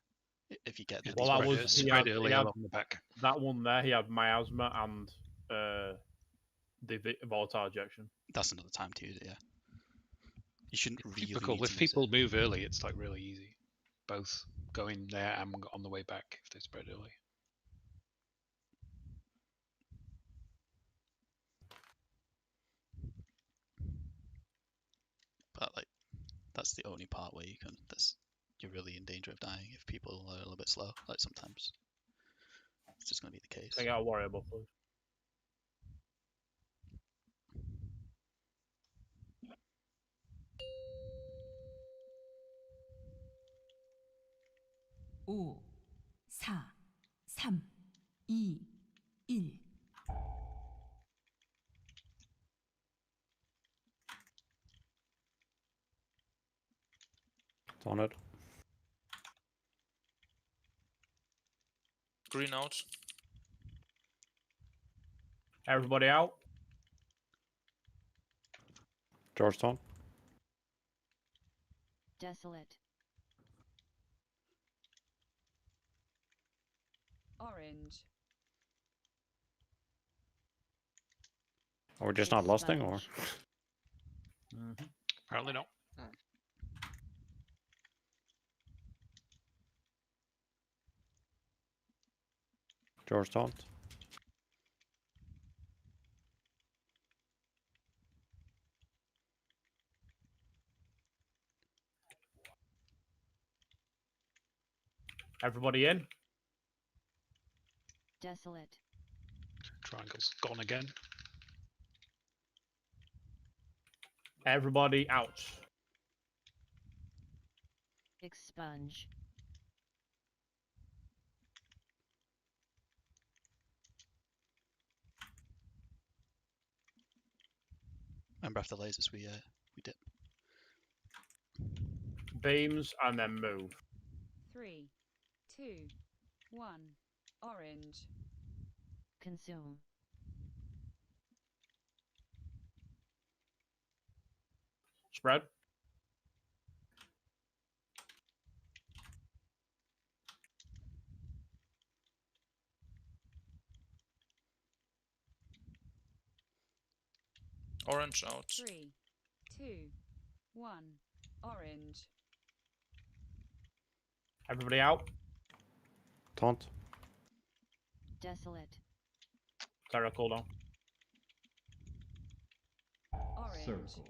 If you get the Well, that was he spread had, early he had along the back. that one there. He had miasma and the volatile ejection. That's another time to use it. Yeah, you shouldn't really. Typical. Need If to use people move early, it's like really easy. Both going there and on the way back if they spread early. But like, that's the only part where you're really in danger of dying if people are a little bit slow. Like sometimes, it's just going to be the case. I gotta worry about please. 오, 4, 3, 2, 1. It's on it. Green out. Everybody out. Georgetown. Desolate. Orange. Are we just not lusting, or? Apparently not. Georgetown. Everybody in. Desolate. Triangle's gone again. Everybody out. Expunge. Remember, after lasers, we dip. Beams and then move. 3, 2, 1. Orange. Consume. Spread. Orange out. 3, 2, 1. Orange. Everybody out. Taunt. Desolate. Terra cooldown. Orange. Circle.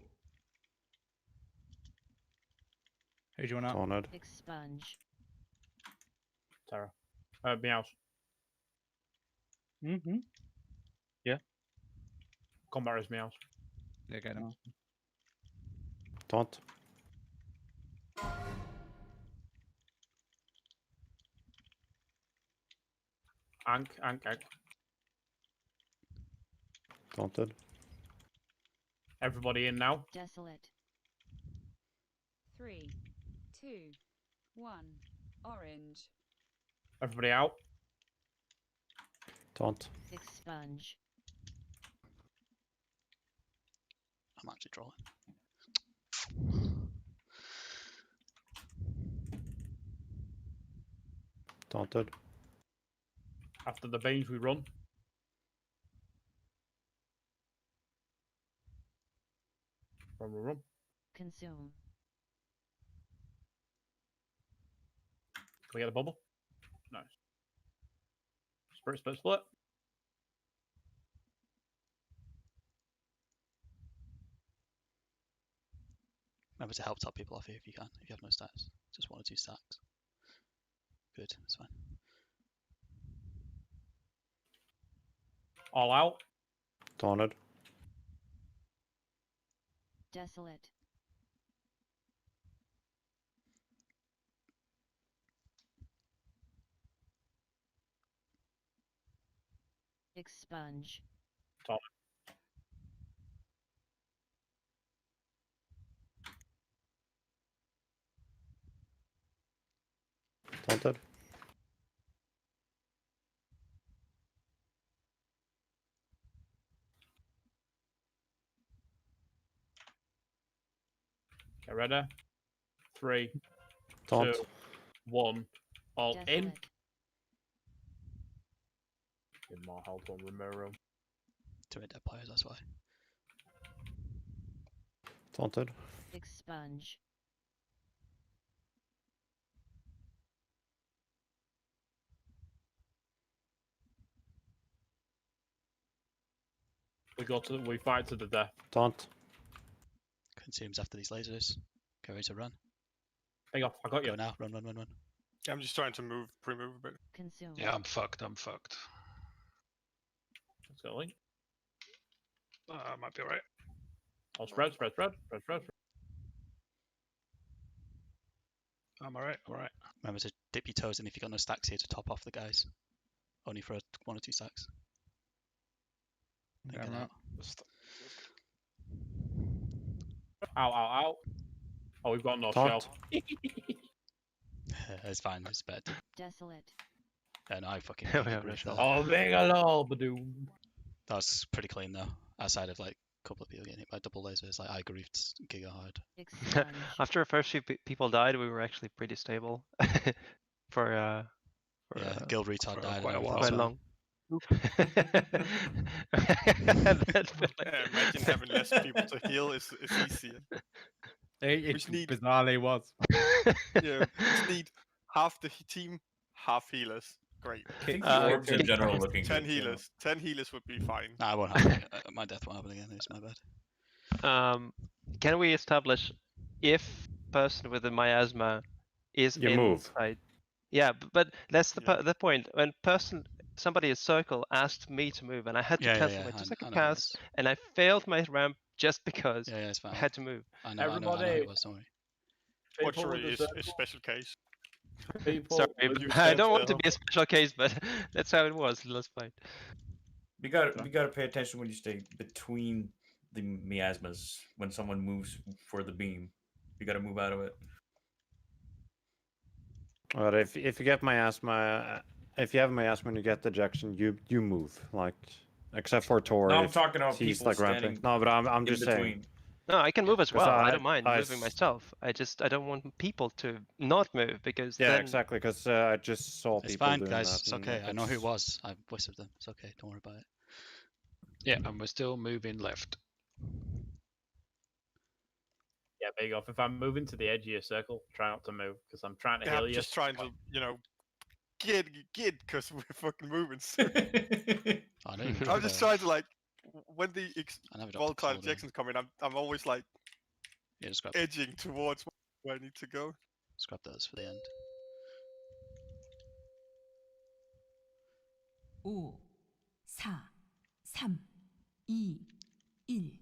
Who do you want out? Taunted. Expunge. Terra. Meows. Mm-hmm. Yeah. Combat is meows. Yeah, get him. Taunt. Ank. Taunted. Everybody in now. Desolate. 3, 2, 1. Orange. Everybody out. Taunt. Expunge. I'm actually drawing. Taunted. After the beams, we run. Run. Consume. Can we get a bubble? Nice. Split. Remember to help top people off here if you can, if you have no stacks. Just 1 or 2 stacks. Good, that's fine. All out. Taunted. Desolate. Expunge. Taunted. Taunted. Get ready. 3, Taunt. 2, 1. All in. Desolate. Give more health on Romero. 2 dead players, that's why. Taunted. Expunge. We fight to the death. Taunt. Consumes after these lasers. Get ready to run. Hang off, I got you. Go now, run. I'm just trying to pre-move a bit. Consume. Yeah, I'm fucked. Let's go, Link. Might be alright. I'll spread. I'm alright. Remember to dip your toes in if you've got no stacks here to top off the guys. Only for 1 or 2 stacks. Yeah, Get right. out. Ow. Oh, we've got no Taunt. shell. It's fine, it's bad. Desolate. No, I fucking We have no grief shell. there. Oh, mega lol, badoom. That was pretty clean though. Outside of like a couple of people getting hit by double lasers, like I griefed Giga hard. Expunge. After the first few people died, we were actually pretty stable for Yeah, Guild retard for died. quite a and while. quite everything long. Yeah, imagine having less people to heal is easier. It Which need- bizarrely was. Yeah, just need half the team, half healers. Great. I think Uh, the orbs in general are looking 10 good, too. healers. 10 healers would be fine. Nah, I won't happen. My death won't happen again. It's my bad. Can we establish if person with the miasma is You move. inside? Yeah, but that's Yeah. the point. When somebody in circle asked me to move, and I had to cancel my 2-second I know who it cast, is. and I failed my ramp just because Yeah, it's I fine. had to move. I know who Everybody- it was. Don't worry. Butchery is a special case. People, Sorry, would you I stand don't want to still? be a special case, but that's how it was last fight. We gotta pay attention when you stay between the miasmas. When someone moves for the beam, you gotta move out of it. But if you get miasma, if you have miasma and you get ejection, you move, like, except for Tor. No, I'm if talking about he's people like ramping. standing No, but I'm in just between. saying. No, I can move as 'Cause well. I I- don't mind I moving s- myself. I don't want people to not move because Yeah, then exactly. Because I just saw It's people fine, doing guys. that. It's and okay. I know who it it's- was. I whispered them. It's okay. Don't worry about it. Yeah, and we're still moving left. Yeah, there you go. If I'm moving to the edge of your circle, try not to move because I'm trying to Yeah, heal I'm you. just trying to, get, because we're fucking moving. I don't even I'm just trying to when the I never dropped a volatile call, though. injections come in, I'm always like Yeah, just grab, edging towards where I need to go. just grab those for the end. 5, 4, 3, 2, 1.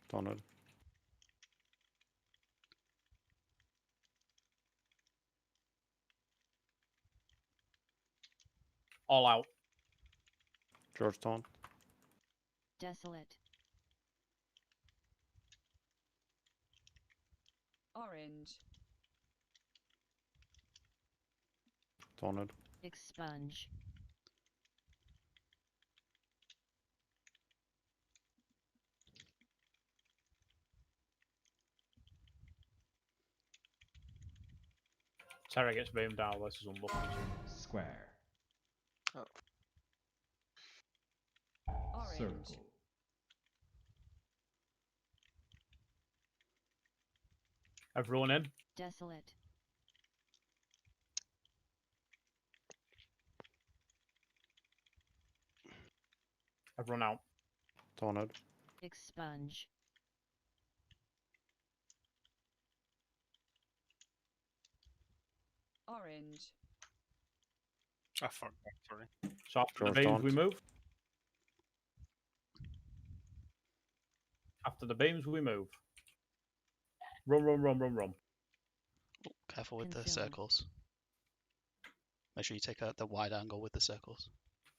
Donald. All out. Georgetown. Desolate. Orange. Donald. Expunge. Terra gets beamed down. This is unlucky. Square. Oh. Orange. Circle. Everyone in. Desolate. Everyone out. Tornado. Expunge. Orange. Ah, fuck. Sorry. So after the George beams, we Daunt. move. After the beams, we move. Run, run, run, run, run. Careful with the Consume. circles. Make sure you take the wide angle with the circles.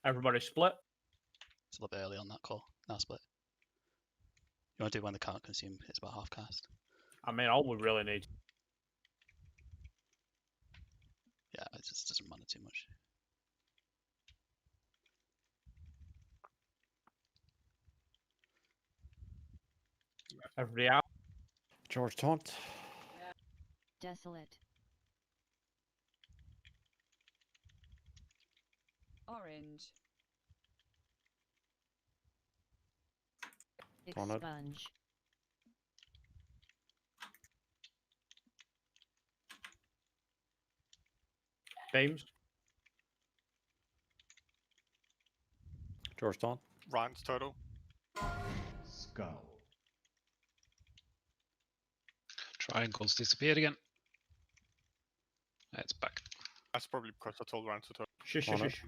Everybody split. It's a little bit early on that call. Now split. You want to do when the can't consume hits about half cast. I mean, all we really need. Yeah, it just doesn't matter too much. Everybody out. George Taunt. Desolate. Orange. Tornado. Expunge. Beams. George Taunt. Rants total. Skull. Triangles disappeared again. It's back. That's probably because I told Rants to total. Shush, shush, Tornado. shush.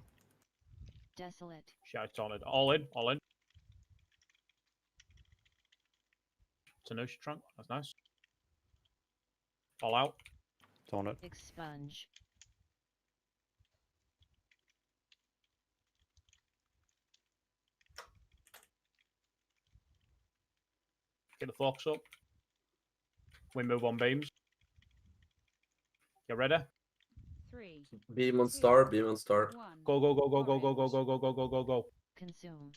Desolate. Shout Tornado. All in, all in. Tenush trunk. That's nice. All out. Tornado. Expunge. Get the focus up. We move on beams. You ready? 3. Beam on star, beam on star. 1. Go, go, go, go, go, go, go, go, go, go, go, go, go. Consume.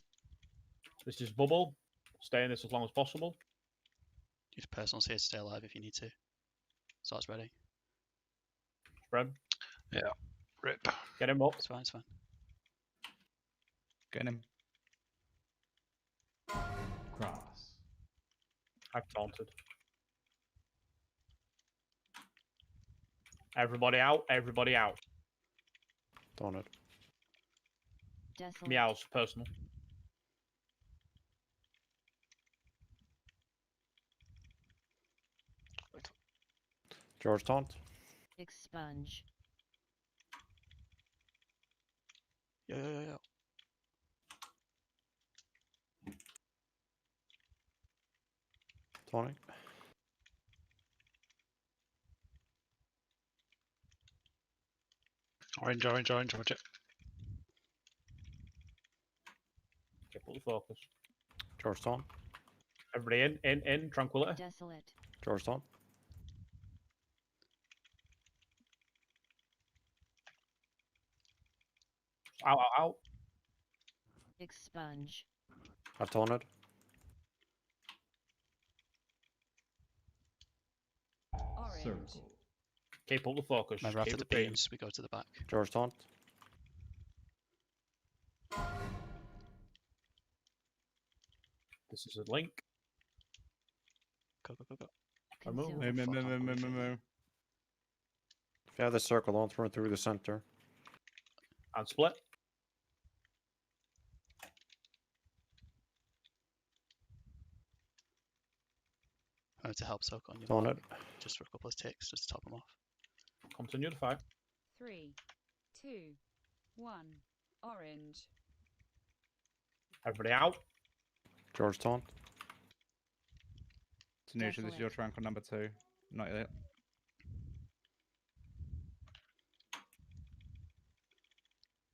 This is bubble. Stay in this as long as possible. Use personals here to stay alive if you need to. So it's ready. Spread. Yeah. Rip. Get him up. It's fine, it's fine. Get him. Cross. I've taunted. Everybody out. Everybody out. Tornado. Desolate. Meows. Personal. George Taunt. Expunge. Yo, yo, yo, yo. Tonic. Orange, orange, orange, watch it. Okay, put the focus. George Taunt. Everybody in. Tranquility. Desolate. George Taunt. Out, out, out. Expunge. I've Tornado. Orange. Circle. Keep up the focus. Remember after Keep the repeating. beams, we go to the back. George Taunt. This is a link. Go, go, go, go. I move. Consume. Move. If you have the circle, don't run through the center. And split. To help soak on your Tornado. just for a couple of ticks, just to top them off. Continue the fight. 3. 2. 1. Orange. Everybody out. George Taunt. Tanisha, this is your triangle number 2. Not yet.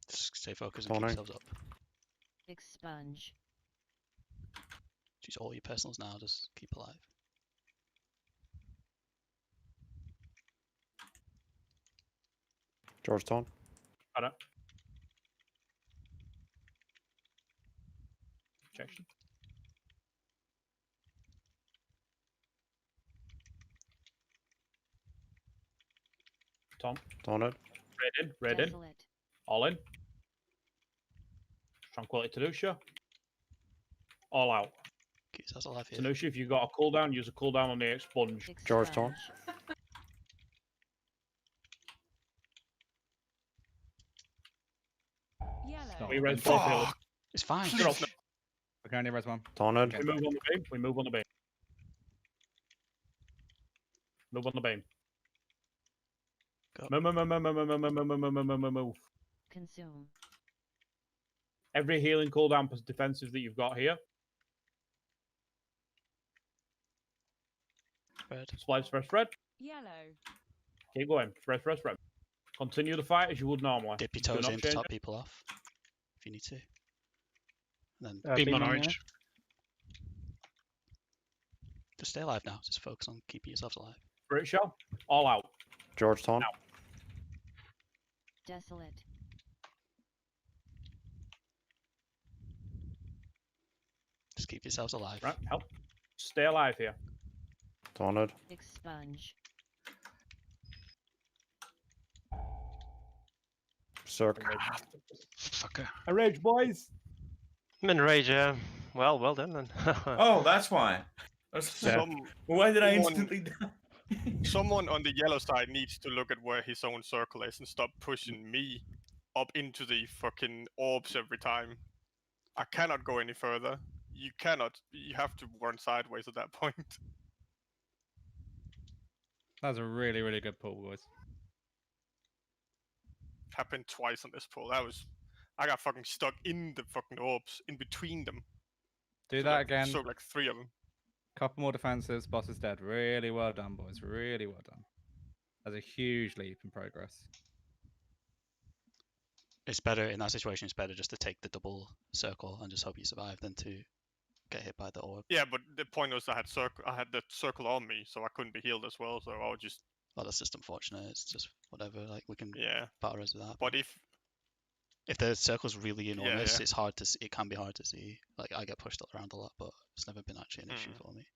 Just stay focused and keep Tornado. yourselves up. Expunge. Use all your personals now, just keep alive. George Taunt. Got it. Objection. Tom. Taunt it. Red in. Desolate. All in. Tranquility Tanusha. All out. Keep yourselves alive here. Tanusha, if you've got a cooldown, use a cooldown on the expunge. George taunt. Yellow. We res both healers. It's fine. Drop. We can only res one. Taunted. We move on the beam. We move on the beam. Move on the beam. Go. Move. Consume. Every healing cooldown plus defensive that you've got here. Red. Splice, fresh red. Yellow. Keep going. Fresh red. Continue the fight as you would normally. Dip your Do toes not in to change top it. people off if you need to. And then Beam on orange. just stay alive now. Just focus on keeping yourselves alive. Spirit shell. All out. George taunt. Desolate. Just keep yourselves alive. Right. Help. Stay alive here. Taunted. Expunge. Circ. Fucker. A rage, boys. I'm in rage, yeah. Well done then. Oh, that's why. Why did I someone- instantly die? Someone on the yellow side needs to look at where his own circle is and stop pushing me up into the fucking orbs every time. I cannot go any further. You cannot. You have to run sideways at that point. That was a really, really good pull, boys. Happened twice on this pull. I got fucking stuck in the fucking orbs, in between them. Do that like, again. So like 3 of them. Couple more defenses. Boss is dead. Really well done, boys. Really well done. That's a huge leap in progress. It's better in that situation. It's better just to take the double circle and just hope you survive than to get hit by the orb. Yeah, but the point was I had the circle on me, so I couldn't be healed as well. So I would just. Well, that's just unfortunate. It's just whatever. Like we can Yeah. battle res with that. But if the circle's really enormous, yeah. it's hard to see. It can be hard to see. Like I get pushed around a lot, but it's never been actually an issue for me.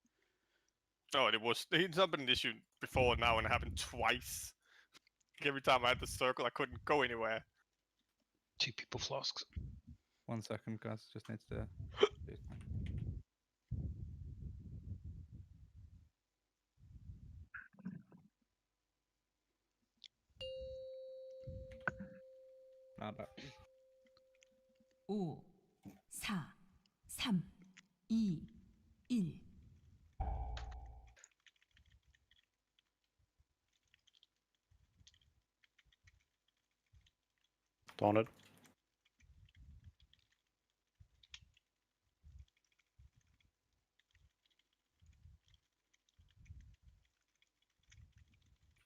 Oh, it's not been an issue before now, and it happened twice. Every time I had the circle, I couldn't go anywhere. 2 people flasks. 1 second, guys. Just need to. Not bad. 5, 4, 3, 2, 1. Taunted.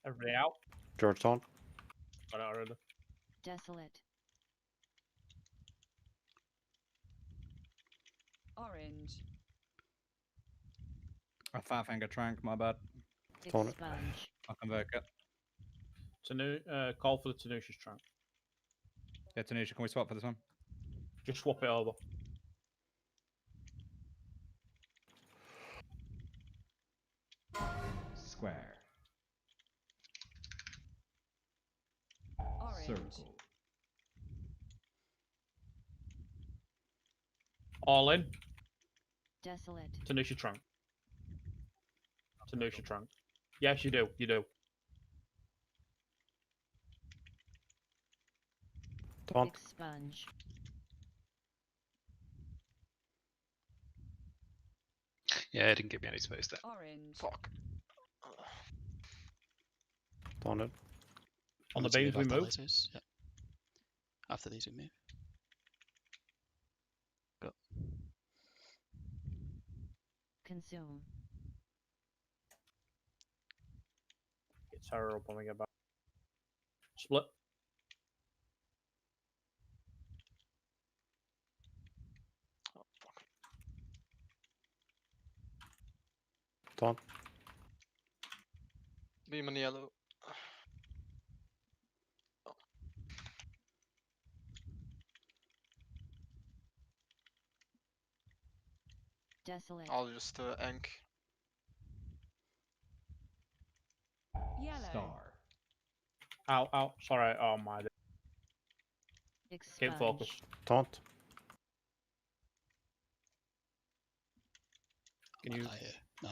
Everybody out. George taunt. Got it already. Desolate. Orange. A Fatfinger Trank, my bad. Taunt it. Expunge. I'll convoke it. Call for the Tanusha's trunk. Yeah, Tanisha, can we swap for this one? Just swap it over. Square. Orange. Circle. All in. Desolate. Tanusha trunk. Tanusha trunk. Yes, you do. You do. Taunt. Expunge. Yeah, it didn't give me any space there. Orange. Fuck. Taunted. On the Once you beams we after move. lasers, yeah. After these we move. Go. Consume. It's her up when we get back. Split. Taunt. Beam on yellow. Desolate. I'll just ank. Yellow. Star. Ow, ow. Sorry. Oh my. Keep Expunge. focused. Taunt. Can you? No,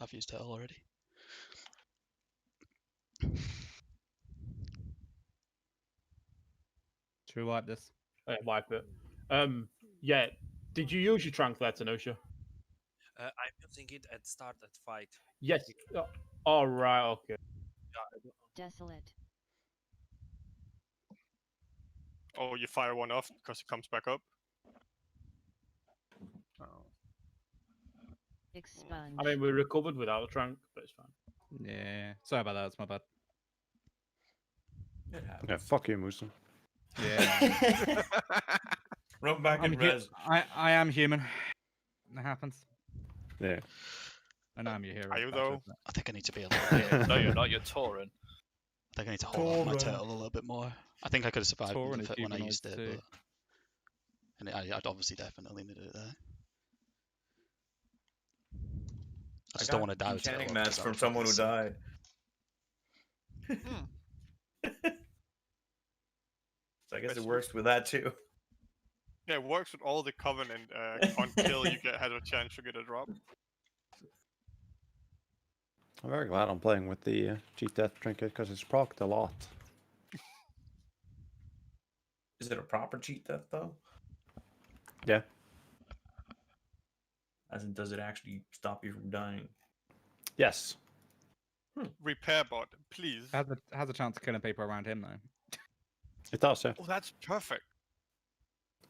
I've used Turtle already. Should we wipe this? Wipe it. Yeah. Did you use your tranquilizer, Nusha? I'm using it at start at fight. Yes. All right. Okay. Desolate. Oh, you fire one off because it comes back up. Expunge. I mean, we recovered without a trank, but it's fine. Yeah. Sorry about that. It's my bad. Yeah, fuck you, Musa. Yeah. Run back and res. I am human. It happens. Yeah. I know I'm your hero. Are you but though? I think I need to be a little. No, you're not. You're Tauren. I think I need to hold on my Tauren. turtle a little bit more. I think I could have survived Tauren with is it when I humanoid used it, too. but I'd obviously definitely needed it there. I just don't want to die with enchanting turtle. mats from someone who died. So I guess it works with that too. Yeah, it works with all the Covenant until you have a chance to get a drop. I'm very glad I'm playing with the cheat death trinket because it's procced a lot. Is it a proper cheat death though? Yeah. As in, does it actually stop you from dying? Yes. Repair bot, please. Has a chance of killing people around him though. It does, yeah. Oh, that's perfect.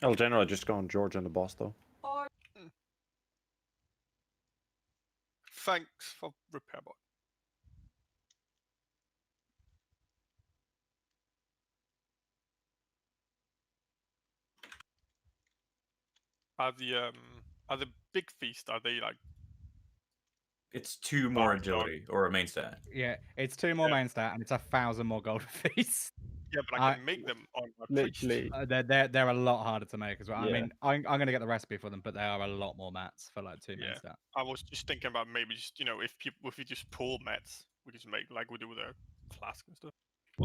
I'll generally just go on George and the boss though. Thanks for repair bot. Are the big feast? Are they like? It's 2 more agility or a main stat. Yeah, it's 2 more main stat and it's 1,000 more gold fees. Yeah, but I can make them on a priest. Literally, they're a lot harder to make as well. I Yeah. mean, I'm gonna get the recipe for them, but they are a lot more mats for like 2 main Yeah, stat. I was just thinking about maybe just if you just pull mats, we just make like we do with the flask and stuff.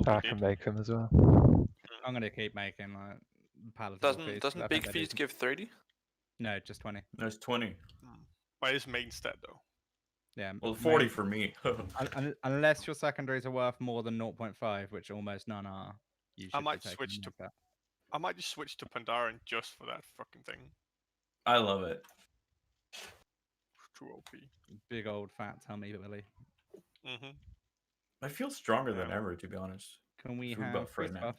I can make them as well. I'm gonna keep making like palatable feast. Doesn't I Big think they're Feast decent. give 30? No, just 20. There's 20. But it's main stat though. Yeah. Well, 40 for me. Unless your secondaries are worth more than 0.5, which almost none are. You I should might be taking switch main to. stat. I might just switch to Pandaren just for that fucking thing. I love it. Too OP. Big old fat tummy, Billy. Mm-hmm. I feel stronger than ever, to be honest. Can we Food have buff right freeze now. buff?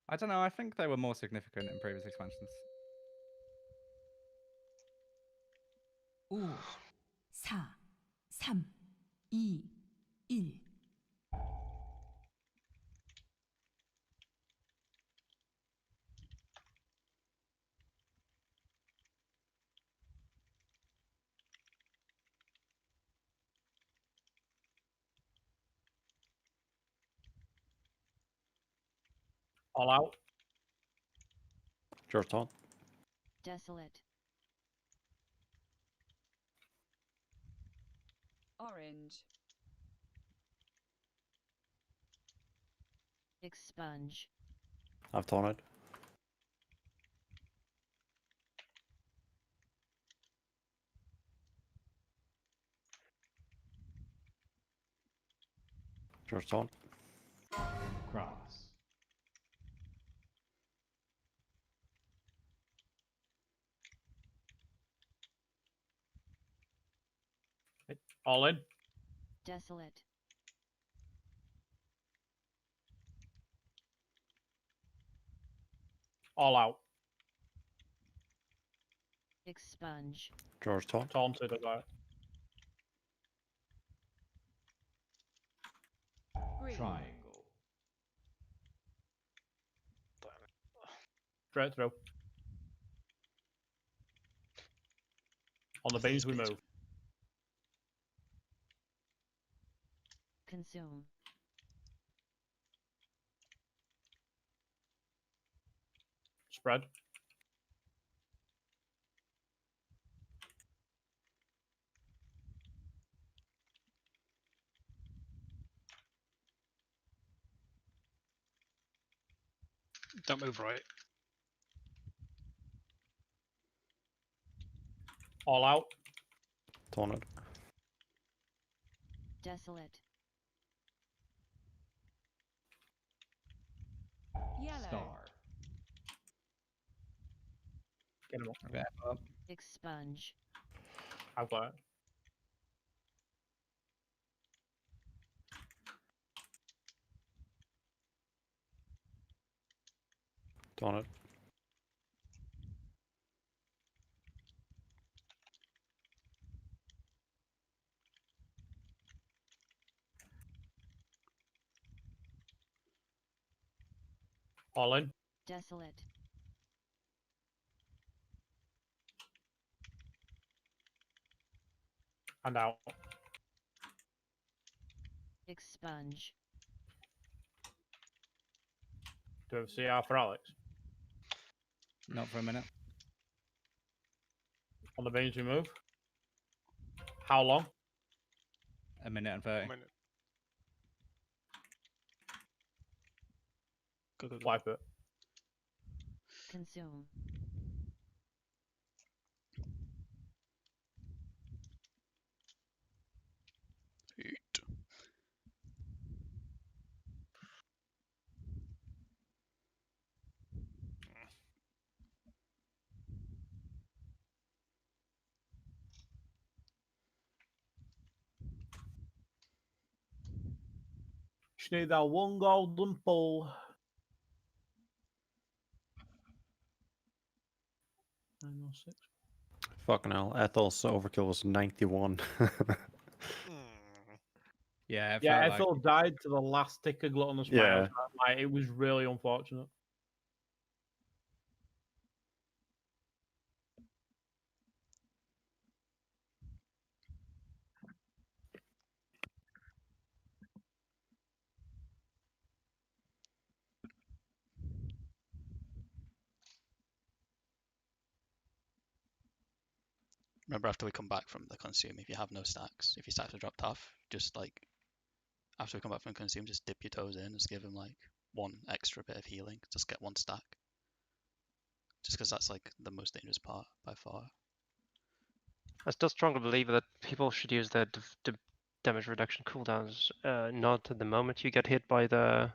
I don't know. I think they were more significant in previous expansions. 5, 4, 3, 2, 1. All out. George taunt. Desolate. Orange. Expunge. I've taunted. George taunt. Cross. All in. Desolate. All out. Expunge. George taunt. Taunted about. Triangle. Straight through. On the beams we move. Consume. Spread. Don't move right. All out. Tornado. Desolate. Yellow. Star. Get him up. Okay, up. Expunge. I've got it. Tornado. All in. Desolate. And out. Expunge. Do we have CR for Alex? Not for a minute. On the beams we move. How long? A minute and 30. Go. Wipe it. Consume. Eat. Just need that one golden pull. 906. Fucking hell. Ethel's overkill was 91. Yeah, it Yeah, felt Ethel died to the last tick of gluttonous Yeah. miles. Like, it was really unfortunate. Remember, after we come back from the consume, if you have no stacks, if your stacks are dropped off, just like after we come back from consume, just dip your toes in, just give them like one extra bit of healing, just get one stack. Just because that's like the most dangerous part by far. I still strongly believe that people should use the damage reduction cooldowns not at the moment you get hit by the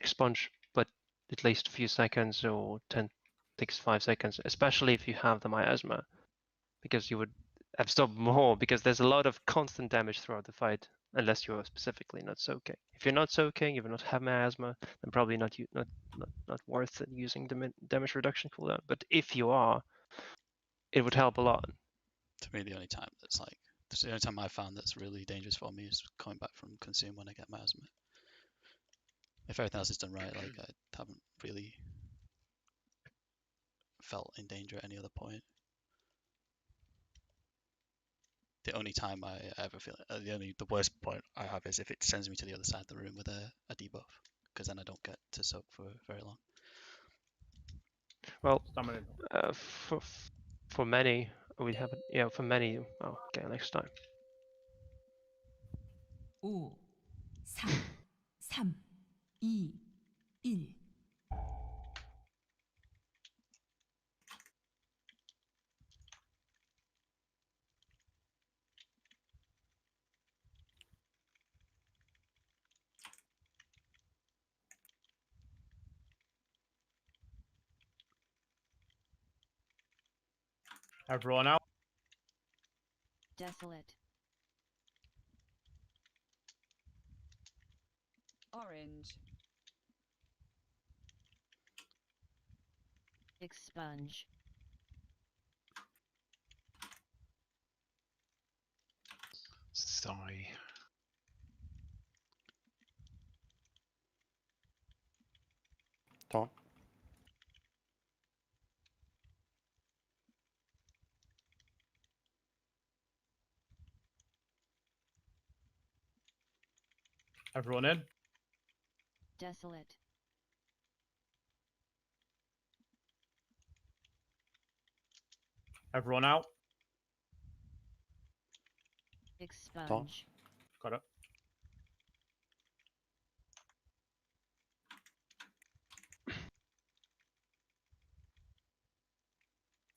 expunge, but at least a few seconds or 5 seconds, especially if you have the miasma, because you would absorb more, because there's a lot of constant damage throughout the fight, unless you're specifically not soaking. If you're not soaking, if you don't have miasma, then probably not worth it using the damage reduction cooldown. But if you are, it would help a lot. To me, the only time that's like, the only time I found that's really dangerous for me is coming back from consume when I get miasma. If everything else is done right, like I haven't really felt in danger at any other point. The only time I ever feel, the worst point I have is if it sends me to the other side of the room with a debuff, because then I don't get to soak for very long. Well, for many, we have for many. Oh, okay, next time. 5, 4, 3, 2, 1. Everyone out. Desolate. Orange. Expunge. Sigh. Taunt. Everyone in. Desolate. Everyone out. Expunge. Got it.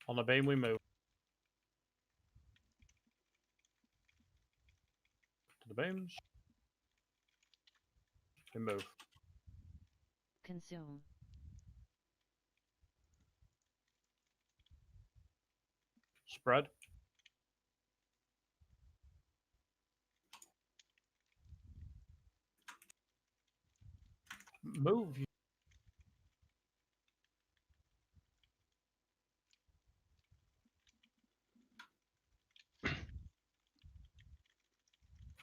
On the beam, we move. To the beams. We move. Consume. Spread. Move.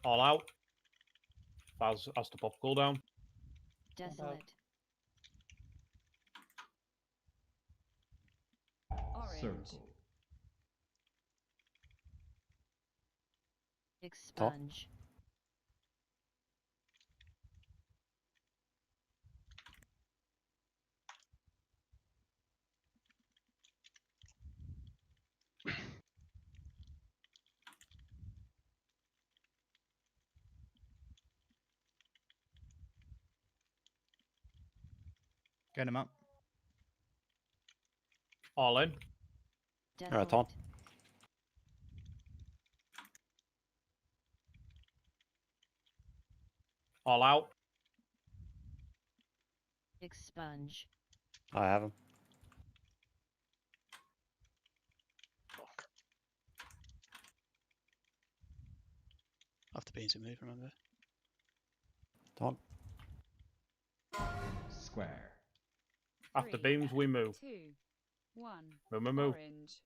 All out. As the pop cooldown. Desolate. Orange. Circle. Expunge. Get him up. All in. Alright, Tom. All out. Expunge. I have him. After being to move, remember? Tom. Square. After 3, beams, we move. 2, 1. Move. Orange.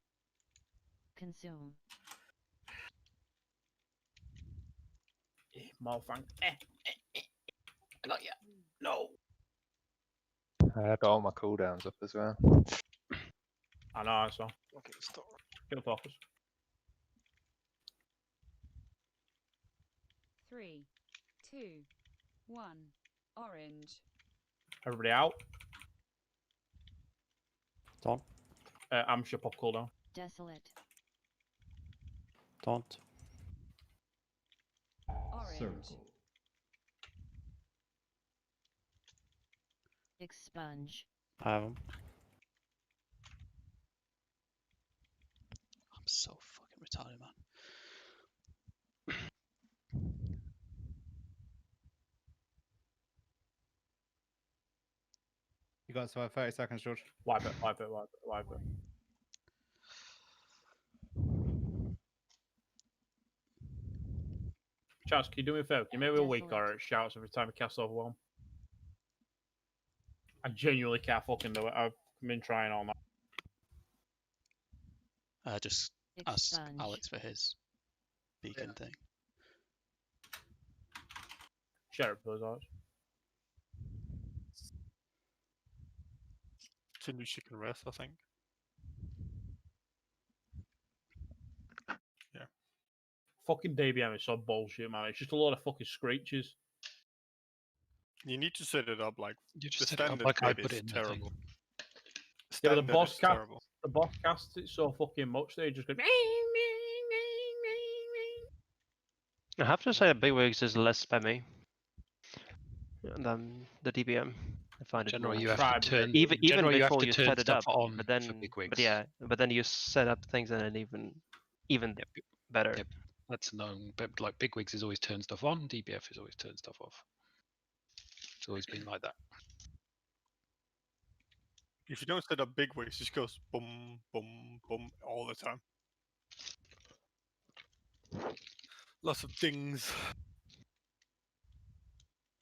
Consume. Malfang. I got ya. No. I got all my cooldowns up as well. I know, I saw. Okay, stop. Get focus. 3, 2, 1. Orange. Everybody out. Taunt. Amsha pop cooldown. Desolate. Taunt. Orange. Circle. Expunge. I have him. I'm so fucking retarded, man. You got about 30 seconds, George. Wipe it. Chance, can you do me a favour? Can you maybe a week or it shouts every time you cast Overwhelm? I genuinely can't fucking do it. I've been trying all night. Just ask Expunge. Alex for his beacon thing. Share it, please, Alex. It's a new chicken rest, I think. Yeah. Fucking DBM is so bullshit, man. It's just a lot of fucking screeches. You need to set it up like You the just set it up standard like I bit put is it in, I think. terrible. Yeah, but Standard is terrible. the boss casts it so fucking much they just go. I have to say that Bigwigs is less spammy than the DBM. I find it Generally, more. you have to turn. even generally, you have before to you turn set it stuff up, on but then for bigwigs. but then you set up things and then even better. Yep, that's known. But like bigwigs is always turn stuff on. DBF is always turn stuff off. It's always been like that. If you don't set up big wigs, it just goes boom, boom, boom all the time. Lots of dings.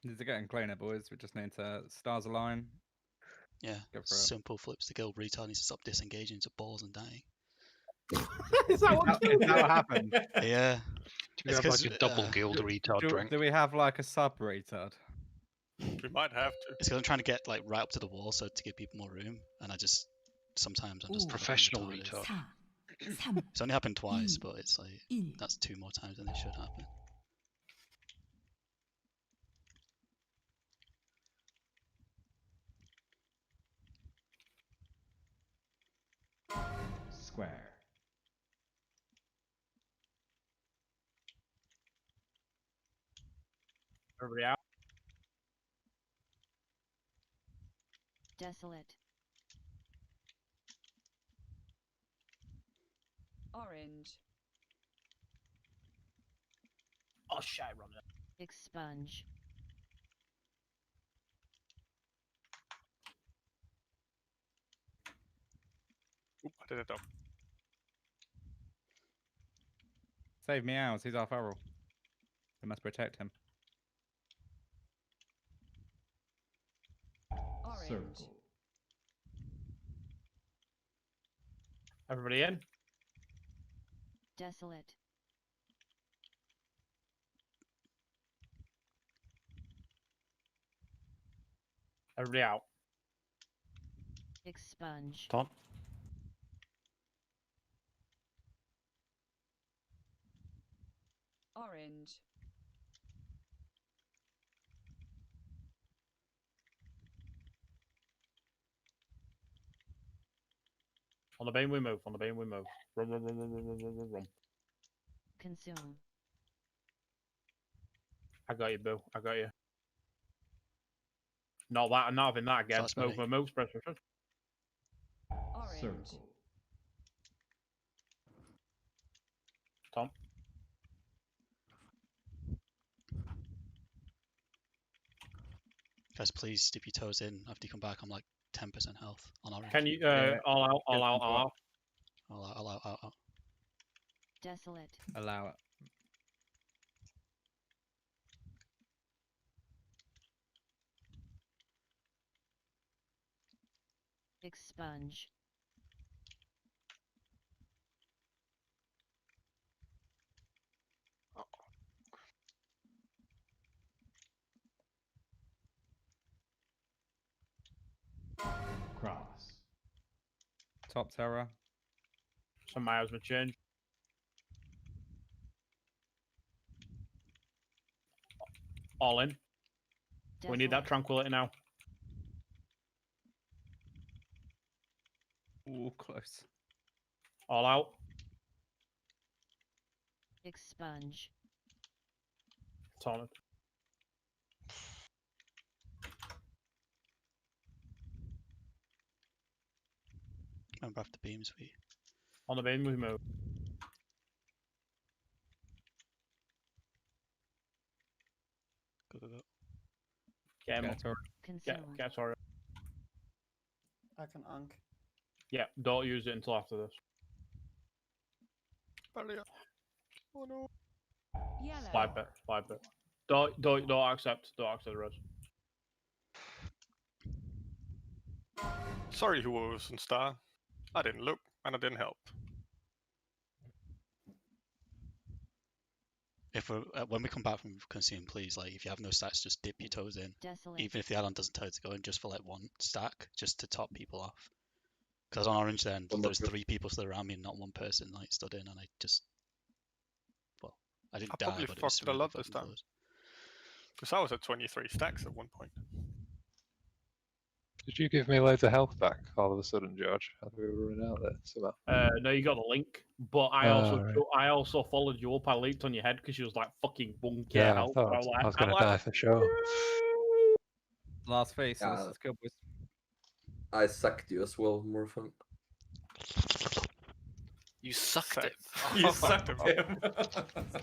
These are getting cleaner, boys. We just need to stars align. Yeah. Go for it. Simple flips the guild. Retard needs to stop disengaging into balls and dying. Is that what happened? Yeah. Do you have like a double guild retard drink? Do we have like a sub retard? We might have to. It's because I'm trying to get like right up to the wall, so to give people more room, and I just sometimes I'm just Professional fucking retarded. 4, 3, It's only happened twice, 2, but it's like 1. that's 2 more times than it should happen. Square. Everybody out. Desolate. Orange. Oh shit, Ron. Expunge. Oop, I did it though. Save me out. He's our feral. We must protect him. Orange. Circle. Everybody in? Desolate. Everybody out. Expunge. Tom. Orange. On the beam we move. On the beam we move. Run, run, run, run, run, run, run, run, run. Consume. I got you, Boo. I got you. Not that. I'm not having that again. That's Move, me. move, press, press, press. Orange. Circle. Tom. Guys, please dip your toes in after you come back. I'm like 10% health on orange. Can you Yeah. all out, all out, all out? All out, out, out. Desolate. Allow it. Expunge. Cross. Top terror. Some miasma change. All in. We need that Desolate. tranquility now. Ooh, close. All out. Expunge. Solid. Remember after beams we On the beam we move. go, go, go. Get him. Get up. Tor- Consume. Get sorry. I can unk. Yeah, don't use it until after this. Barrier. Oh no. Yellow. Swipe it. Swipe it. Don't accept. Don't accept the rest. Sorry, who was on star. I didn't look and I didn't help. If we're, when we come back from consume, please, like, if you have no stats, just dip your toes in. Desolate. Even if the add-on doesn't tell you to go in, just for like one stack, just to top people off. Because on orange then, Well, there was look, 3 people stood around me and not one person like stood in, and I just, well, I didn't I die, probably but it was fucked it a really lot this fucking time. close. Because I was at 23 stacks at one point. Did you give me loads of health back all of a sudden, George? I thought we were running out there somehow. No, you got the link, but I Right. also followed you up. I leaped on your head because you was like fucking bunker Yeah, help. I thought I was going to die for sure. Last face. So Yeah. this is good, boys. I sucked you as well, Morphin. You sucked him. You sucked him.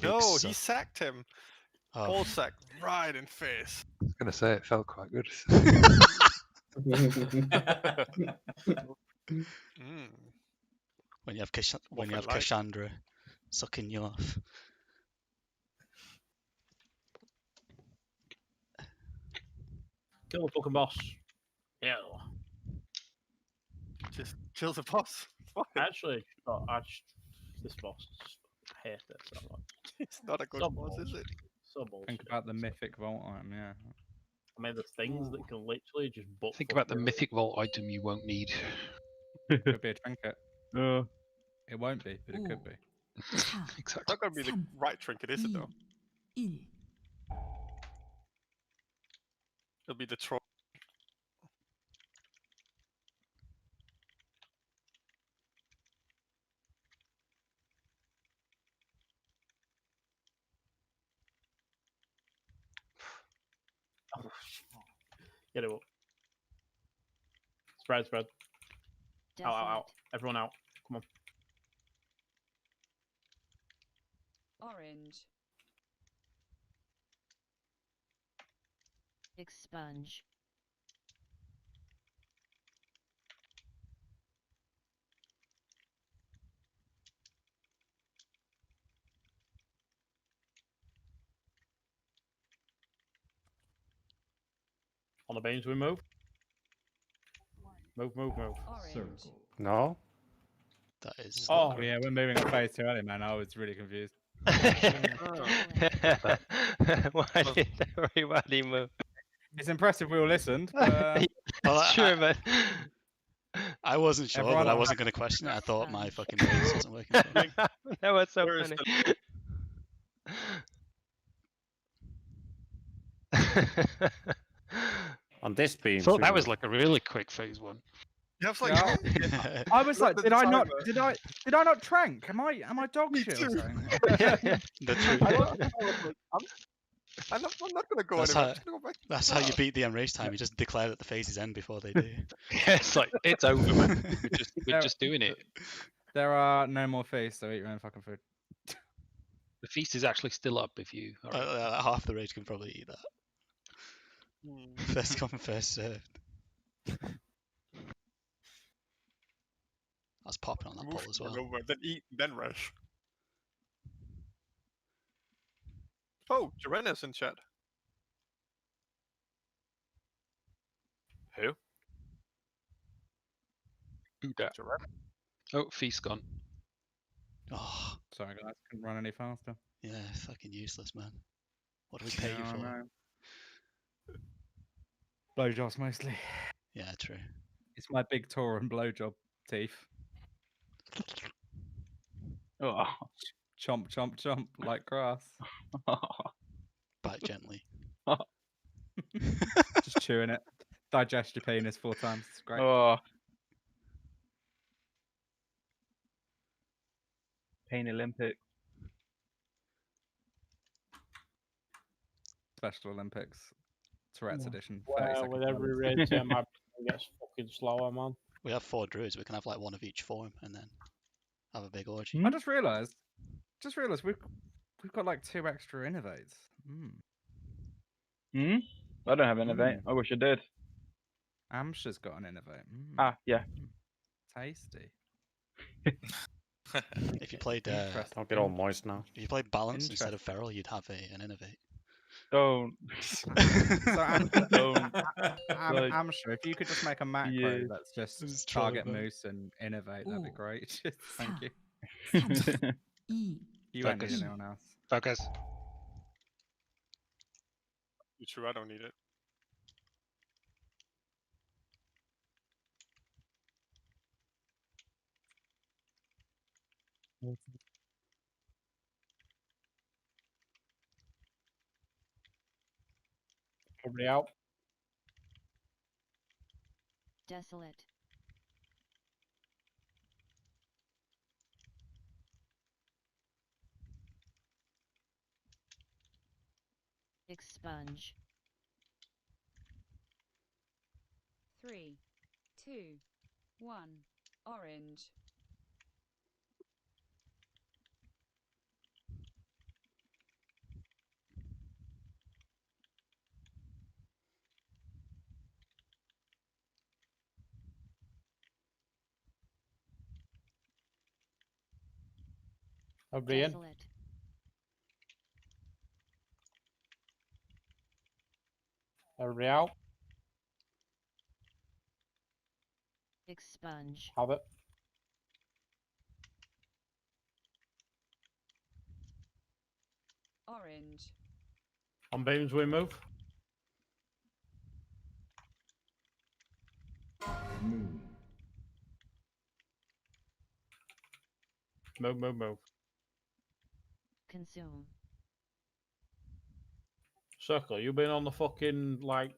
No, suck. he sacked him. Oh. Ball sack right in face. I was going to say it felt quite good. Mm. When you have when you have Light. Cassandra sucking you off. Kill the fucking boss. Yeah. Just kill the boss. Fine. Actually, this boss. I hate it so much. It's not a good So boss, is it? bullshit. So bullshit. Think about the mythic vault item, yeah. I mean, there's things that can literally just butt. Think fuck about the you. mythic vault item you won't need. Could be a trinket. It won't be, but it could be. 4, It's not going to be the right trinket, is it though? 1. It'll be the troll. Get it up. Spread. Out. Desolate. Everyone out. Come on. Orange. Expunge. On the beams we move. Move. Circle. No. That is. Oh. Yeah, we're moving on phase 2 early, man. I was really confused. Why did everybody move? It's impressive we all listened. But, Well, Sure, but I wasn't sure, Everyone but I on- wasn't going to question it. I thought my fucking face wasn't working. For me. that was so Where is funny. On this beam. I thought that was like a really quick phase 1. You have like. Yeah. I was like, Look did at I the not? timer. Did I not trank? Am I dog shit or something? The truth. I'm not gonna go That's anywhere. how, I'm just gonna go back. that's how you beat the enrage time. You just declare that the phases end before they do. Yeah, it's like it's over, man. We're just doing it. There are no more feasts, so eat your own fucking food. The feast is actually still up if you. Half the rage can probably eat that. First come, first served. That's popping on that Move pole as well. over, then eat, then rush. Oh, Joanna's in chat. Who? Who dat? Oh, feast gone. Oh, Sorry, guys, couldn't run any faster. yeah, fucking useless, man. What do we pay you Yeah, I for? know. Blowjobs mostly. Yeah, true. It's my big tour and blowjob teeth. Oh, chomp, chomp, chomp, like grass. Bite gently. Just chewing it. Digest your penis 4 times. It's great. Oh. Pain Olympics. Special Olympics. Tourette's edition. 30 Well, second with every challenge. raid team, my gets fucking slower, man. We have 4 druids. We can have like one of each form and then have a big orgy. I just realised we've got like 2 extra innovates. I don't have innovate. I wish I did. Amsha's got an innovate. Ah, yeah. Tasty. If you played Don't get all moist now. if you played balance instead of feral, you'd have an innovate. Don't. So Don't. Like, Amsha, if you could just make a macro yeah. that's just Just target try that. moose and innovate, that'd be Ooh. great. Thank you. 3, 2, You won't need Focus. anyone else. Focus. You true, I don't need it. Everybody out. Desolate. Expunge. 3, 2, 1. Orange. Everybody in. Desolate. Everybody out. Expunge. Have it. Orange. On beams we move. Moon. Move. Consume. Circle, you been on the fucking like.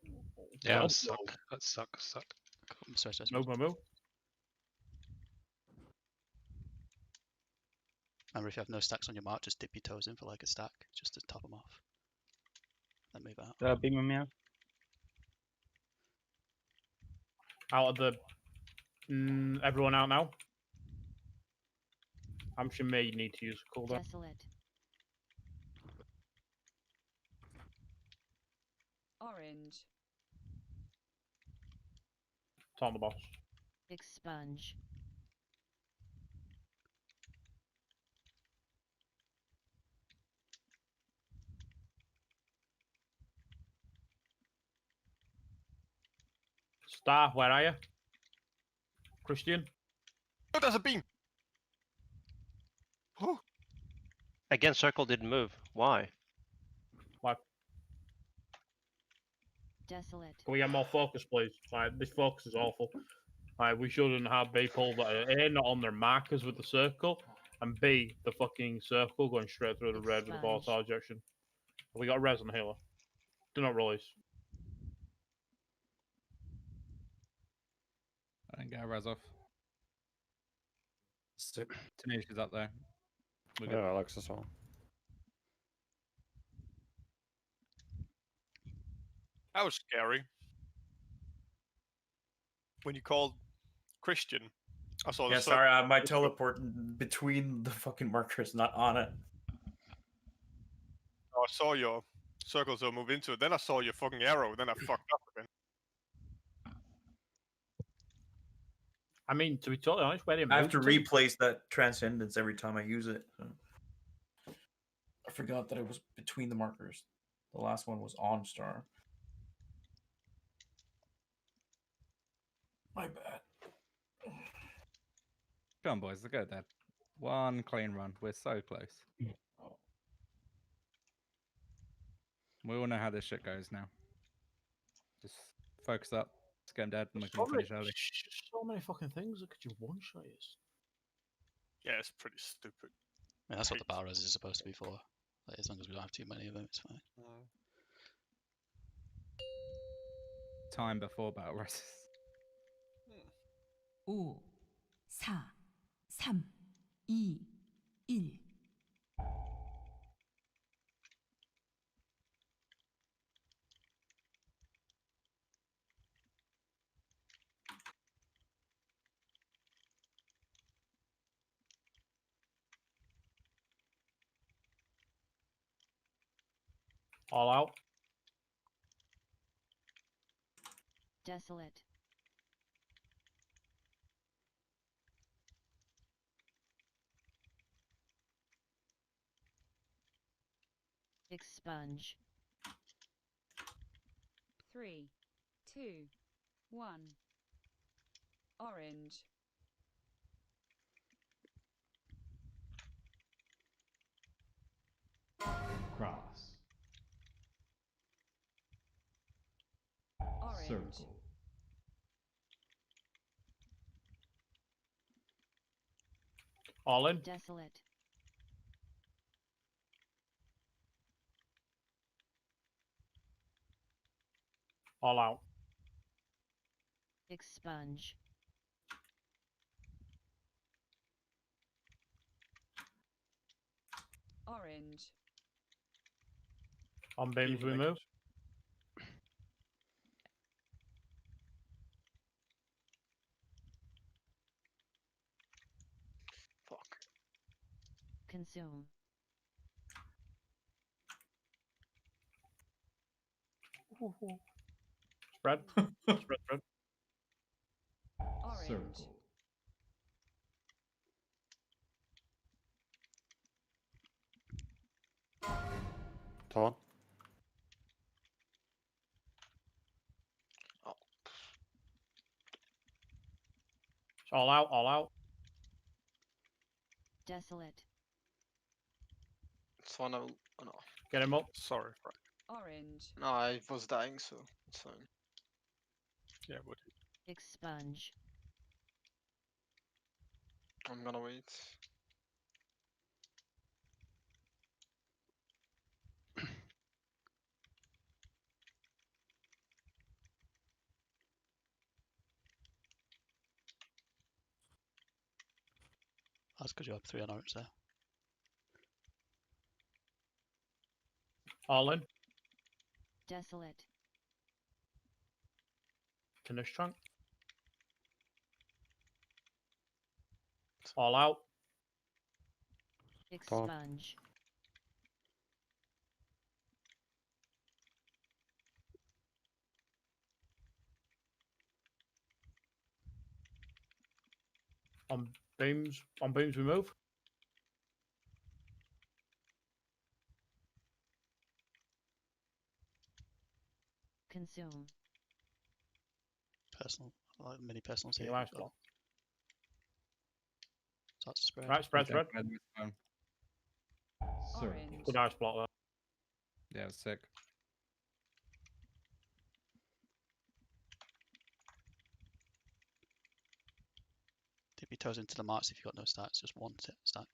Yeah, club? that suck. Sorry. Move. Remember, if you have no stacks on your mark, just dip your toes in for like a stack, just to top them off. Then move out. beam me out. Out of the. Everyone out now. I'm sure may need to use a cooldown. Desolate. Orange. It's on the boss. Expunge. Star, where are you? Christian? Oh, there's a beam. Again, circle didn't move. Why? Why? Desolate. Can we get more focus, please? Like, this focus is awful. Like, we shouldn't have people that are A, not on their markers with the circle, and B, the fucking circle going straight through the red with the volatile ejection. We got res on the healer. Do not release. I didn't get a res off. Stick. Tanish is up there. We're good. Yeah, Alex as well. That was scary. When you called Christian, I saw the Yeah, sorry, I might teleport between the fucking markers, not on it. I saw your circle zone move into it. Then I saw your fucking arrow. Then I fucked up again. I mean, to be totally honest, where I have to replace that transcendence every time I use it. So. I forgot that it was between the markers. The last one was on star. My bad. Come on, boys, let's go there. One clean run. We're so close. We all know how this shit goes now. Just focus up. Let's get him dead and we can finish early. So many fucking things that could you one-shot us. Yeah, it's pretty stupid. I mean, that's what the Balras is supposed to be for. Like, as long as we don't have too many of them, it's fine. Time before battle races. 5, 4, 3, 2, 1. All out. Desolate. Expunge. 3, 2, 1. Orange. Cross. Orange. Circle. All in. Desolate. All out. Expunge. Orange. On beams we move. Fuck. Consume. Spread. Spread. Orange. Circle. Talon. All out. All out. Desolate. It's one of. Oh, no. Get him up. Sorry. Orange. No, I was dying, so it's fine. Yeah, but Expunge. I'm gonna wait. That's because you have 3 on orange there. All in. Desolate. Finish trunk. All out. Expunge. On beams we move. Consume. Personal, like mini personals Yeah, here. nice Oh, block. start to spread. Right, spread. Orange. Good ice block there. Yeah, sick. Dip your toes into the marks if you've got no stacks, just one stack.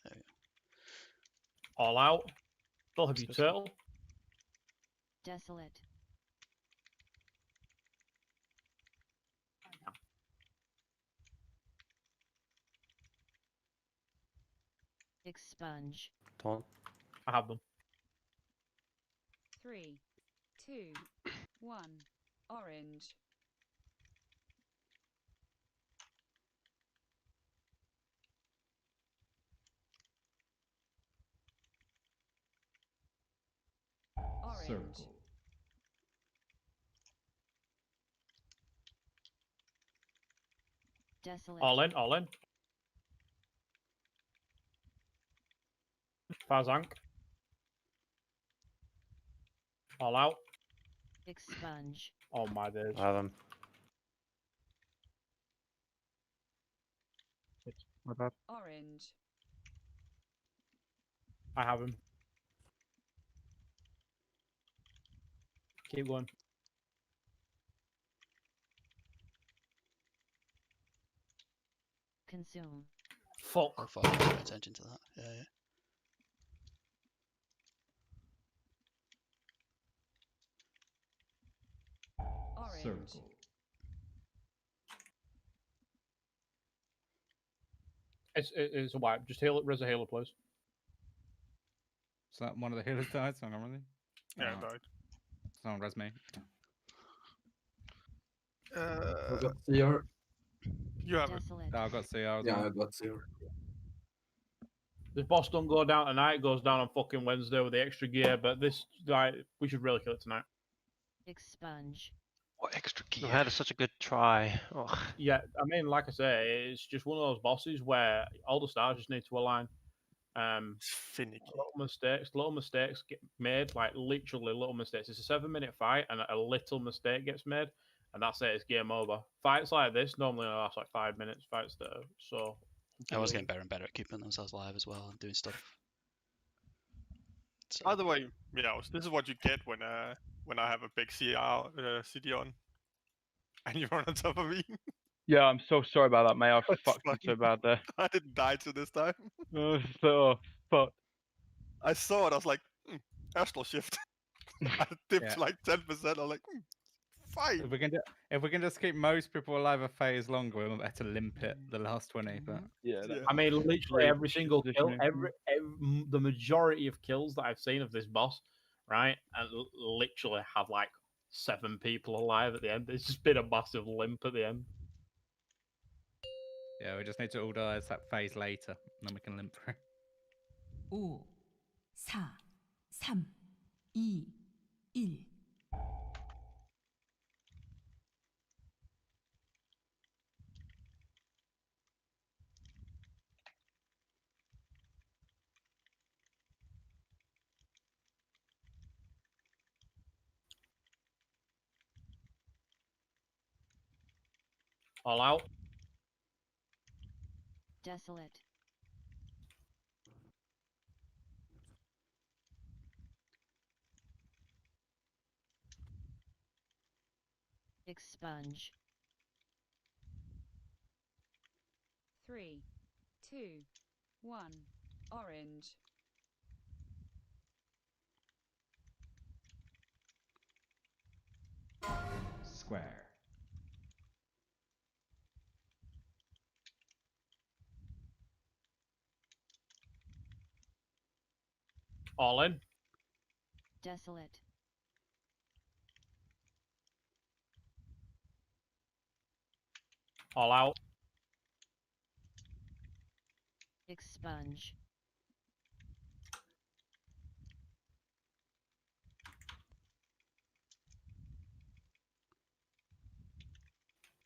There we go. All out. Still have you turtle. Desolate. Expunge. Taunt. I have them. 3, 2, 1. Orange. Orange. Circle. Desolate. All in. Fazank. All out. Expunge. Oh my days. I have them. My bad. Orange. I have him. Keep going. Consume. Fuck. Oh fuck, pay attention to that. Yeah. Orange. Circle. It's a wipe. Just heal it. Res a healer, please. So that one of the healers died, so I'm really. Yeah, I died. Someone res me. I got CR. You have it. Desolate. Oh, I got CR as Yeah, well. I got CR. This boss don't go down tonight. It goes down on fucking Wednesday with the extra gear. But this, like, we should really kill it tonight. Expunge. What extra You gear? had such a good try. Ugh. Yeah, I mean, like I say, it's just one of those bosses where all the stars just need to align. It's finicky. Little mistakes get made, like literally little mistakes. It's a 7-minute fight, and a little mistake gets made, and that's it. It's game over. Fights like this normally last like 5 minutes. Fights that are so. I was getting better and better at keeping themselves alive as well and doing stuff. So, By the way, Meows, this is what you get when I have a big CD on, and you run on top of me. Yeah, I'm so sorry about that, mate. I fucked you so bad there. I didn't die to this time. So fuck. I saw it. I was like, astral shift. I dipped Yeah. like 10%. I was like, fine. If we can just keep most people alive a phase longer, we're better limp it the last 20. But Yeah. I mean, literally Great every single kill, positioning. the majority of kills that I've seen of this boss, right, and literally have like 7 people alive at the end. It's just been a massive limp at the end. yeah, we just need to order that phase later, and then we can limp through. 5, 4, 3, 2, 1. All out. Desolate. Expunge. 3, 2, 1. Orange. Square. All in. Desolate. All out. Expunge.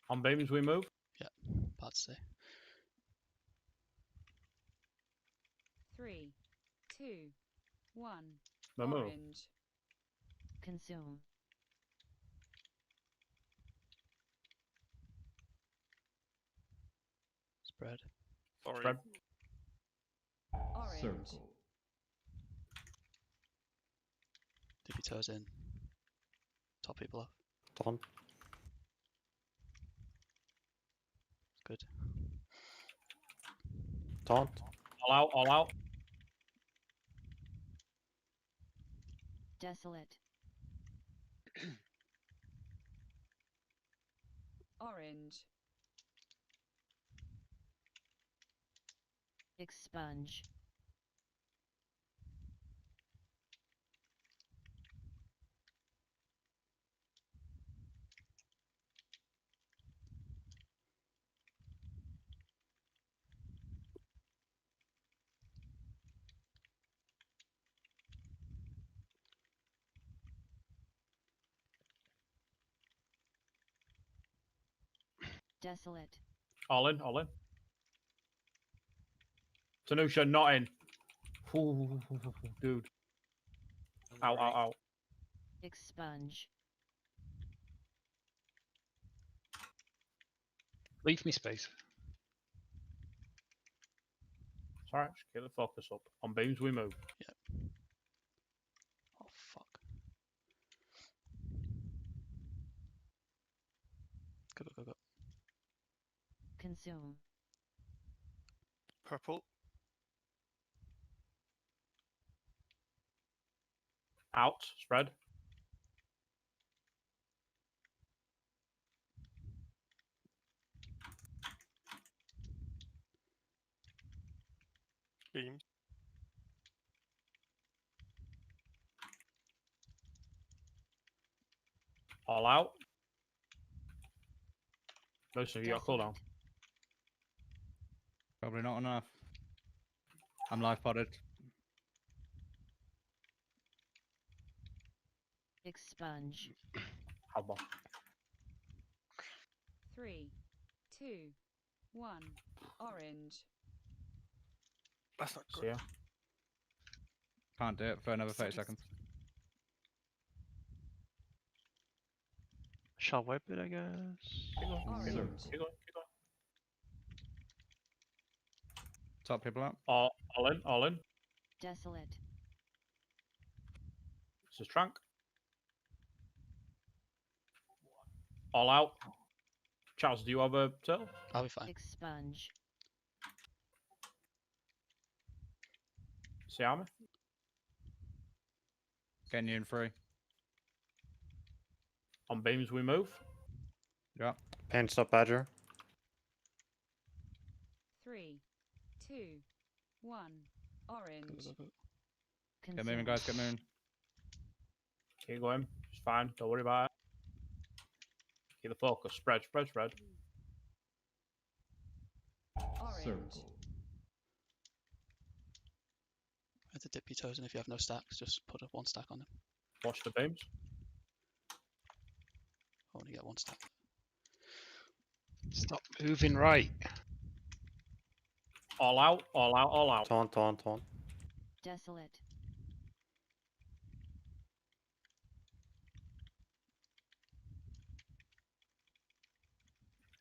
On beams we move. yeah, about to say. 3, 2, 1. Memo. Orange. Consume. Spread. Sorry. Spread. Orange. Circle. Dip your toes in. Top people off. Taunt. Good. Taunt. All out, all out. Desolate. Orange. Expunge. Desolate. All in, all in. Tanusha, not in. Ooh, dude. Out, out, out. Expunge. Leave me space. It's alright, just get the focus up. On beams we move. Yep. Oh fuck. Go, go, go, go. Consume. Purple. Out, spread. Beams. All out. Listen, you got cooldown. Probably not enough. I'm life potted. Expunge. How about? 3, 2, 1. Orange. That's not See good. ya. Can't do it for another 30 seconds. Shall wipe it, I guess. Keep going, keep going, Orange. keep going, keep going. Top people up. All in, all in. Desolate. This is Trank. All out. Charles, do you have a turtle? I'll be fine. Expunge. Siami? Getting you in free. On beams we move. Yeah. Pain stop Badger. 3, 2, 1. Orange. Go, go, go. Get moving, guys. Get moving. Keep going. It's fine. Don't worry about it. Keep the focus. Spread, spread, spread. Orange. Circle. Have to dip your toes in if you have no stacks. Just put one stack on them. Watch the beams. I only get one stack. Stop moving right. All out, all out, all out. Taunt, taunt, taunt. Desolate.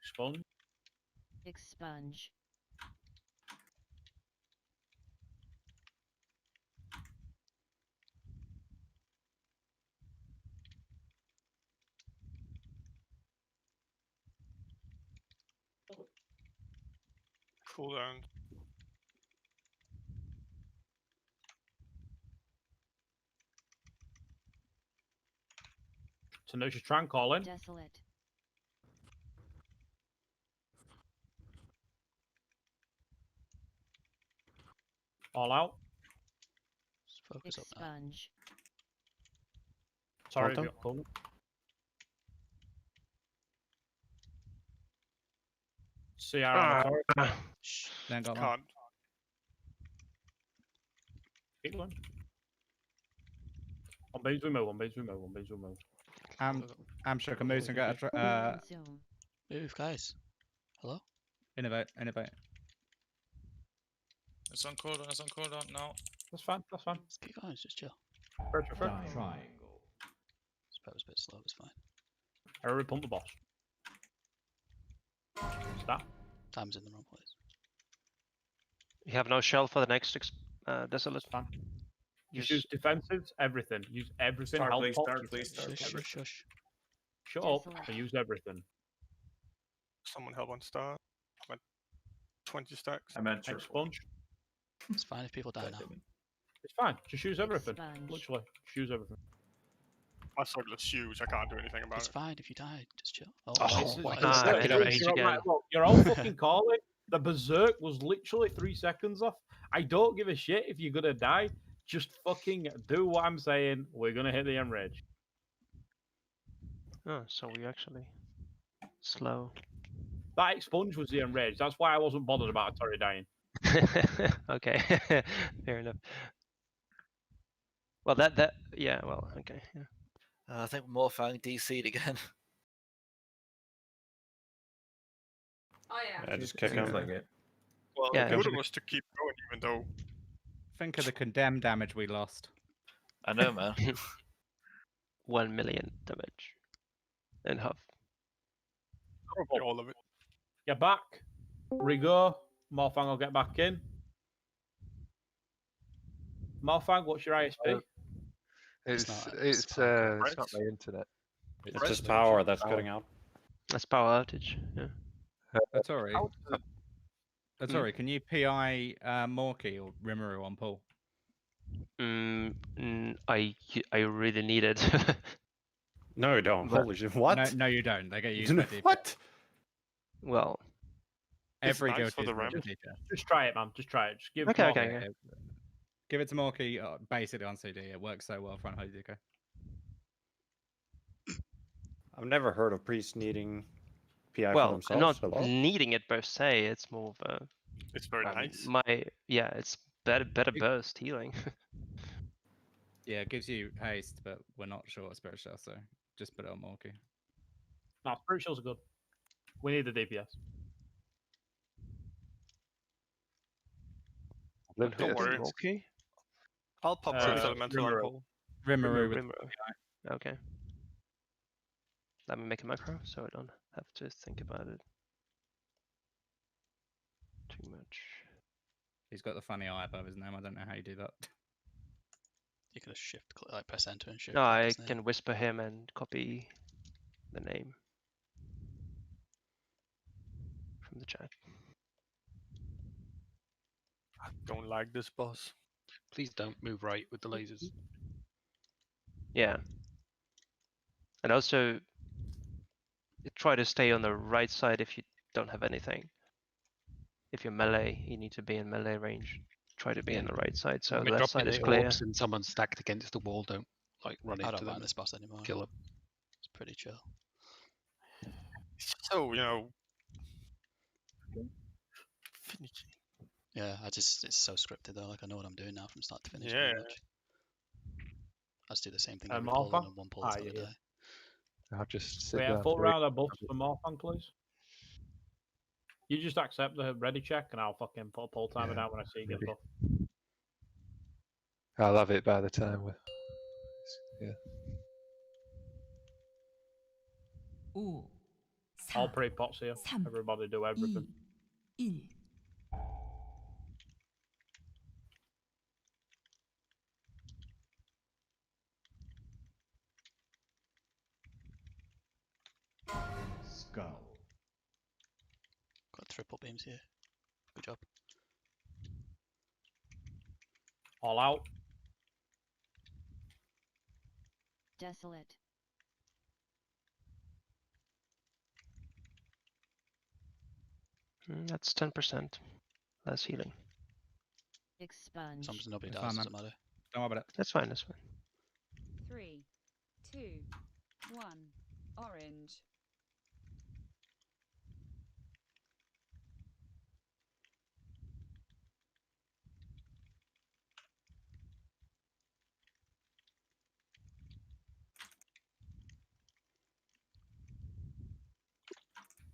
Expunge. Expunge. Cooldown. Tenacious Trank, all in. Desolate. All out. Just focus up now. Expunge. Sorry, Taunt if you're cool. CR on the turret. Then got one. Can't. Keep going. On beams we move, on beams we move, on beams we move. Amshire can move and get a Consume. Move, guys. Hello? innovate, innovate. It's on cooldown. It's on cooldown now. That's fine. That's fine. Just keep going. Just chill. Pressure, Triangle. That was a bit slow. It's fine. I already pumped the boss. Stop. Time's in the wrong place. You have no shell for the next desolate. Fine. Just use defensives, everything. Use everything. Start, Help please, pots, start, use please, start, everything. please. Shush. Shut up and use everything. Someone help on start. I'm at 20 stacks. I'm at Expunge. It's fine if people die now. It's fine. Just use everything. Expunge. Literally, just use everything. My circlet's huge. I can't do anything about It's it. fine if you die. Just chill. Oh, Oh, my my God. God. You're, Rage you're again. right, look, you're all fucking calling. The berserk was literally 3 seconds off. I don't give a shit if you're gonna die. Just fucking do what I'm saying. We're gonna hit the enrage. Oh, so we actually slow. That expunge was the enrage. That's why I wasn't bothered about Tori dying. Okay, fair enough. Well, yeah. Well, okay. Yeah. I think Morfang DC'd again. Oh yeah. Just kick Seems him. like it. Well, Yeah. the good was to keep going, even though. Think of the condemned damage we lost. I know, man. 1 million damage and half. Probably all of it. Get back. Rigo. Morfang will get back in. Morfang, what's your ISP? It's not- it's Right. not my internet. It's just power that's cutting out. That's power outage. Yeah. That's alright. How does it- That's alright. Can you PI Morky or Rimuru on Paul? I really need it. No, you don't. But- Holy shit! What? No, you don't. They get used by DPS. What? Well, Every nice guild for the uses ramp. DPS. Just try it, man. Just try it. Just give Okay, Morfang okay, it. yeah. Give it to Morky, basically on CD. It works so well for Hoduka. I've never heard of priests needing PI for well, themselves. not Hello? needing it per se. It's more of a. It's very I mean, nice. it's better burst healing. Yeah, it gives you haste, but we're not sure what Spirit Shell, so just put it on Morky. No, spirituals are good. We need the DPS. Live Don't here. worry. Okay. I'll pop First Uh, elemental on Rimuru. Paul. Rimuru with Okay. Let me make a macro so I don't have to think about it too much. He's got the funny eye above his name. I don't know how you do that. You could have like press enter and shift. No, click I his name. can whisper him and copy the name from the chat. I don't like this boss. Please don't move right with the lasers. Yeah. And also, try to stay on the right side if you don't have anything. If you're melee, you need to be in melee range. Try to be on the right side so I the mean, left dropping side is the clear. orbs and someone's stacked against the wall, don't like run I into don't them mind this boss anymore. and kill them. It's pretty chill. So, finicky. Yeah, it's so scripted though. Like I know what I'm doing now from start to finish. Yeah. pretty much. I just do the same thing And every pull Morfang? and one pull Ah, until I yeah. die. I'll just sit We down. have full for it. round of buffs for Morfang, please. You just accept the ready check and I'll fucking put a pull timer Yeah, down when I see you get ready. buff. I'll have it by the time we. Yeah. 5, All 4, pre-pots here. 3, Everybody do everything. 1. Skull. Got triple beams here. Good job. All out. Desolate. That's 10% less healing. Expunge. Sometimes nobody It's dies, fine, doesn't man. matter. Don't worry about it. That's fine, that's fine. 3, 2, 1. Orange.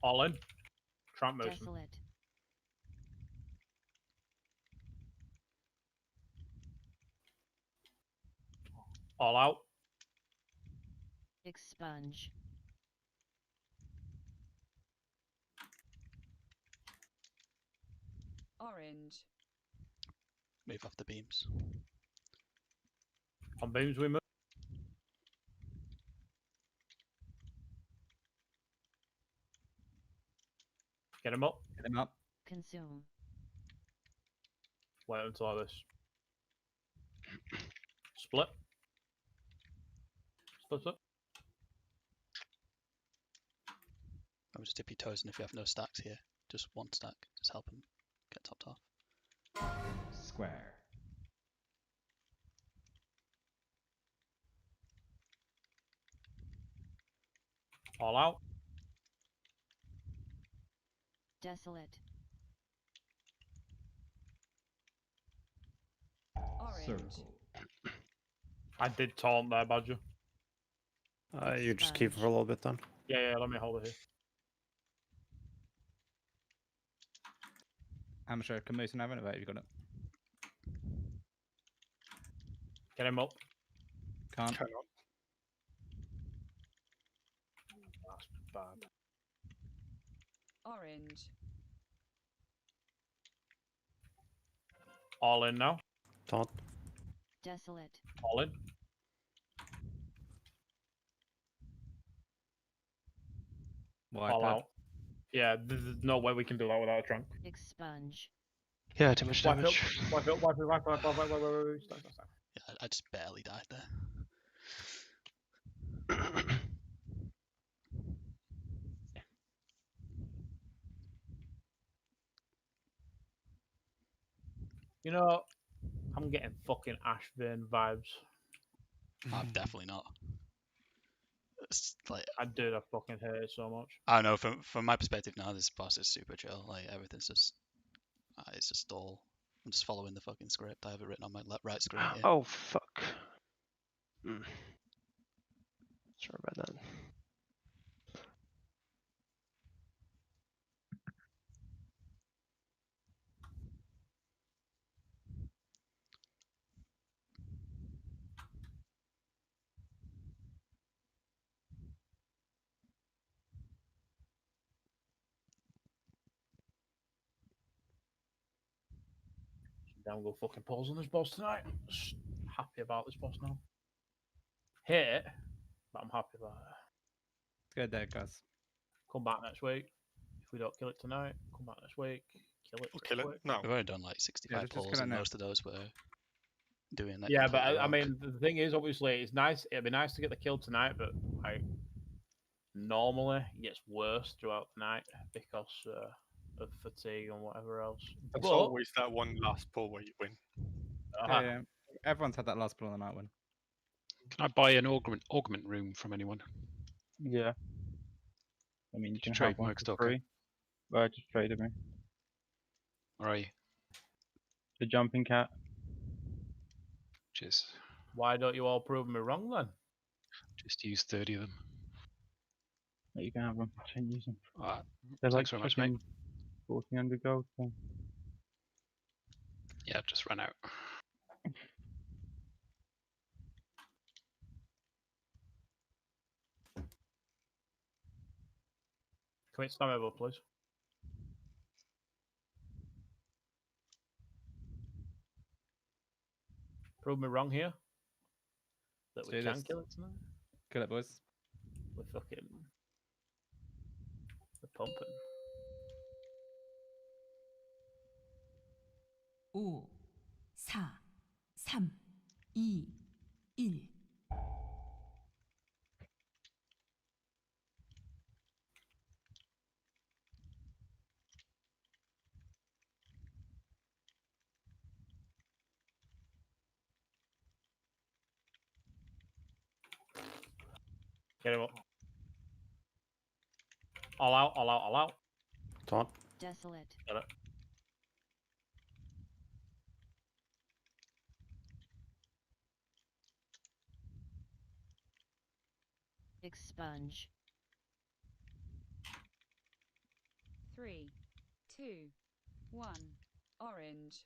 All in. Tramp motion. Desolate. All out. Expunge. Orange. Move off the beams. On beams we move. Get him up. Get him up. Consume. Wait until this. Split. Split up. I would just dip your toes in if you have no stacks here. Just one stack. Just help him get topped off. Square. All out. Desolate. Orange. Circle. I did taunt there, Badger. You just keep it for a little bit then. Yeah, let me hold it here. Amateur, can Moose and have innovate? You got it. Get him up. Can't. Cannot. That's bad. Orange. All in now. Taunt. Desolate. All in. Wipe All it. out. Yeah, there's no way we can do that without a trunk. Expunge. Yeah, too much Wipe damage. it, wipe it, wipe it, wipe it, wipe it, wipe it, wipe it. Stop. Yeah, I just barely died there. You know, I'm getting fucking Ashvane vibes. I'm definitely not. It's like I did. I fucking hate it so much. I don't know. From my perspective now, this boss is super chill. Like everything's just, it's just all. I'm just following the fucking script. I have it written on my right screen here. Oh fuck. Sorry about that. Damn good fucking pulls on this boss tonight. Just happy about this boss now. Hate it, but I'm happy about it. Good day, guys. Come back next week. If we don't kill it tonight, come back next week. Kill it. We'll next kill it. week. No. We've already done like 65 just pulls, kill it and now. most of those were doing that. Yeah, but completely I wrong. mean, the thing is, obviously, it's nice. It'd be nice to get the kill tonight, but like normally it gets worse throughout the night because of fatigue and whatever else. There's But always that one last pull where you win. Yeah, everyone's had that last pull on the night win. Can I buy an augment room from anyone? Yeah. I mean, you can trade have one Mike for Stalker? free. Well, just traded me. Where are you? The jumping cat. Cheers. why don't you all prove me wrong then? Just use 30 of them. But you can have them. I shouldn't use them. Alright. They're like Thanks very much, mate. 1400 gold. So. Yeah, just run out. Can we stand over, please? Prove me wrong here. That Let's we do can this. kill it tonight. Kill it, boys. We're fucking. We're pumping. 5, 4, 3, 2, 1. Get him up. All out, all out, all out. Taunt. Desolate. Get it. Expunge. 3, 2, 1. Orange.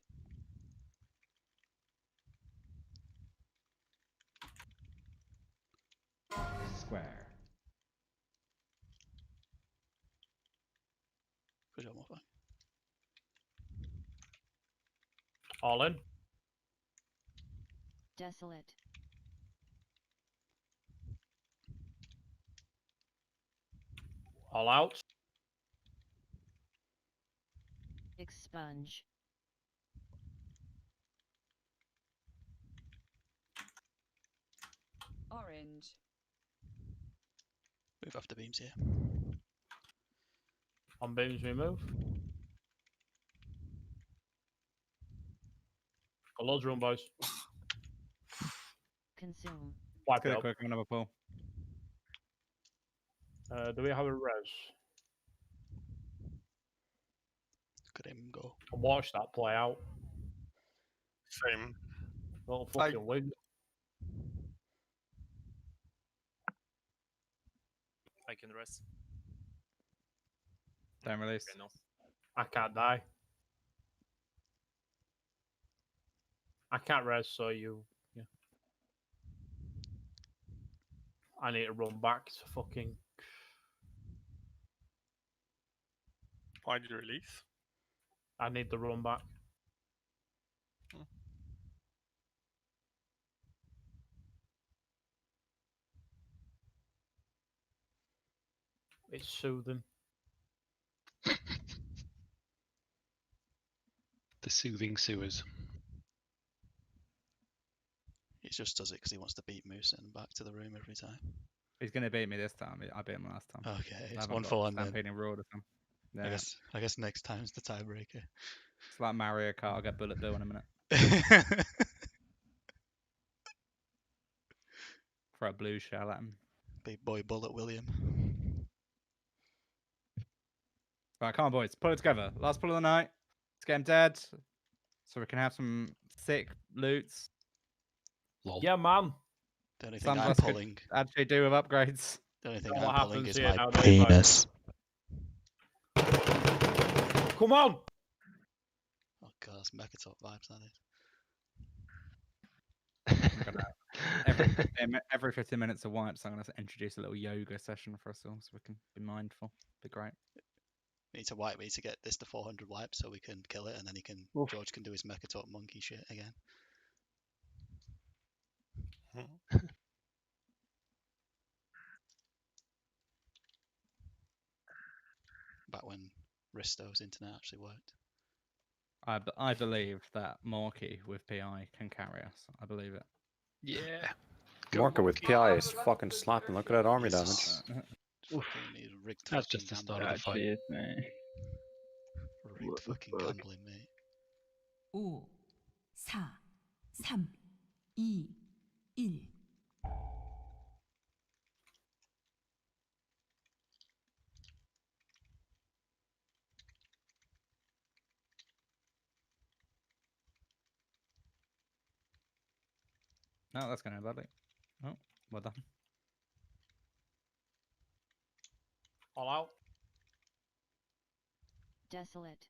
Square. Good job, Morpho. All in. Desolate. All out. Expunge. Orange. Move after beams here. On beams we move. Got loads of room, boys. Consume. Wipe Get it it up. quick, another pull. Do we have a res? Look at him go. And watch that play out. Same. Little fucking wig. I can rest. Don't release. Okay, no. I can't die. I can't res, so you. Yeah. I need to run back to fucking. Why did you release? I need the run back. It's soothing. The soothing sewers. He just does it because he wants to beat Moose and back to the room every time. He's going to beat me this time. I beat him last time. Okay, I it's haven't 1 got for 1 then. Stampeding Raw or something. Yeah. I guess next time's the tiebreaker. It's like Mario Kart. I'll get Bullet Bill in a minute. Throw a blue shell at him. Big boy Bullet William. Right, come on, boys. Pull it together. Last pull of the night. Let's get him dead. So we can have some sick loots. Lol. Yeah, man. The only thing Some of I'm us could pulling. actually do with upgrades. The only thing What I'm pulling happens is here my nowadays, penis. Come on! Oh god, it's Mechatop vibes, that is. Every 15 minutes of wipes, I'm going to introduce a little yoga session for us all so we can be mindful. Be great. We need to wipe me to get this to 400 wipes so we can kill it, and then George can do his Mechatop monkey shit again. Back when Risto's internet actually worked. I believe that Morky with PI can carry us. I believe it. Yeah. Marker with PI is fucking slapping. Look at that army damage. That's just the start of the fight. Rigged fucking gambling, mate. 5, 4, 3, 2, 1. No, that's going to badly. Oh, well done. All out. Desolate.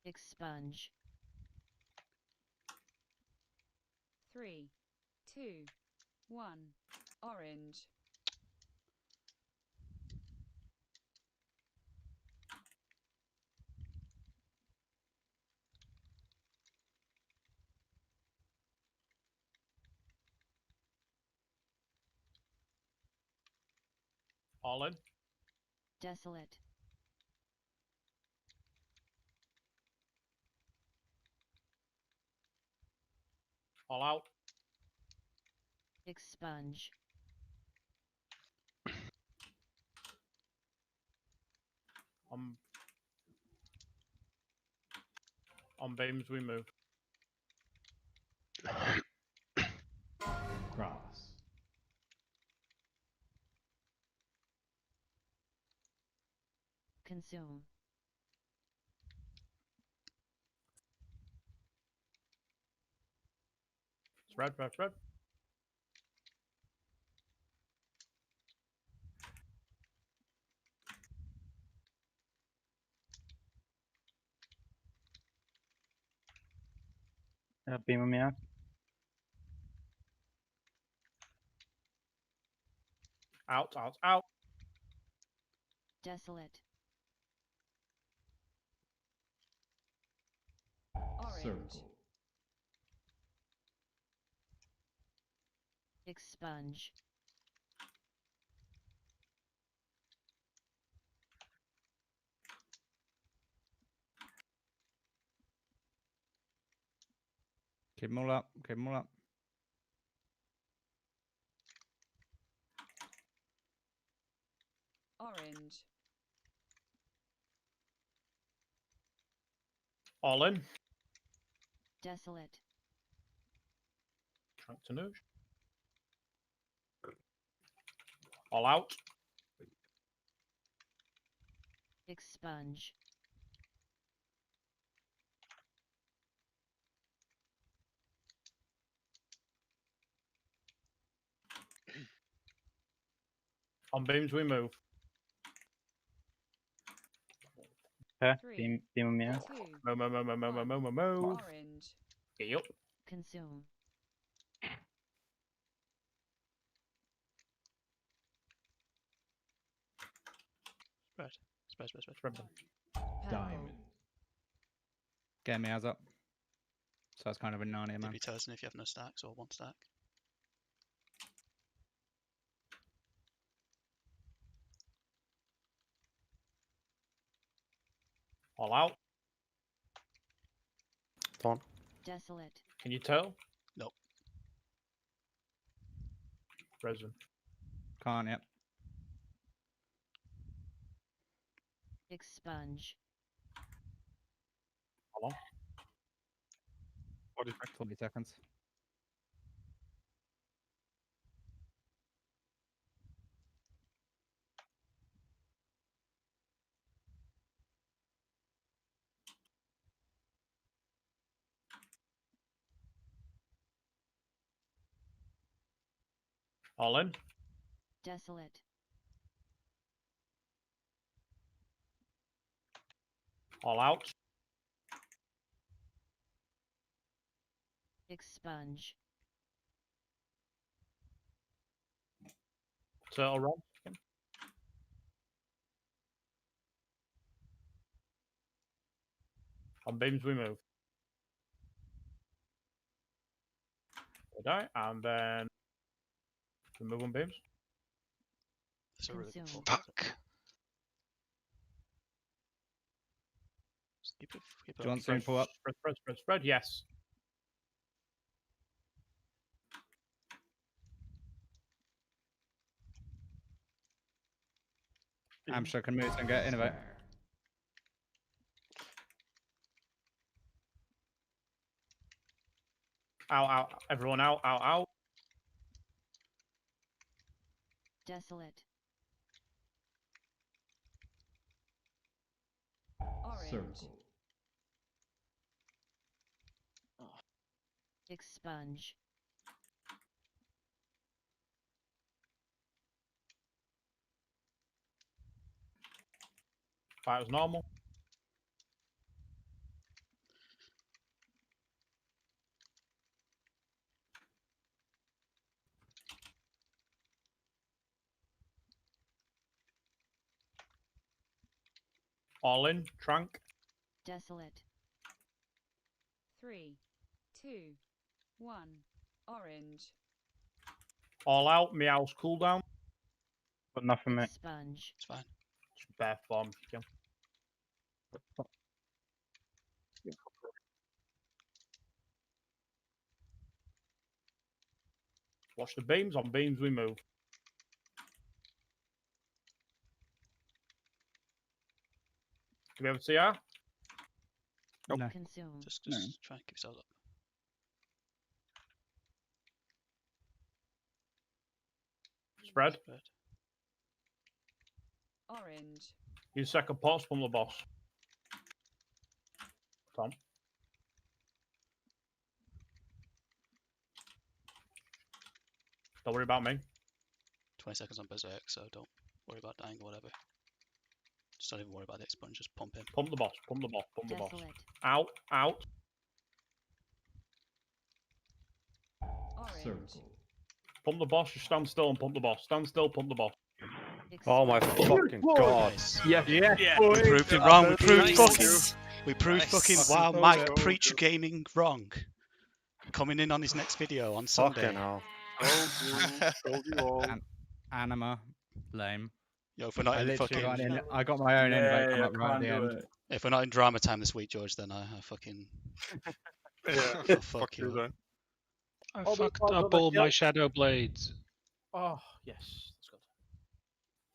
Expunge. 3, 2, 1. Orange. All in. Desolate. All out. Expunge. On beams we move. Cross. Consume. It's red, red, red. Beam on me out. Out, out, out. Desolate. Orange. Circle. Expunge. Keep them all up. Keep them all up. Orange. All in. Desolate. Trunk to Noosh. All out. Expunge. On beams we move. Okay, Three, beam on me out. 2, Move. orange. Yep. Consume. Spread. Spread, spread, spread. Spread them. Diamond. Get me as up. So that's kind of a Narnia man. Maybe Tosin if you have no stacks or 1 stack. All out. Taunt. Desolate. Can you tell? Nope. Resin. Can't, yep. Expunge. How long? What is 40 seconds. All in. Desolate. All out. Expunge. Turtle run. On beams we move. They die, and then we move on beams. That's a really good Consume. pull. Fuck. Just keep it, keep Do it you up. want to pull up? Spread, spread, spread, spread. Yes. Amsha can move and get innovate. Square. Out, out. Everyone out, out, out. Desolate. Orange. Circle. Expunge. Fight as normal. All in. Trunk. Desolate. 3, 2, 1, orange. All out. Meow's cooldown. But nothing, mate. Expunge. It's fine. Just bare form if you can. Watch the beams. On beams we move. Do we have a CR? No. Consume. Just No. try and keep yourselves up. Spread. Spread. Orange. Use second pots from the boss. Tom. Don't worry about me. 20 seconds on Berserk, so don't worry about dying or whatever. Just don't even worry about the expunge, just pump him. Pump the boss. Pump the boss. Pump the boss. Desolate. Out. Out. Circle. Pump the boss, just stand still and pump the boss. Stand still, pump the boss. Oh my fucking god. Yeah, We proved it wrong. We proved fucking wow, Mike Preacher Gaming wrong. Coming in on his next video on Sunday. Fucking hell. Told you all. Anima, lame. Yo, if we're not I in literally fucking, got in. I got my own invite come up right at the end. if we're not in drama time this week, George, then I fucking Yeah, I'll fuck you. then. I Oh, fucked because up of the all my kill. shadow blades. Oh, yes. That's good.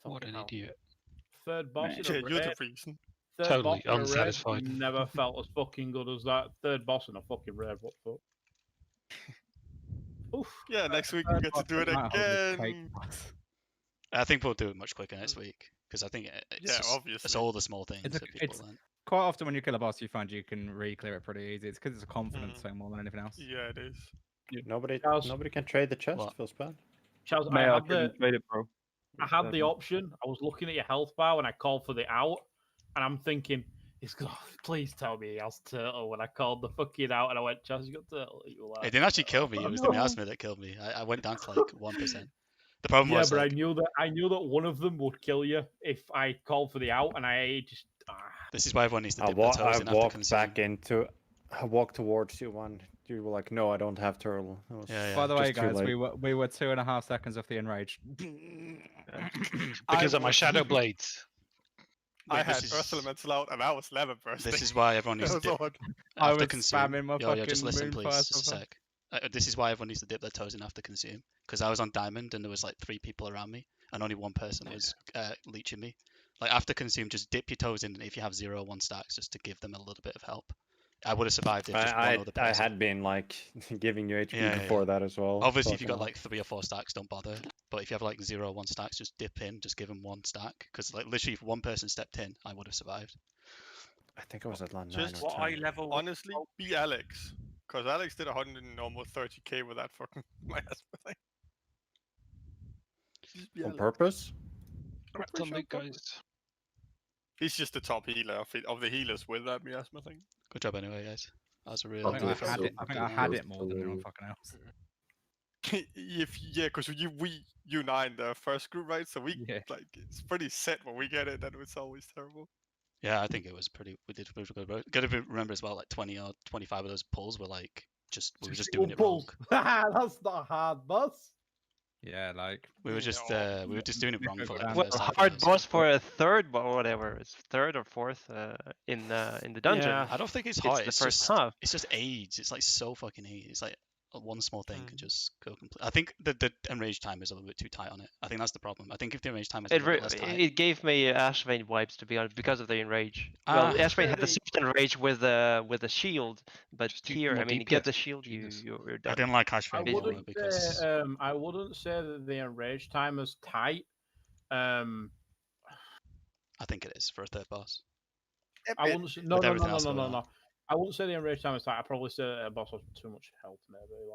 What Fucking an hell. idiot. Third boss in Yeah, a you're the raid. reason. Third Totally boss in a raid unsatisfied. never felt as fucking good as that. Third boss in a fucking raid. What the fuck? Oof. Yeah, next week we get to do it again. I think we'll do it much quicker next week because I think it's Yeah, just, obviously. it's all the small things It's, that people it's learn. quite often when you kill a boss, you find you can re-clear it pretty easy. It's because it's a confidence thing more than anything else. Yeah, it is. Nobody Charles- nobody can trade the chest, What? feels bad. Charles, Mate, I I had the couldn't trade it, bro. I had the option. I was looking at your health bar when I called for the out, and I'm thinking, "He's going. Please tell me he has turtle." When I called the fucking out, and I went, "Charles, you got turtle." You were like, It didn't actually kill me. It was the no. miasma that killed me. I went down to like 1%. The problem Yeah, was but like, I knew that one of them would kill you if I called for the out, and I just. this is why everyone needs to I, dip their toes I in after walked consume. back into. I walked towards you one. You were like, "No, I don't have turtle." It was Yeah, By the way, just too guys, late. we were 2.5 seconds off the enrage. Because of my shadow blades. I Wait, had this is- Earth Elemental out and I was lava bursting. This is why everyone needs to That was dip odd. I after was consume. spamming my Yo, just fucking listen, moon please, fast just a before. sec. This is why everyone needs to dip their toes in after consume. Because I was on diamond and there was like 3 people around me, and only one person was leeching me. Like after consume, just dip your toes in if you have 0 or 1 stacks, just to give them a little bit of help. I would have survived if just one other I person. had been like giving you HP Yeah, before that as well. Obviously, if you fucking got hell. like 3 or 4 stacks, don't bother. But if you have like 0 or 1 stacks, just dip in, just give them 1 stack. Because like literally, if one person stepped in, I would have survived. I think I was at land 9 Just or 10. level. Honestly, be Alex. Because Alex did 100 and almost 30k with that fucking miasma thing. Just be On Alex. purpose? Congrats on me, guys. He's just the top healer of the healers with that miasma thing. Good job anyway, guys. That was a real. I think I had it more than anyone fucking else. Because you and I in the first group, right? So we like it's pretty set when we get it, and it's always terrible. Yeah, I think it was pretty. We did pretty good. Got to remember as well, like 20 or 25 of those pulls were like we were just doing it wrong. That's not hard, boss. Yeah, like We were just doing it wrong for like the Well, first half hard hours. boss for a third or whatever. It's third or fourth in the dungeon. Yeah, I don't think it's hard. the It's first just half. it's just AIDS. It's like so fucking easy. It's like one small thing can just go complete. I think the enrage time is a little bit too tight on it. I think that's the problem. I think if the enrage time is a It, little less tight, it gave me Ashvane vibes, to be honest, because of the enrage. Ah. Well, Ashvane had the soft enrage with the shield, but here, more I mean, you DPS. get the shield, you're done. I didn't like I Ashvane wouldn't because say I wouldn't say that the enrage time is tight. I think it is for a third boss. I wouldn't say, no, With no, no, everything no, else no, going no, on. no. I wouldn't say the enrage time is tight. I probably say a boss has too much health maybe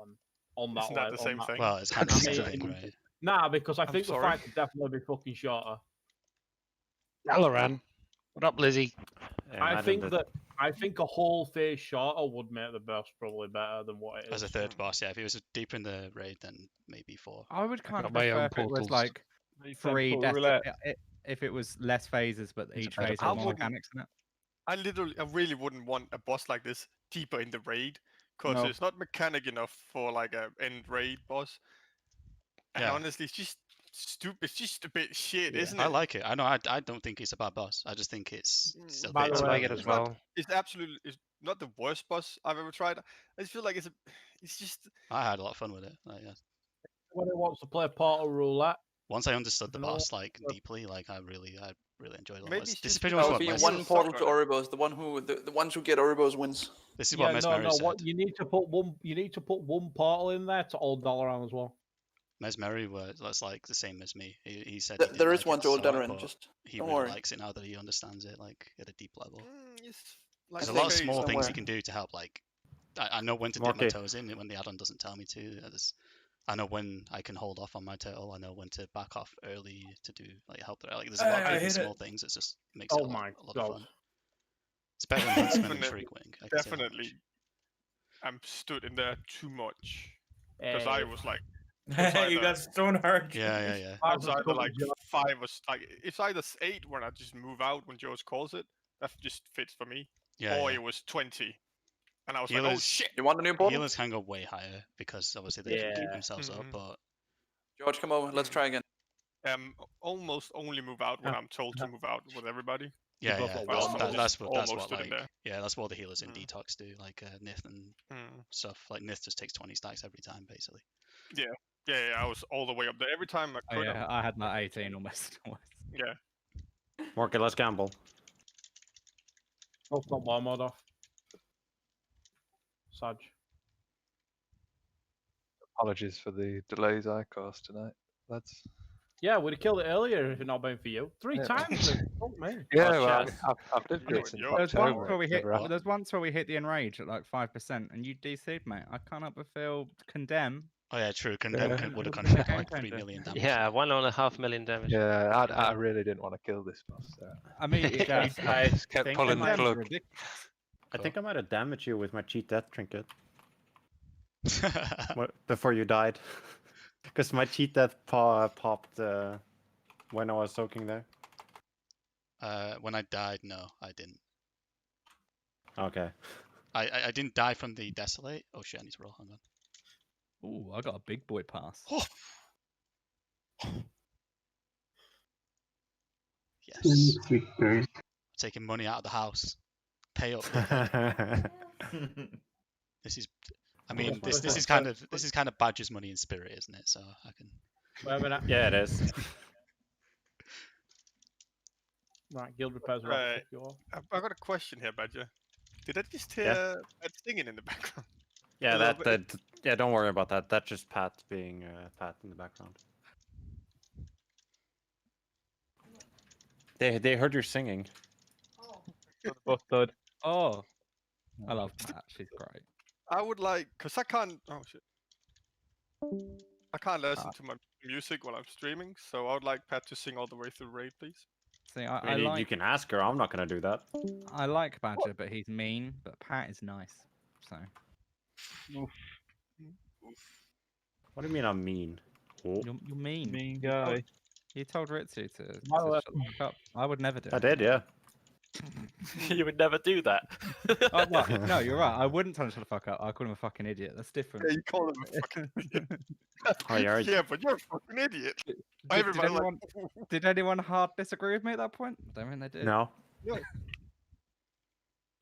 on that Isn't that level. the same thing? Well, it's kind of the same thing, right? Nah, because I I'm think the sorry. fight could definitely be fucking shorter. Dalaran. What up, Lizzie? I think a whole phase shorter would make the boss probably better than what it is. As a third boss, yeah. If it was deep in the raid, then maybe 4. I would kind of got my prefer own if it was portals. like You said 3 pull death. roulette. If it was less phases, but each better phase I had more wouldn't- mechanics in it. I really wouldn't want a boss like this deeper in the raid, because No. it's not mechanic enough for like a end raid boss. And Yeah. honestly, it's just stupid. It's just a bit shit, Yeah, isn't I it? like it. I know. I don't think it's a bad boss. I just think it's a By bit. the too way, like it early. as well. It's absolutely it's not the worst boss I've ever tried. I just feel like it's just I had a lot of fun with it. Like, yeah. When he wants to play Portal Roulette, Once I understood the No, boss like deeply, like I really enjoyed it. Maybe This it's is just pretty because much That what would be my one portal to Oribos. The ones who get Oribos wins. this is yeah, what no, Mesmeri no. said. What you need to put one portal in there to old Dalaran as well. Mesmeri was that's like the same as me. He said Th- he there didn't is like one it to old so, Dalaran, but just he don't really worry. likes it now that he understands it like at a deep level. it's like There's a I lot of think small things you somewhere. can do to help. Like I know when to dip my Marky. toes in when the add-on doesn't tell me to. I know when I can hold off on my turtle. I know when to back off early to do like help there. Like there's a lot I of hit small it. things. It just makes it Oh a my lot of god. fun. It's better than Huntsman and Definitely- Shriek Wing. I can say that much. Definitely, I'm stood in there too much. Because I was like, You got stone hard. Yeah. I was either like 5 or like it's either 8 when I just move out when George calls it. That just fits for me. Yeah, Or yeah. it was 20, and I was like, oh Healers, shit. You want a new portal? healers can go way higher because obviously they can keep Yeah. themselves up, Mhm. but George, come over. Let's try again. Almost only move out when I'm told to move out with everybody. yeah, both yeah. got Well, one. I'm That's just what almost stood in like there. yeah, that's what the healers in Mm. Detox do, like Nith and Mm. stuff. Like Nith just takes 20 stacks every time, basically. Yeah, I was all the way up there every time I Oh, could. yeah, I had like 18 almost. Yeah. Morky, let's gamble. Both got one mod off. Saj. Apologies for the delays I caused tonight, lads. Yeah, we'd have killed it earlier if it not been for you. 3 Yeah. times. then. Fuck me. Yeah, Oh, well, shit. I've lived it since There's October. once where we it's hit. never happened. There's once where we hit the enrage at like 5%, and you DC'd, mate. I can't help but feel condemn. Oh yeah, true. Condemn Yeah. would have Game contributed like 3 changer. million damage. Yeah, 1.5 million damage. Yeah, I really didn't want to kill this boss. So. I mean, Guys, I just kept think pulling the I might- plug. I think I might have damaged you with my cheat death trinket. Before you died. Because my cheat death popped when I was soaking there. When I died, no, I didn't. Okay. I didn't die from the Desolate. Oh shit, I need to roll. Hang on. Ooh, I got a big boy pass. Yes. Taking money out of the house. Pay up. This is. I mean, this is kind of Badger's money in spirit, isn't it? So I can. Yeah, it is. Right, guild repairs are Right. off. I got a question here, Badger. Did I just hear Yeah. Pat singing in the background? Yeah, A little that yeah, don't worry about that. That's just Pat being Pat in the background. They heard you singing. Busted. Oh, I love that. She's great. I would like, cause I can't. Oh shit. I can't listen to my music while I'm streaming, so I would like Pat to sing all the way through raid, please. See, I mean, you can ask her. I'm not gonna do that. I like Badger, but he's mean. But Pat is nice. So. What do you mean I'm mean? Oh. You're mean. Mean guy. You told Ritsu to shut Well, the fuck up. I would never do it. I did, yeah. You would never do that. Oh, no, you're right. I wouldn't tell him to shut the fuck up. I call him a fucking idiot. That's different. Yeah, you call him a fucking idiot. Oh, you're Yeah, but you're a fucking idiot. Did Everybody like, anyone, did anyone hard disagree with me at that point? I don't think they did. No. yeah.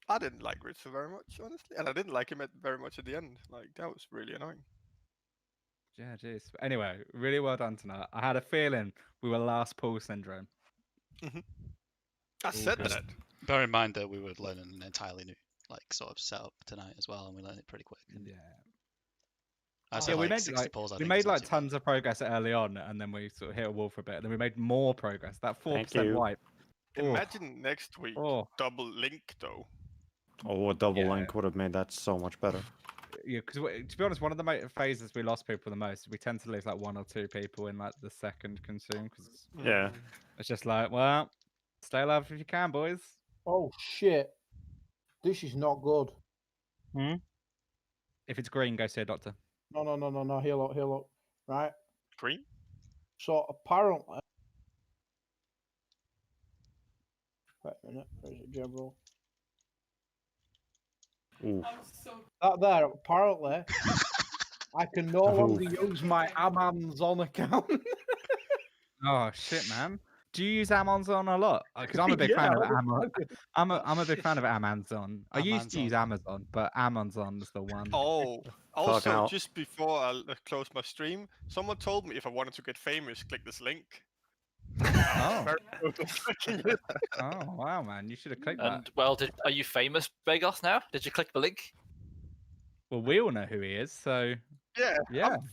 I didn't like Ritsu very much, honestly, and I didn't like him very much at the end. Like that was really annoying. Yeah, jeez. But anyway, really well done tonight. I had a feeling we were last pool syndrome. I said that. Bear in mind that we were learning an entirely new sort of setup tonight as well, and we learned it pretty quick. Yeah. I said, we made 60 pulls, I we think, made is not like too bad. tons of progress early on, and then we sort of hit a wall for a bit. And then we made more progress. That 4% you. wipe. Oh. Imagine next week double link though. Oh, a double link would have made that so much better. Yeah, because to be honest, one of the phases we lost people the most. We tend to lose like 1 or 2 people in like the second consume because Yeah. it's just like, well, stay alive if you can, boys. Oh shit. This is not good. If it's green, go see a doctor. No. Heal up. Right. Green? So apparently. Wait a minute. Where's it, general? Ooh. That there, apparently. I can no longer use my Amazon account. Oh shit, man! Do you use Amazon a lot? Because I'm a big fan of Amazon. I'm a big fan of Amazon. I used to use Amazon, but Amazon's the one. Oh, Fucking also, hell. just before I close my stream, someone told me if I wanted to get famous, click this link. Oh. Very close to clicking it. Oh wow, man! You should have clicked And that. well, are you famous, Begos? Now, did you click the link? Well, we all know who he is, so Yeah. yeah. I'm